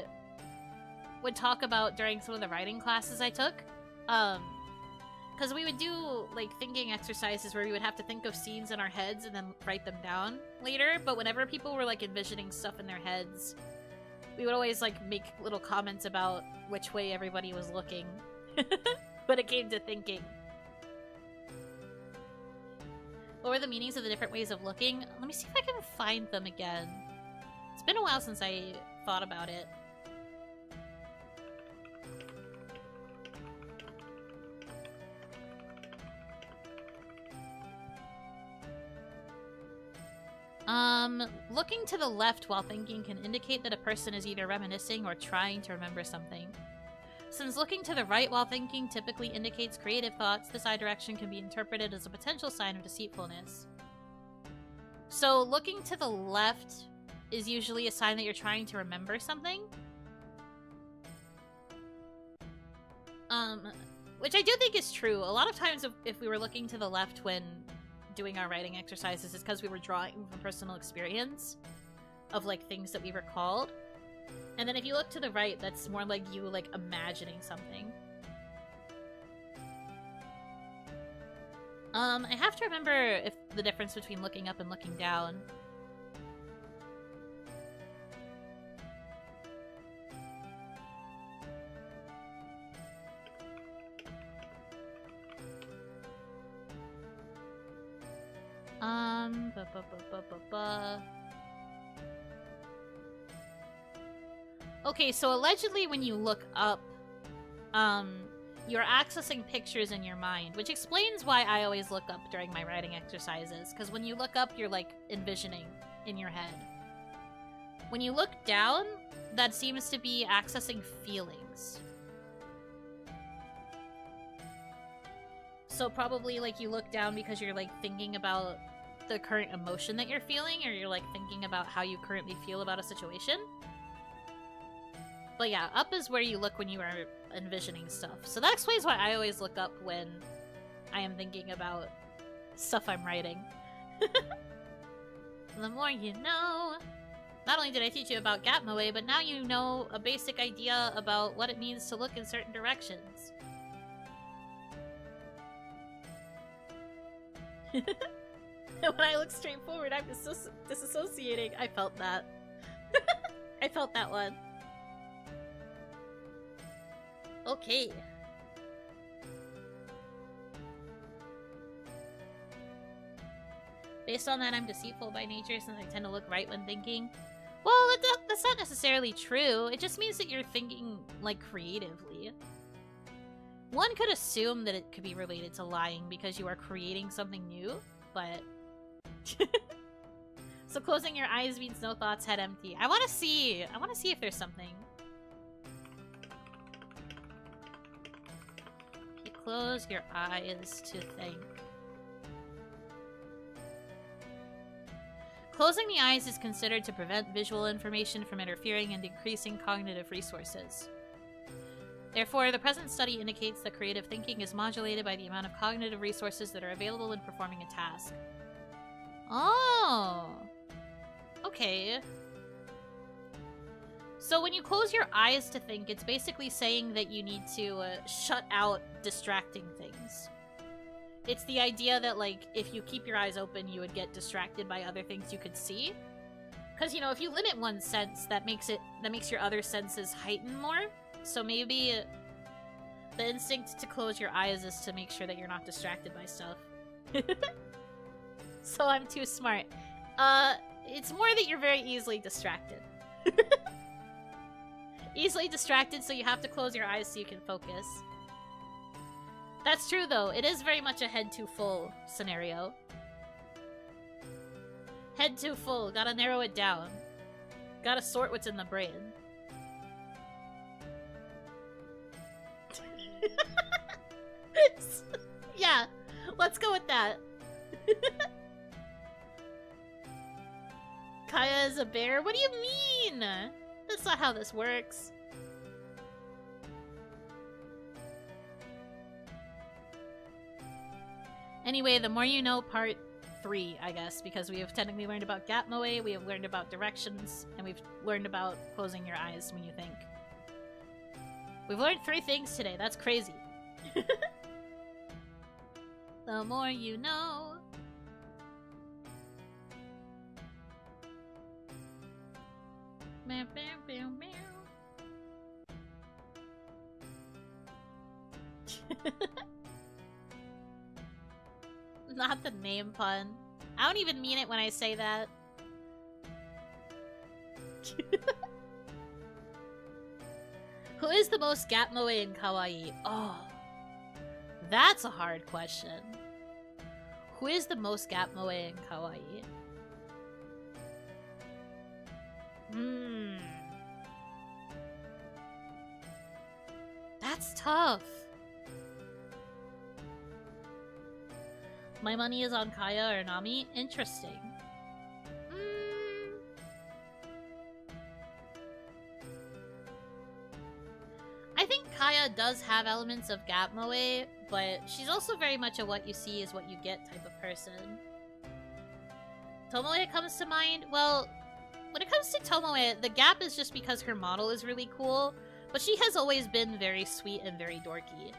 would talk about during some of the writing classes I took. Because we would do, like, thinking exercises where we would have to think of scenes in our heads and then write them down later. But whenever people were, like, envisioning stuff in their heads, we would always, like, make little comments about which way everybody was looking when it came to thinking. What were the meanings of the different ways of looking? Let me see if I can find them again. It's been a while since I thought about it. Looking to the left while thinking can indicate that a person is either reminiscing or trying to remember something. Since looking to the right while thinking typically indicates creative thoughts, this eye direction can be interpreted as a potential sign of deceitfulness. So looking to the left is usually a sign that you're trying to remember something. Which I do think is true. A lot of times if we were looking to the left when doing our writing exercises, it's because we were drawing from personal experience of like things that we recalled. And then if you look to the right, that's more like you like imagining something. I have to remember if the difference between looking up and looking down. Okay, so allegedly when you look up, you're accessing pictures in your mind, which explains why I always look up during my writing exercises, because when you look up, you're like envisioning in your head. When you look down, that seems to be accessing feelings. So probably like you look down because you're like thinking about the current emotion that you're feeling, or you're like thinking about how you currently feel about a situation. But yeah, up is where you look when you are envisioning stuff. So that explains why I always look up when I am thinking about stuff I'm writing. The more you know. Not only did I teach you about gap MOE, but now you know a basic idea about what it means to look in certain directions. When I look straight forward, I'm disassociating. I felt that. I felt that one. Okay. Based on that, I'm deceitful by nature since I tend to look right when thinking. Well, that's not necessarily true. It just means that you're thinking, like, creatively. One could assume that it could be related to lying because you are creating something new, but... So closing your eyes means no thoughts, head empty. I want to see if there's something. You close your eyes to think. Closing the eyes is considered to prevent visual information from interfering and increasing cognitive resources. Therefore, the present study indicates that creative thinking is modulated by the amount of cognitive resources that are available when performing a task. Oh! Okay. So when you close your eyes to think, it's basically saying that you need to shut out distracting things. It's the idea that, like, if you keep your eyes open, you would get distracted by other things you could see. Because, you know, if you limit one sense, that makes your other senses heighten more. So maybe the instinct to close your eyes is to make sure that you're not distracted by stuff. So I'm too smart. It's more that you're very easily distracted. Easily distracted, so you have to close your eyes so you can focus. That's true, though. It is very much a head too full scenario. Head too full. Gotta narrow it down. Gotta sort what's in the brain. Yeah, let's go with that. Kaya is a bear? What do you mean? That's not how this works. Anyway, the more you know, part 3, I guess, because we have technically learned about gap MOE, we have learned about directions, and we've learned about closing your eyes when you think. We've learned 3 things today. That's crazy. The more you know. Meow, meow, meow, meow. Not the name pun. I don't even mean it when I say that. Who is the most gap MOE in Kawaii? Oh, that's a hard question. Who is the most gap MOE in Kawaii? That's tough. My money is on Kaya or Nami? Interesting. Kaya does have elements of Gap Moe, but she's also very much a what you see is what you get type of person. Tomoe comes to mind. Well, when it comes to Tomoe, the gap is just because her model is really cool, but she has always been very sweet and very dorky.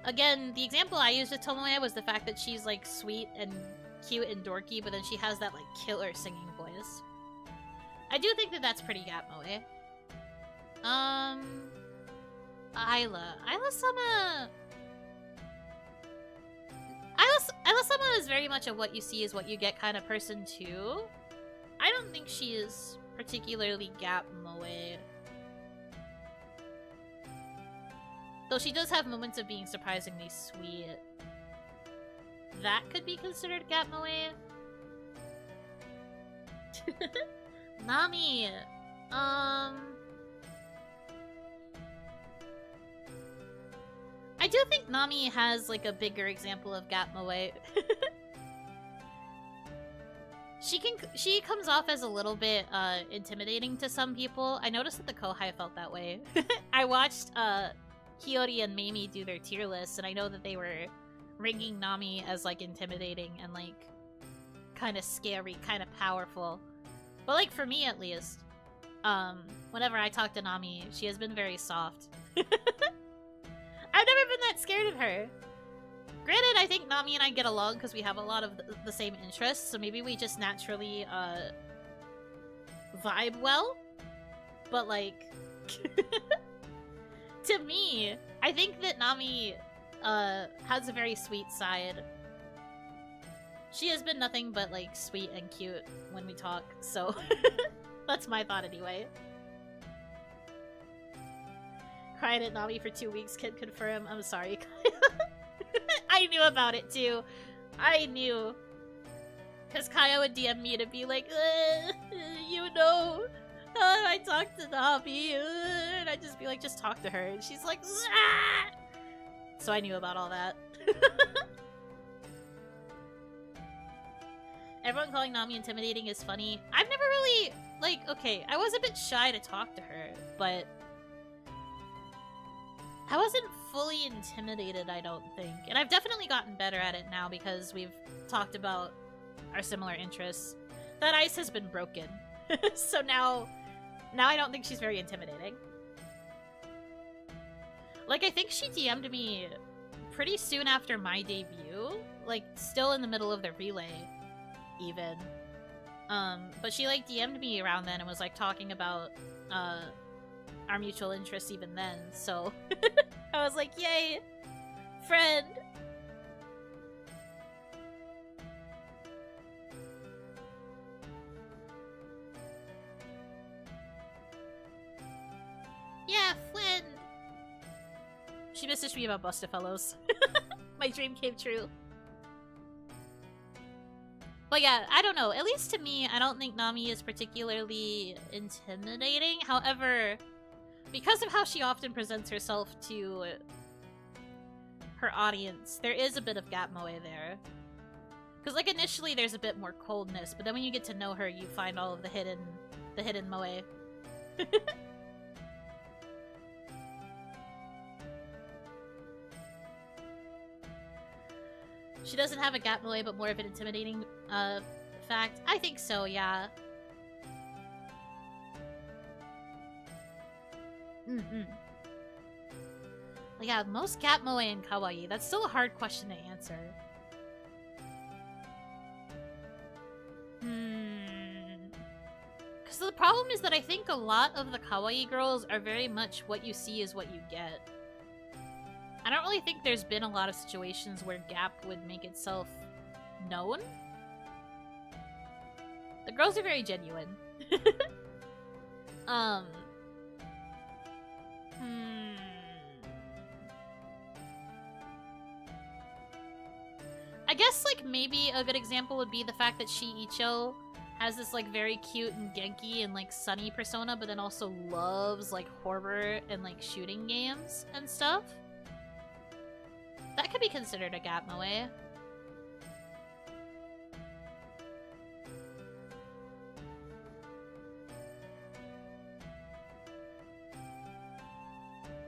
Again, the example I used with Tomoe was the fact that she's like sweet and cute and dorky, but then she has that like killer singing voice. I do think that that's pretty Gap Moe. Isla-sama... Isla-sama is very much a what you see is what you get kind of person too. I don't think she is particularly Gap Moe. Though she does have moments of being surprisingly sweet. That could be considered Gap Moe. Nami. I do think Nami has like a bigger example of Gap Moe. She comes off as a little bit intimidating to some people. I noticed that the Kohai felt that way. I watched Hiyori and Mamie do their tier lists, and I know that they were ranking Nami as like intimidating and like kind of scary, kind of powerful. But like for me at least, whenever I talk to Nami, she has been very soft. I've never been that scared of her. Granted, I think Nami and I get along because we have a lot of the same interests, so maybe we just naturally vibe well. But like, to me, I think that Nami has a very sweet side. She has been nothing but like sweet and cute when we talk, so that's my thought anyway. Cried at Nami for 2 weeks, can confirm. I'm sorry. I knew about it too. I knew. Because Kaya would DM me to be like, you know, I talked to Nami, and I'd just be like, just talk to her. And she's like, Zah! So I knew about all that. Everyone calling Nami intimidating is funny. I've never really, like, okay, I was a bit shy to talk to her, but I wasn't fully intimidated, I don't think. And I've definitely gotten better at it now because we've talked about our similar interests. That ice has been broken. So now I don't think she's very intimidating. Like, I think she DM'd me pretty soon after my debut. Like, still in the middle of the relay, even. But she, like, DM'd me around then and was, like, talking about, our mutual interests even then, so I was like, yay, friend. Yeah, friend. She messaged me about Bustafellows. My dream came true. But yeah, I don't know. At least to me, I don't think Nami is particularly intimidating. However, because of how she often presents herself to her audience, there is a bit of Gap Moe there. Because like initially there's a bit more coldness, but then when you get to know her, you find all of the hidden Moe. She doesn't have a Gap Moe, but more of an intimidating fact. I think so, yeah. Yeah, most Gap Moe and Kawaii. That's still a hard question to answer. Because the problem is that I think a lot of the Kawaii girls are very much what you see is what you get. I don't really think there's been a lot of situations where Gap would make itself known. The girls are very genuine. I guess, like, maybe a good example would be the fact that Shiicho has this, like, very cute and Genki and, like, sunny persona, but then also loves, like, horror and, like, shooting games and stuff. That could be considered a Gap Moe.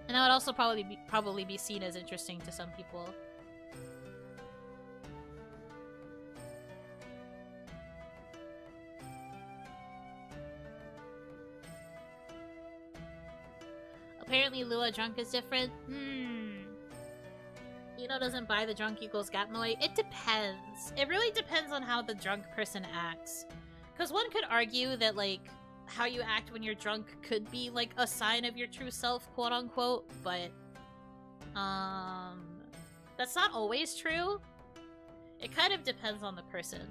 And that would also probably be seen as interesting to some people. Apparently Lua drunk is different. Yuno doesn't buy the drunk equals gap moe. It depends. It really depends on how the drunk person acts. Because one could argue that, like, how you act when you're drunk could be, like, a sign of your true self, quote-unquote, but, that's not always true. It kind of depends on the person.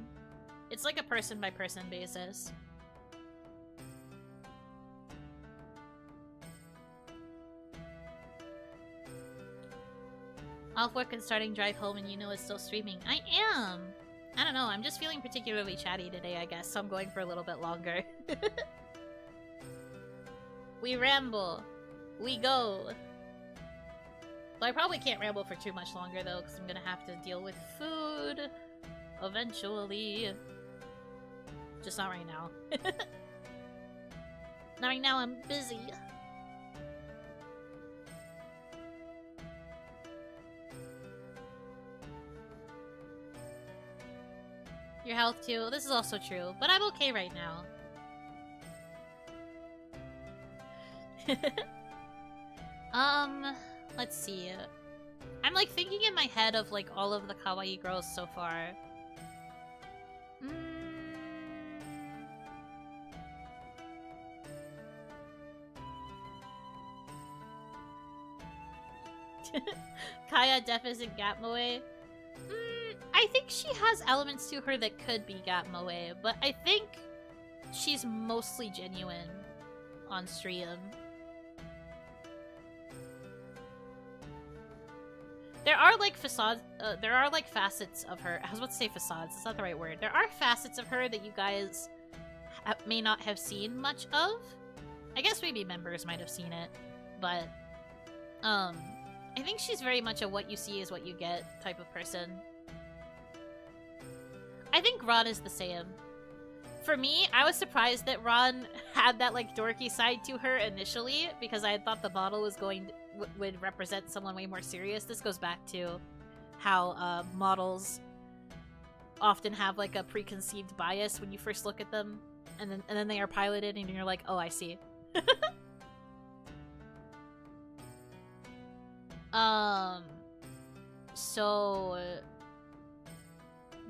It's like a person-by-person basis. Off work and starting drive home and Yuno is still streaming. I am! I don't know, I'm just feeling particularly chatty today, I guess, so I'm going for a little bit longer. We ramble. We go. Well, I probably can't ramble for too much longer, though, because I'm gonna have to deal with food eventually. Just not right now. Not right now, I'm busy. Your health, too. This is also true, but I'm okay right now. Let's see. I'm like thinking in my head of like all of the kawaii girls so far. Kaya def isn't gap moe. I think she has elements to her that could be gap moe, but I think she's mostly genuine on stream. There are like facades, there are like facets of her. I was about to say facades, it's not the right word. There are facets of her that you guys may not have seen much of. I guess maybe members might have seen it, but I think she's very much a what you see is what you get type of person. I think Ron is the same. For me, I was surprised that Ron had that like dorky side to her initially because I had thought the model was would represent someone way more serious. This goes back to how models often have like a preconceived bias when you first look at them, and then they are piloted, and you're like, oh, I see. So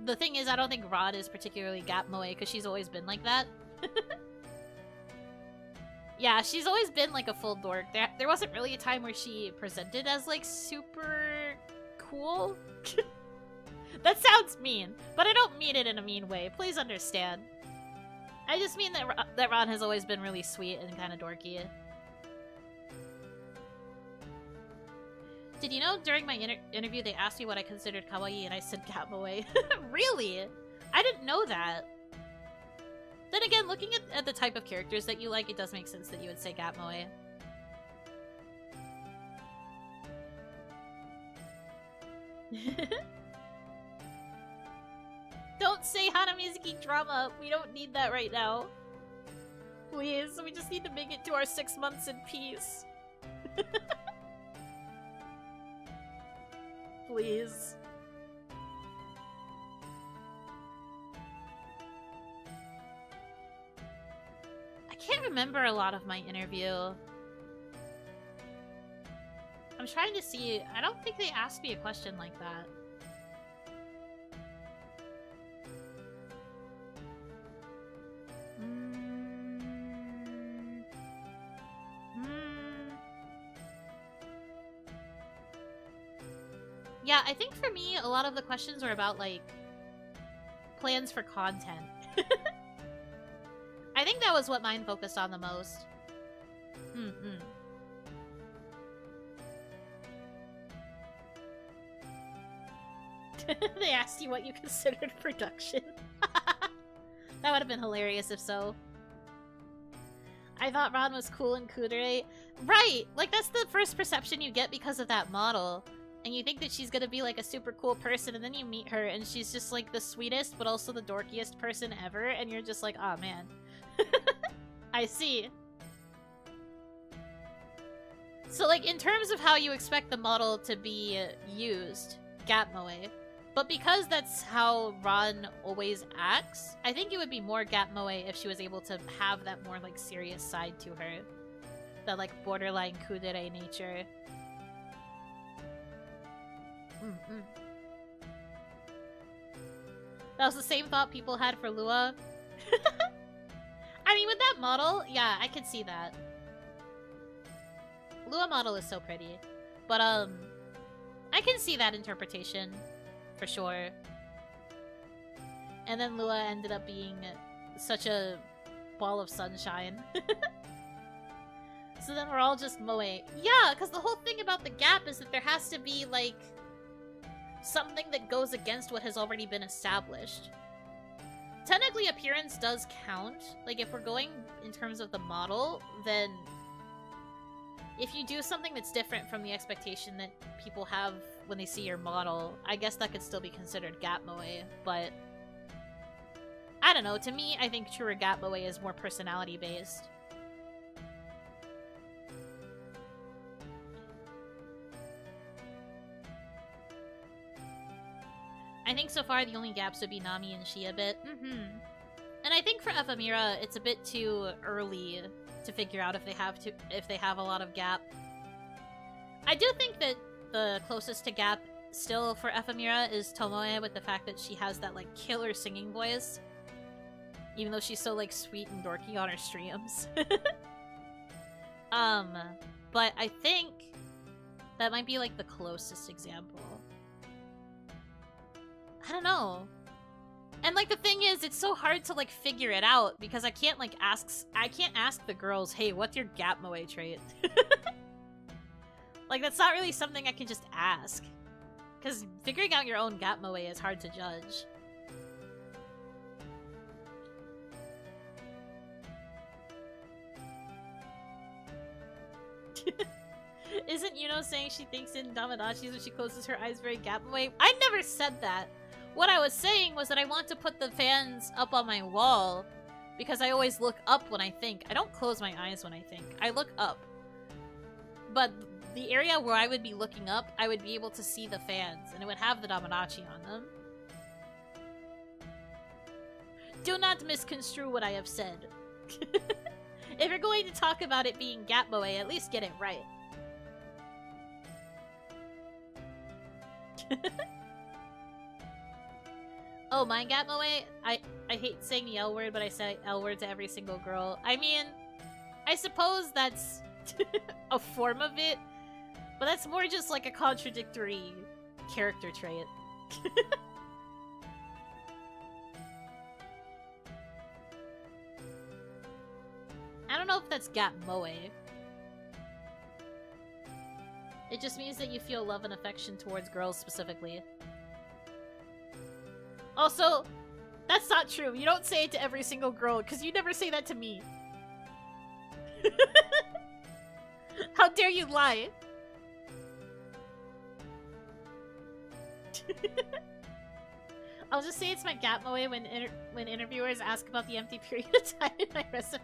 the thing is, I don't think Rod is particularly gap moe because she's always been like that. Yeah, she's always been like a full dork. There wasn't really a time where she presented as like super cool. That sounds mean, but I don't mean it in a mean way. Please understand. I just mean that Ron has always been really sweet and kind of dorky. Did you know during my interview they asked me what I considered kawaii and I said gap moe? Really? I didn't know that. Then again, looking at the type of characters that you like, it does make sense that you would say gap moe. Don't say Hanamizuki drama. We don't need that right now. Please, we just need to make it to our 6 months in peace. Please. I can't remember a lot of my interview. I'm trying to see. I don't think they asked me a question like that. Yeah, I think for me, a lot of the questions were about, like, plans for content. I think that was what mine focused on the most. They asked you what you considered production. That would have been hilarious if so. I thought Ron was cool and kudere. Right! Like, that's the first perception you get because of that model. And you think that she's gonna be like a super cool person, and then you meet her and she's just like the sweetest but also the dorkiest person ever, and you're just like, oh man. I see. So, like, in terms of how you expect the model to be used, Gap Moe. But because that's how Ron always acts, I think it would be more Gap Moe if she was able to have that more, like, serious side to her. That, like, borderline kudere nature. That was the same thought people had for Lua. I mean, with that model, yeah, I could see that. Lua model is so pretty. But, I can see that interpretation. For sure. And then Lua ended up being such a ball of sunshine. So then we're all just Moe. Yeah, because the whole thing about the gap is that there has to be, like, something that goes against what has already been established. Technically, appearance does count. Like, if we're going in terms of the model, then if you do something that's different from the expectation that people have when they see your model, I guess that could still be considered Gap Moe, but I don't know. To me, I think truer Gap Moe is more personality-based. I think so far the only gaps would be Nami and Shia bit. And I think for Ephemera, it's a bit too early to figure out if they have a lot of gap. I do think that the closest to gap still for Ephemera is Tomoe, with the fact that she has that, like, killer singing voice. Even though she's so, like, sweet and dorky on her streams. But I think that might be, like, the closest example. I don't know. And, like, the thing is, it's so hard to, like, figure it out, because I can't, like, ask the girls, hey, what's your Gap Moe trait? Like, that's not really something I can just ask. Because figuring out your own Gap Moe is hard to judge. Isn't Yuno saying she thinks in Damadachis when she closes her eyes very Gap Moe? I never said that. What I was saying was that I want to put the fans up on my wall because I always look up when I think. I don't close my eyes when I think. I look up. But the area where I would be looking up, I would be able to see the fans, and it would have the Damadachii on them. Do not misconstrue what I have said. If you're going to talk about it being Gap Moe, at least get it right. Oh, my Gap Moe? I hate saying the L word, but I say L word to every single girl. I mean, I suppose that's a form of it, but that's more just like a contradictory character trait. I don't know if that's Gap Moe. It just means that you feel love and affection towards girls specifically. Also, that's not true. You don't say it to every single girl, because you never say that to me. How dare you lie? I'll just say it's my Gap Moe when interviewers ask about the empty period of time in my resume.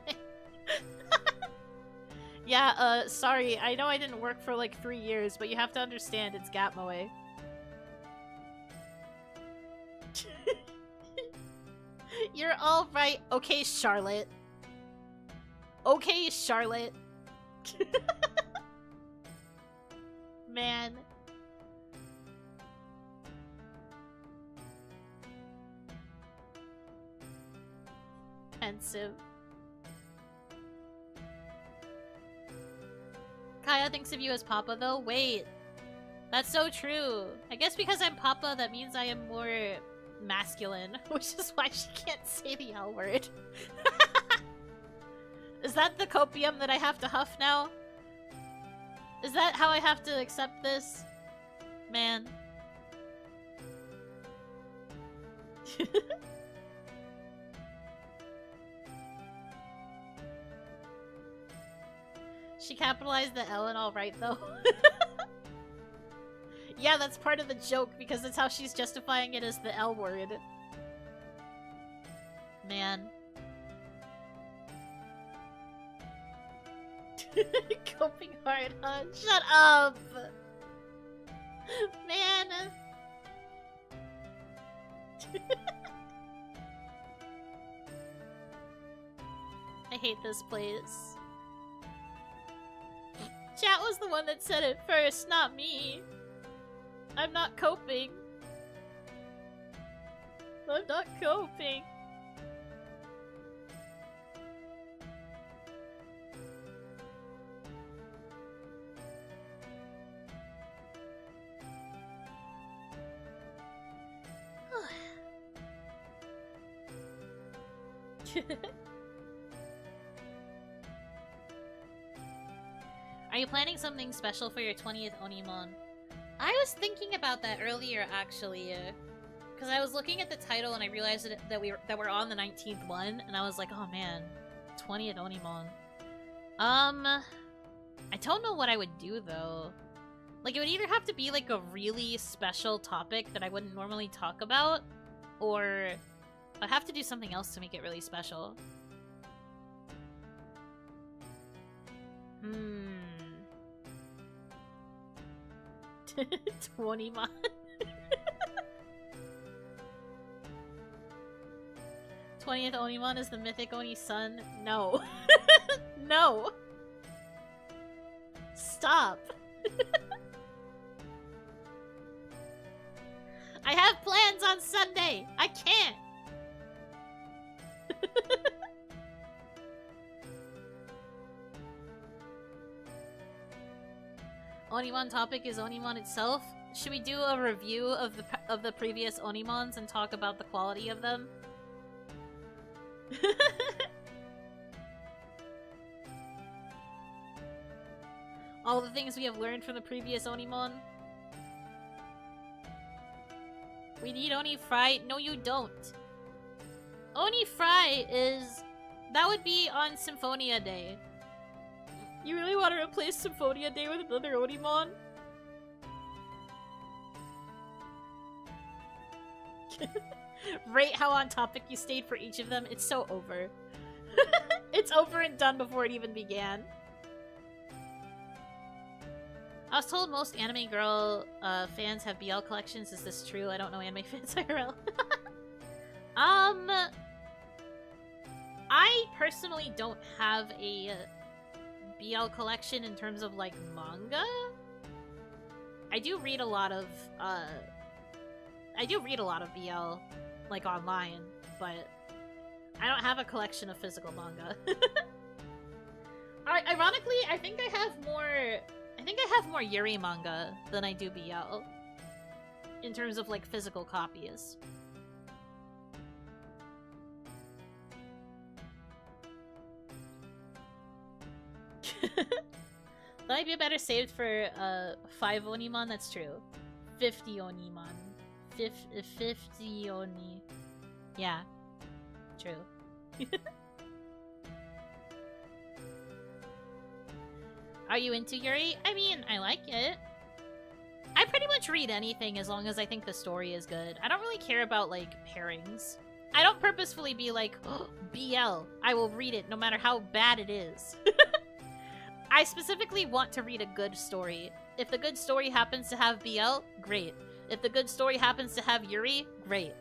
Yeah, sorry. I know I didn't work for like 3 years, but you have to understand it's Gap Moe. You're all right. Okay, Charlotte. Okay, Charlotte. Man. Pensive. Kaya thinks of you as Papa, though? Wait. That's so true. I guess because I'm Papa, that means I am more masculine, which is why she can't say the L word. Is that the copium that I have to huff now? Is that how I have to accept this? Man. She capitalized the L and all right, though. Yeah, that's part of the joke, because that's how she's justifying it as the L word. Man. Coping hard, huh? Shut up! Man! I hate this place. Chat was the one that said it first, not me. I'm not coping. I'm not coping. Are you planning something special for your 20th OniMon? I was thinking about that earlier, actually, because I was looking at the title and I realized that we're on the 19th one, and I was like, oh man, 20th OniMon. I don't know what I would do though. Like, it would either have to be like a really special topic that I wouldn't normally talk about, or I'd have to do something else to make it really special. 20 mon. Twentieth OniMon is the mythic Oni son. No. No. Stop. I have plans on Sunday. I can't. OniMon topic is OniMon itself. Should we do a review of the previous OniMons and talk about the quality of them? All the things we have learned from the previous OniMon. We need Oni Fry. No, you don't. Oni Fry is... That would be on Symphonia Day. You really want to replace Symphonia Day with another OniMon? Rate how on topic you stayed for each of them. It's so over. It's over and done before it even began. I was told most anime girl fans have BL collections. Is this true? I don't know anime fans IRL. I personally don't have a BL collection in terms of like manga. I do read a lot of BL like online, but I don't have a collection of physical manga. Ironically, I think I have more Yuri manga than I do BL in terms of like physical copies. That might be better saved for 5 OniMon. That's true. 50 OniMon. 50 Oni. Yeah. True. Are you into Yuri? I mean, I like it. I pretty much read anything as long as I think the story is good. I don't really care about, like, pairings. I don't purposefully be like, oh, BL. I will read it no matter how bad it is. I specifically want to read a good story. If the good story happens to have BL, great. If the good story happens to have Yuri, great.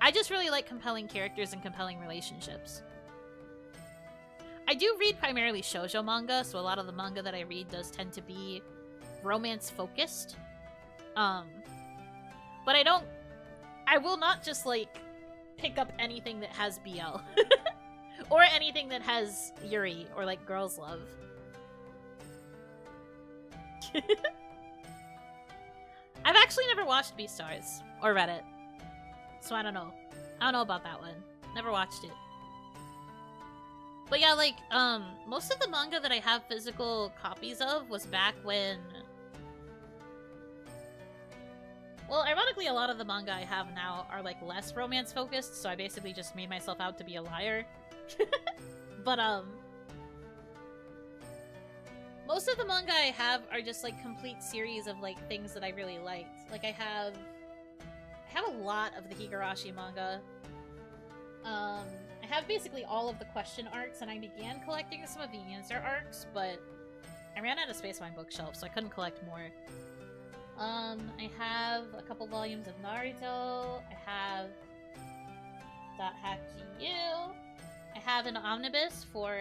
I just really like compelling characters and compelling relationships. I do read primarily shoujo manga, so a lot of the manga that I read does tend to be romance-focused. But I will not just, like, pick up anything that has BL. Or anything that has Yuri, or, like, girls' love. I've actually never watched Beastars, or read it. So I don't know. I don't know about that one. Never watched it. But yeah, like, most of the manga that I have physical copies of was back when... Well, ironically, a lot of the manga I have now are, like, less romance-focused, so I basically just made myself out to be a liar. But, most of the manga I have are just, like, complete series of, like, things that I really liked. Like, I have a lot of the Higurashi manga. I have basically all of the question arcs, and I began collecting some of the answer arcs, but I ran out of space on my bookshelf, so I couldn't collect more. I have a couple volumes of Naruto. I have Dot Haki U. I have an omnibus for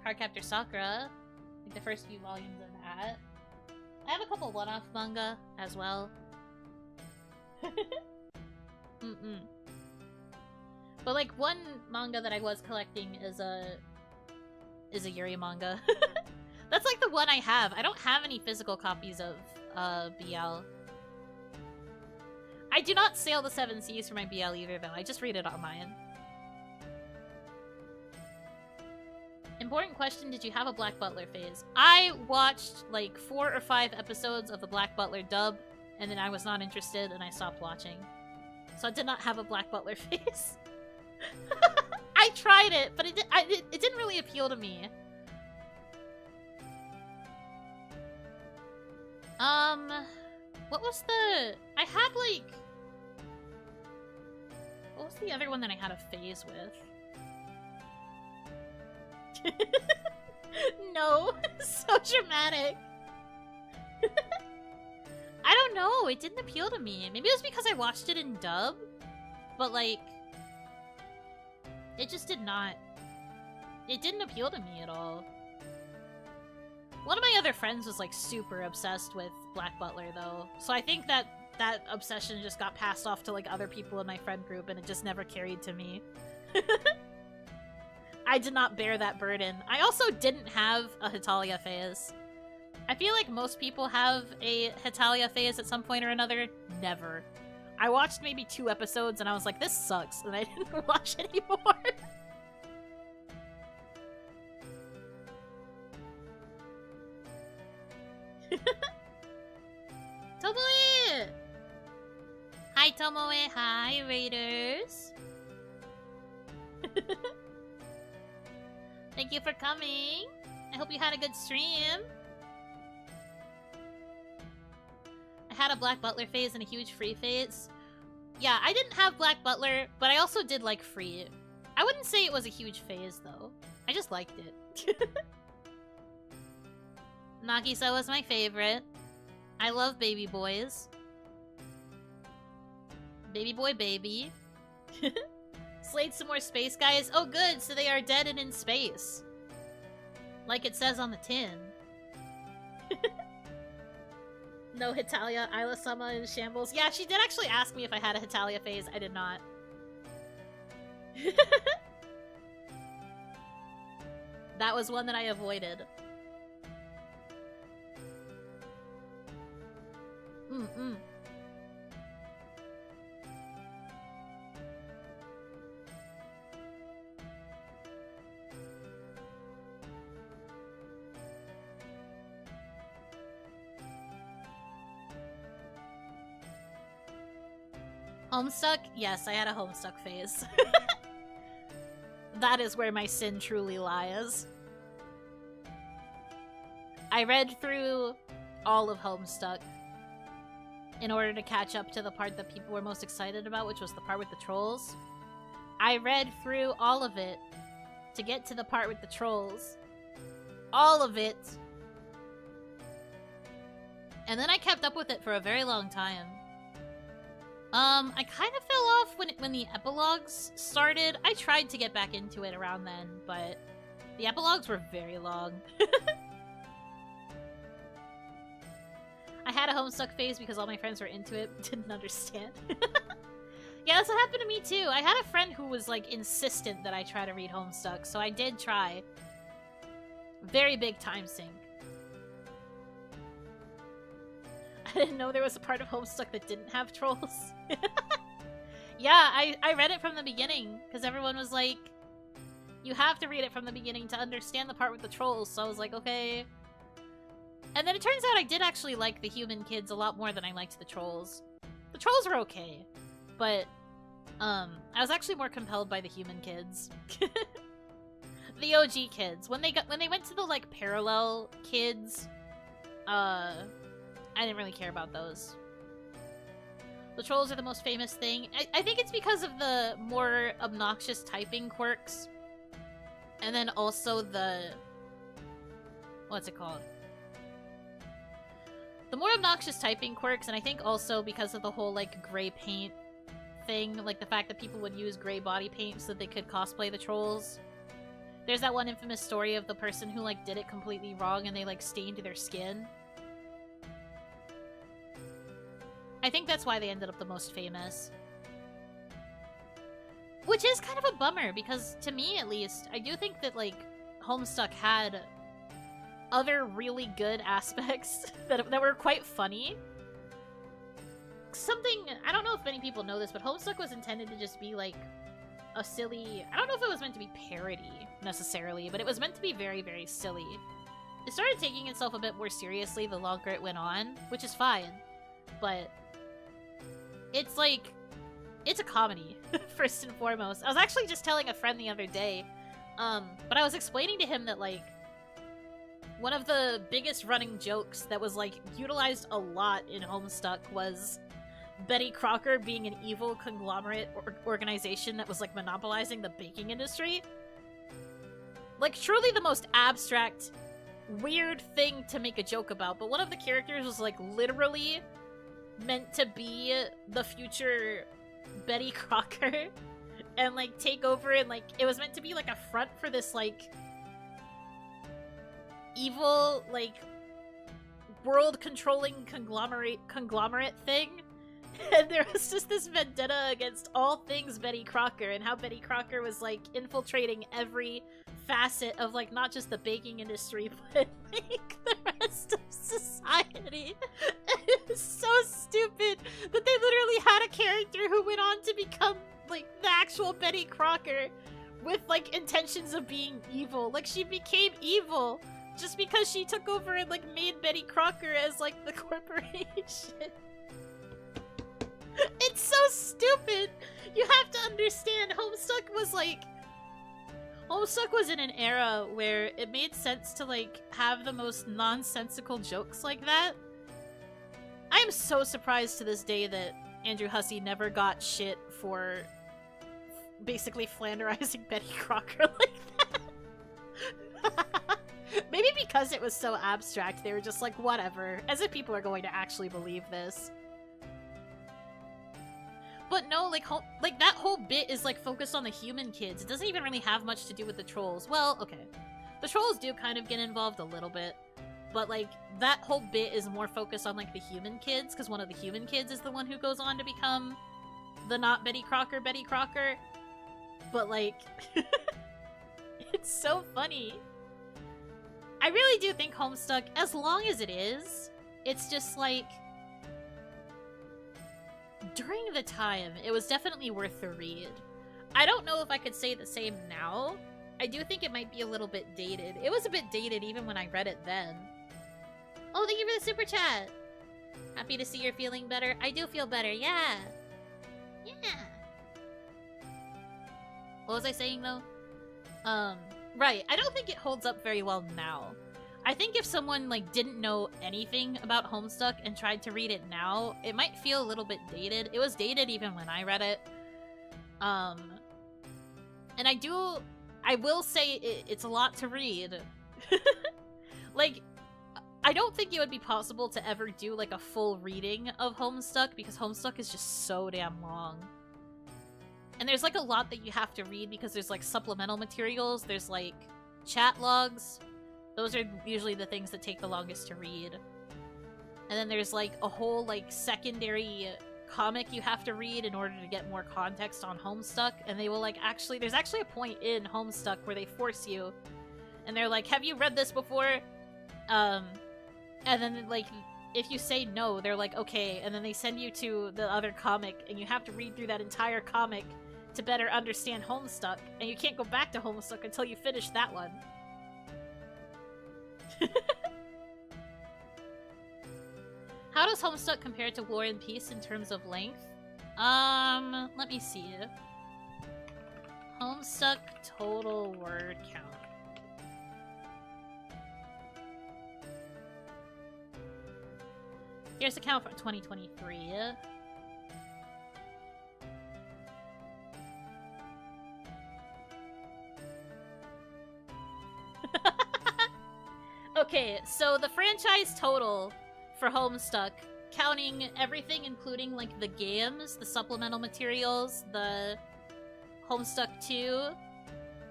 Cardcaptor Sakura, like the first few volumes of that. I have a couple one-off manga as well. But like one manga that I was collecting is a Yuri manga. That's like the one I have. I don't have any physical copies of BL. I do not sail the 7 seas for my BL either, though. I just read it online. Important question, did you have a Black Butler phase? I watched like 4 or 5 episodes of the Black Butler dub, and then I was not interested and I stopped watching. So I did not have a Black Butler phase. I tried it, but it didn't really appeal to me. What was the... I had like... What was the other one that I had a phase with? No, so dramatic. I don't know, it didn't appeal to me. Maybe it was because I watched it in dub, but like, it just did not. It didn't appeal to me at all. One of my other friends was like super obsessed with Black Butler though, so I think that obsession just got passed off to like other people in my friend group and it just never carried to me. I did not bear that burden. I also didn't have a Hetalia phase. I feel like most people have a Hetalia phase at some point or another. Never. I watched maybe 2 episodes and I was like, this sucks, and I didn't watch anymore. Tomoe! Hi, Tomoe. Hi, Raiders. Thank you for coming. I hope you had a good stream. I had a Black Butler phase and a huge Free phase. Yeah, I didn't have Black Butler, but I also did like Free. I wouldn't say it was a huge phase, though. I just liked it. Nagisa was my favorite. I love baby boys. Baby boy baby. Slayed some more space guys. Oh good, so they are dead and in space. Like it says on the tin. No Hetalia, Isla-sama in shambles. Yeah, she did actually ask me if I had a Hetalia phase. I did not. That was one that I avoided. Homestuck? Yes, I had a Homestuck phase. That is where my sin truly lies. I read through all of Homestuck in order to catch up to the part that people were most excited about, which was the part with the trolls. I read through all of it to get to the part with the trolls. All of it. And then I kept up with it for a very long time. I kind of fell off when the epilogues started. I tried to get back into it around then, but the epilogues were very long. I had a Homestuck phase because all my friends were into it, didn't understand. Yeah, that's what happened to me too. I had a friend who was like insistent that I try to read Homestuck, so I did try. Very big time sink. I didn't know there was a part of Homestuck that didn't have trolls. Yeah, I read it from the beginning, because everyone was like, you have to read it from the beginning to understand the part with the trolls, so I was like, okay. And then it turns out I did actually like the human kids a lot more than I liked the trolls. The trolls were okay, but I was actually more compelled by the human kids. The OG kids. When they went to the like parallel kids, I didn't really care about those. The trolls are the most famous thing. I think it's because of the more obnoxious typing quirks. And then also the... What's it called? The more obnoxious typing quirks, and I think also because of the whole, like, gray paint thing. Like, the fact that people would use gray body paint so that they could cosplay the trolls. There's that one infamous story of the person who, like, did it completely wrong and they, like, stained their skin. I think that's why they ended up the most famous. Which is kind of a bummer, because to me, at least, I do think that, like, Homestuck had other really good aspects that were quite funny. Something, I don't know if many people know this, but Homestuck was intended to just be, like, a silly... I don't know if it was meant to be parody, necessarily, but it was meant to be very, very silly. It started taking itself a bit more seriously the longer it went on, which is fine, but... It's like, it's a comedy, first and foremost. I was actually just telling a friend the other day, but I was explaining to him that, like, one of the biggest running jokes that was, like, utilized a lot in Homestuck was Betty Crocker being an evil conglomerate organization that was, like, monopolizing the baking industry. Like, truly the most abstract, weird thing to make a joke about, but one of the characters was, like, literally meant to be the future Betty Crocker and, like, take over, and, like, it was meant to be, like, a front for this, like, evil, like, world-controlling conglomerate thing. And there was just this vendetta against all things Betty Crocker, and how Betty Crocker was, like, infiltrating every facet of, like, not just the baking industry, but, like, the rest of society. And it was so stupid that they literally had a character who went on to become, like, the actual Betty Crocker with, like, intentions of being evil. Like, she became evil just because she took over and, like, made Betty Crocker as, like, the corporation. It's so stupid! You have to understand, Homestuck was, like... Homestuck was in an era where it made sense to, like, have the most nonsensical jokes like that. I am so surprised to this day that Andrew Hussey never got shit for basically flanderizing Betty Crocker like that. Maybe because it was so abstract, they were just like, whatever, as if people are going to actually believe this. But no, like that whole bit is, like, focused on the human kids. It doesn't even really have much to do with the trolls. Well, okay. The trolls do kind of get involved a little bit. But, like, that whole bit is more focused on, like, the human kids, because one of the human kids is the one who goes on to become the not Betty Crocker. But, like, it's so funny. I really do think Homestuck, as long as it is, it's just, like... During the time, it was definitely worth the read. I don't know if I could say the same now. I do think it might be a little bit dated. It was a bit dated even when I read it then. Oh, thank you for the super chat! Happy to see you're feeling better. I do feel better, yeah! Yeah! What was I saying, though? Right, I don't think it holds up very well now. I think if someone, like, didn't know anything about Homestuck and tried to read it now, it might feel a little bit dated. It was dated even when I read it. And I will say it's a lot to read. Like, I don't think it would be possible to ever do, like, a full reading of Homestuck, because Homestuck is just so damn long. And there's, like, a lot that you have to read because there's, like, supplemental materials, there's, like, chat logs. Those are usually the things that take the longest to read. And then there's, like, a whole, like, secondary comic you have to read in order to get more context on Homestuck. And they will, like, actually... There's actually a point in Homestuck where they force you. And they're like, have you read this before? And then, like, if you say no, they're like, okay. And then they send you to the other comic. And you have to read through that entire comic to better understand Homestuck. And you can't go back to Homestuck until you finish that one. How does Homestuck compare to War and Peace in terms of length? Let me see. Homestuck total word count. Here's the count for 2023. Okay, so the franchise total for Homestuck, counting everything including like the games, the supplemental materials, the Homestuck 2,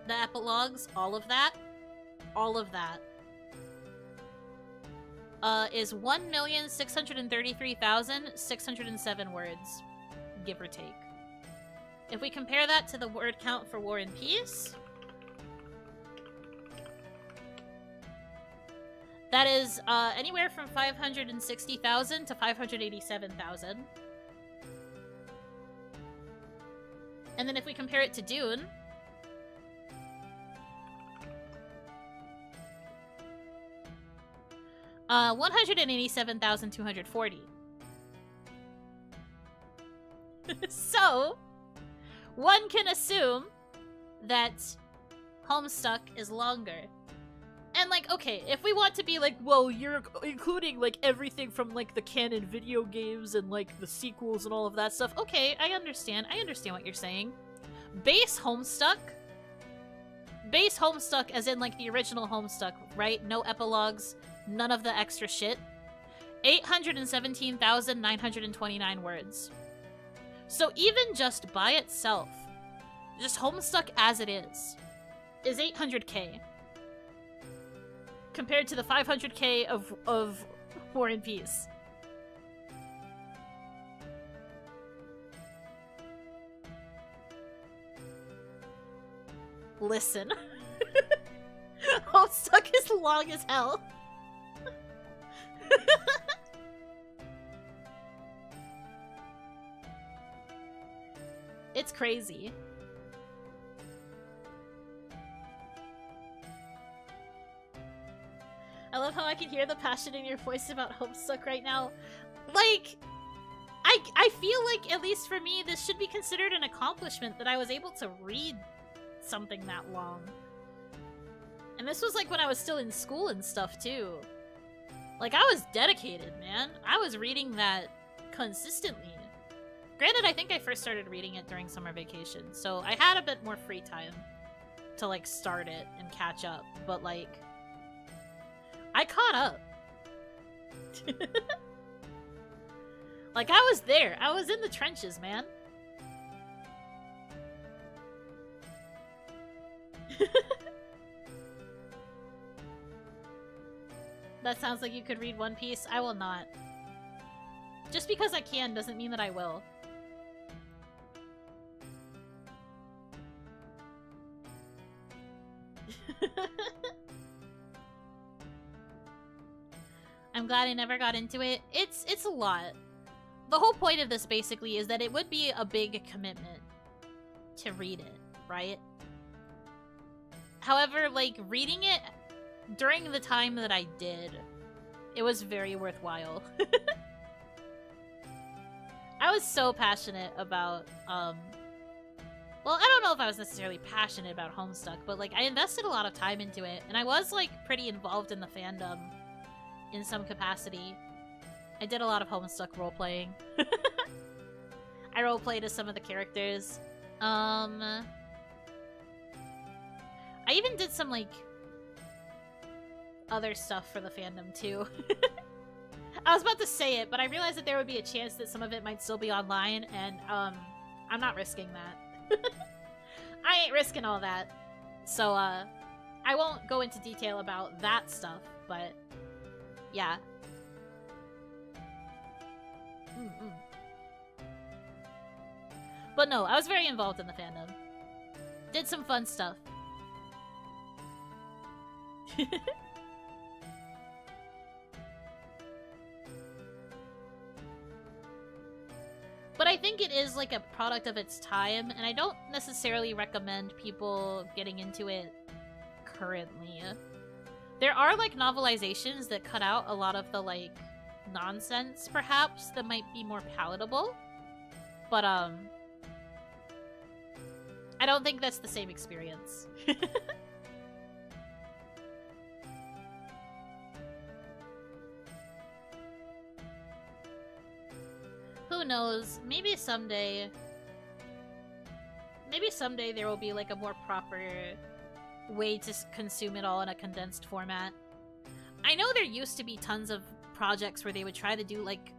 the epilogues, all of that, is 1,633,607 words, give or take. If we compare that to the word count for War and Peace, that is anywhere from 560,000 to 587,000. And then if we compare it to Dune, uh, 187,240. So, one can assume that Homestuck is longer. And, like, okay, if we want to be like, well, you're including, like, everything from, like, the canon video games and, like, the sequels and all of that stuff, okay, I understand what you're saying. Base Homestuck as in, like, the original Homestuck, right? No epilogues, none of the extra shit. 817,929 words. So even just by itself, just Homestuck as it is 800k. Compared to the 500k of War and Peace. Listen. Homestuck is long as hell. It's crazy. I love how I can hear the passion in your voice about Homestuck right now. Like, I feel like, at least for me, this should be considered an accomplishment that I was able to read something that long. And this was like when I was still in school and stuff too. Like, I was dedicated, man. I was reading that consistently. Granted, I think I first started reading it during summer vacation, so I had a bit more free time to, like, start it and catch up, but, like, I caught up. Like, I was there. I was in the trenches, man. That sounds like you could read One Piece. I will not. Just because I can doesn't mean that I will. I'm glad I never got into it. It's a lot. The whole point of this basically is that it would be a big commitment to read it, right? However, like, reading it during the time that I did, it was very worthwhile. I was so passionate about, well, I don't know if I was necessarily passionate about Homestuck, but, like, I invested a lot of time into it, and I was, like, pretty involved in the fandom in some capacity. I did a lot of Homestuck roleplaying. I roleplayed as some of the characters. I even did some, like, other stuff for the fandom, too. I was about to say it, but I realized that there would be a chance that some of it might still be online, and, I'm not risking that. I ain't risking all that. So, I won't go into detail about that stuff, but, yeah. But no, I was very involved in the fandom. Did some fun stuff. But I think it is like a product of its time, and I don't necessarily recommend people getting into it currently. There are like novelizations that cut out a lot of the like nonsense, perhaps, that might be more palatable. But I don't think that's the same experience. Who knows? Maybe someday there will be like a more proper way to consume it all in a condensed format. I know there used to be tons of projects where they would try to do, like,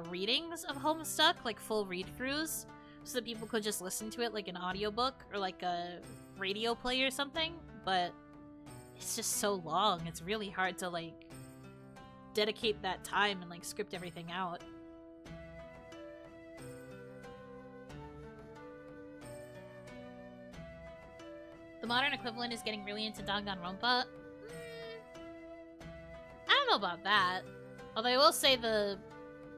readings of Homestuck, like full read-throughs, so that people could just listen to it like an audiobook or like a radio play or something, but it's just so long. It's really hard to, like, dedicate that time and, like, script everything out. The modern equivalent is getting really into Danganronpa. I don't know about that. Although I will say the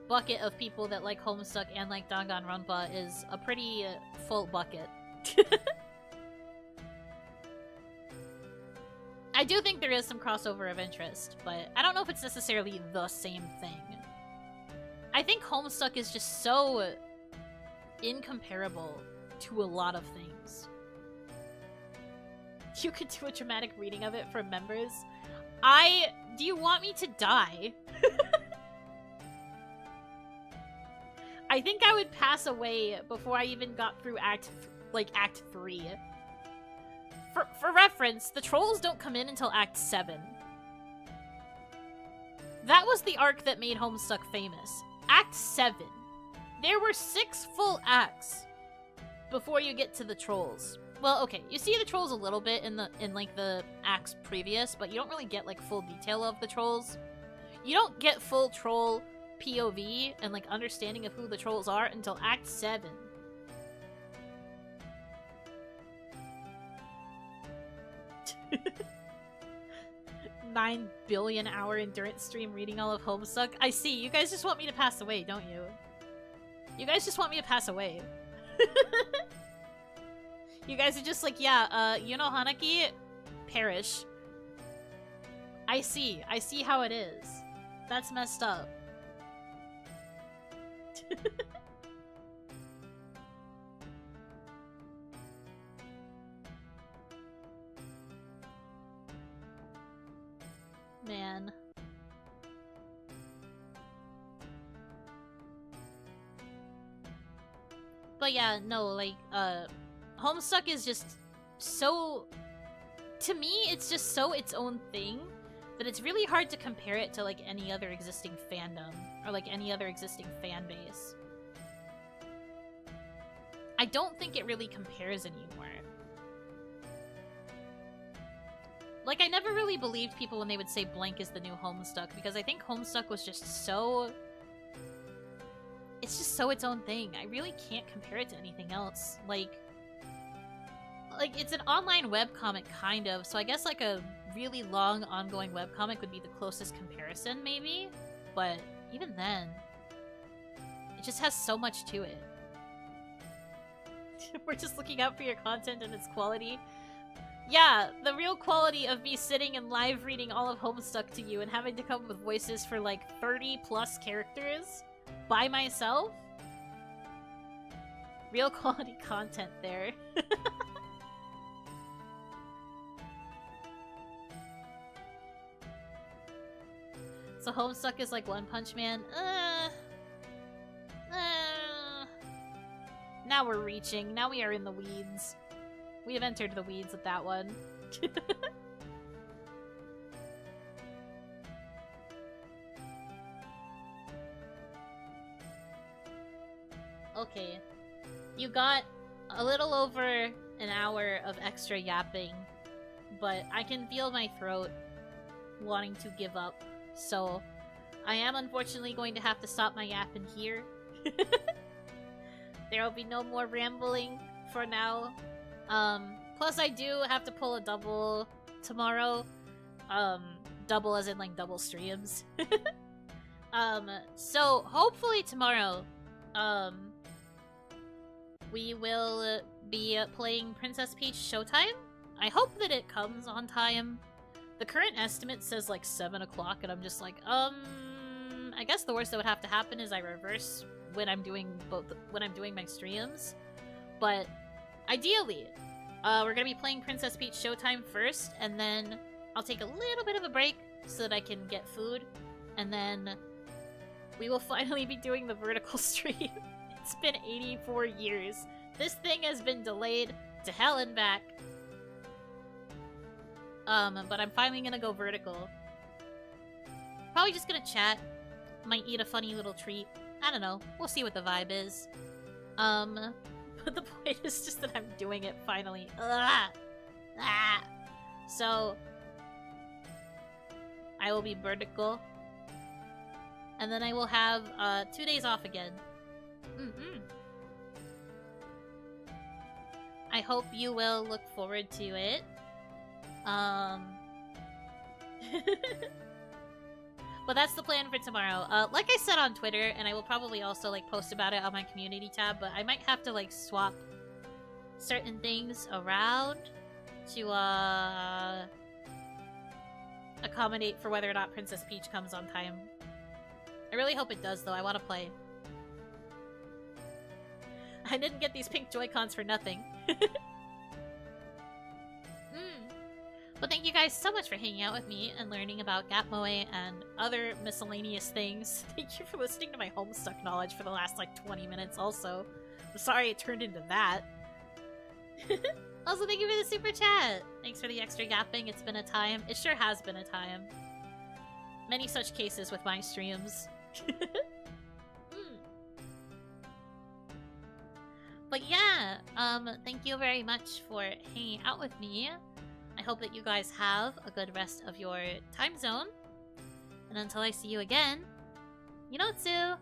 bucket of people that like Homestuck and like Danganronpa is a pretty full bucket. I do think there is some crossover of interest, but I don't know if it's necessarily the same thing. I think Homestuck is just so incomparable to a lot of things. You could do a dramatic reading of it for members. Do you want me to die? I think I would pass away before I even got through Act 3. For reference, the trolls don't come in until Act 7. That was the arc that made Homestuck famous. Act 7. There were 6 full acts before you get to the trolls. Well, okay, you see the trolls a little bit in like the acts previous, but you don't really get like full detail of the trolls. You don't get full troll POV and like understanding of who the trolls are until Act 7. $9 billion hour endurance stream reading all of Homestuck. I see, you guys just want me to pass away, don't you? You guys just want me to pass away. You guys are just like, yeah, Yuno Hanaki, perish. I see how it is. That's messed up. Man. But yeah, no, like, Homestuck is just so... To me, it's just so its own thing that it's really hard to compare it to, like, any other existing fandom or, like, any other existing fan base. I don't think it really compares anymore. Like, I never really believed people when they would say blank is the new Homestuck, because I think Homestuck was just so... It's just so its own thing. I really can't compare it to anything else. Like, it's an online webcomic, kind of, so I guess, like, a really long, ongoing webcomic would be the closest comparison, maybe? But even then, it just has so much to it. We're just looking out for your content and its quality. Yeah, the real quality of me sitting and live reading all of Homestuck to you and having to come up with voices for, like, 30-plus characters by myself? Real quality content there. So Homestuck is like One Punch Man? Now we're reaching. Now we are in the weeds. We have entered the weeds with that one. Okay. You got a little over an hour of extra yapping, but I can feel my throat wanting to give up. So, I am unfortunately going to have to stop my yapping here. There will be no more rambling for now. Plus I do have to pull a double tomorrow. Double as in like double streams. So hopefully tomorrow, we will be playing Princess Peach Showtime. I hope that it comes on time. The current estimate says like 7 o'clock, and I'm just like, I guess the worst that would have to happen is I reverse when I'm doing my streams. But ideally, we're gonna be playing Princess Peach Showtime first, and then I'll take a little bit of a break so that I can get food, and then we will finally be doing the vertical stream. It's been 84 years. This thing has been delayed to hell and back. But I'm finally gonna go vertical. Probably just gonna chat. Might eat a funny little treat. I don't know. We'll see what the vibe is. But the point is just that I'm doing it finally. Ugh. Ah. So, I will be vertical. And then I will have 2 days off again. I hope you will look forward to it. But that's the plan for tomorrow. Like I said on Twitter, and I will probably also like post about it on my community tab, but I might have to like swap certain things around to accommodate for whether or not Princess Peach comes on time. I really hope it does, though. I want to play. I didn't get these pink Joy-Cons for nothing. Well, thank you guys so much for hanging out with me and learning about Gap MOE and other miscellaneous things. Thank you for listening to my Homestuck knowledge for the last, like, 20 minutes also. I'm sorry it turned into that. Also, thank you for the super chat! Thanks for the extra gapping. It's been a time. It sure has been a time. Many such cases with my streams. But yeah, thank you very much for hanging out with me. I hope that you guys have a good rest of your time zone. And until I see you again, Yunotsu!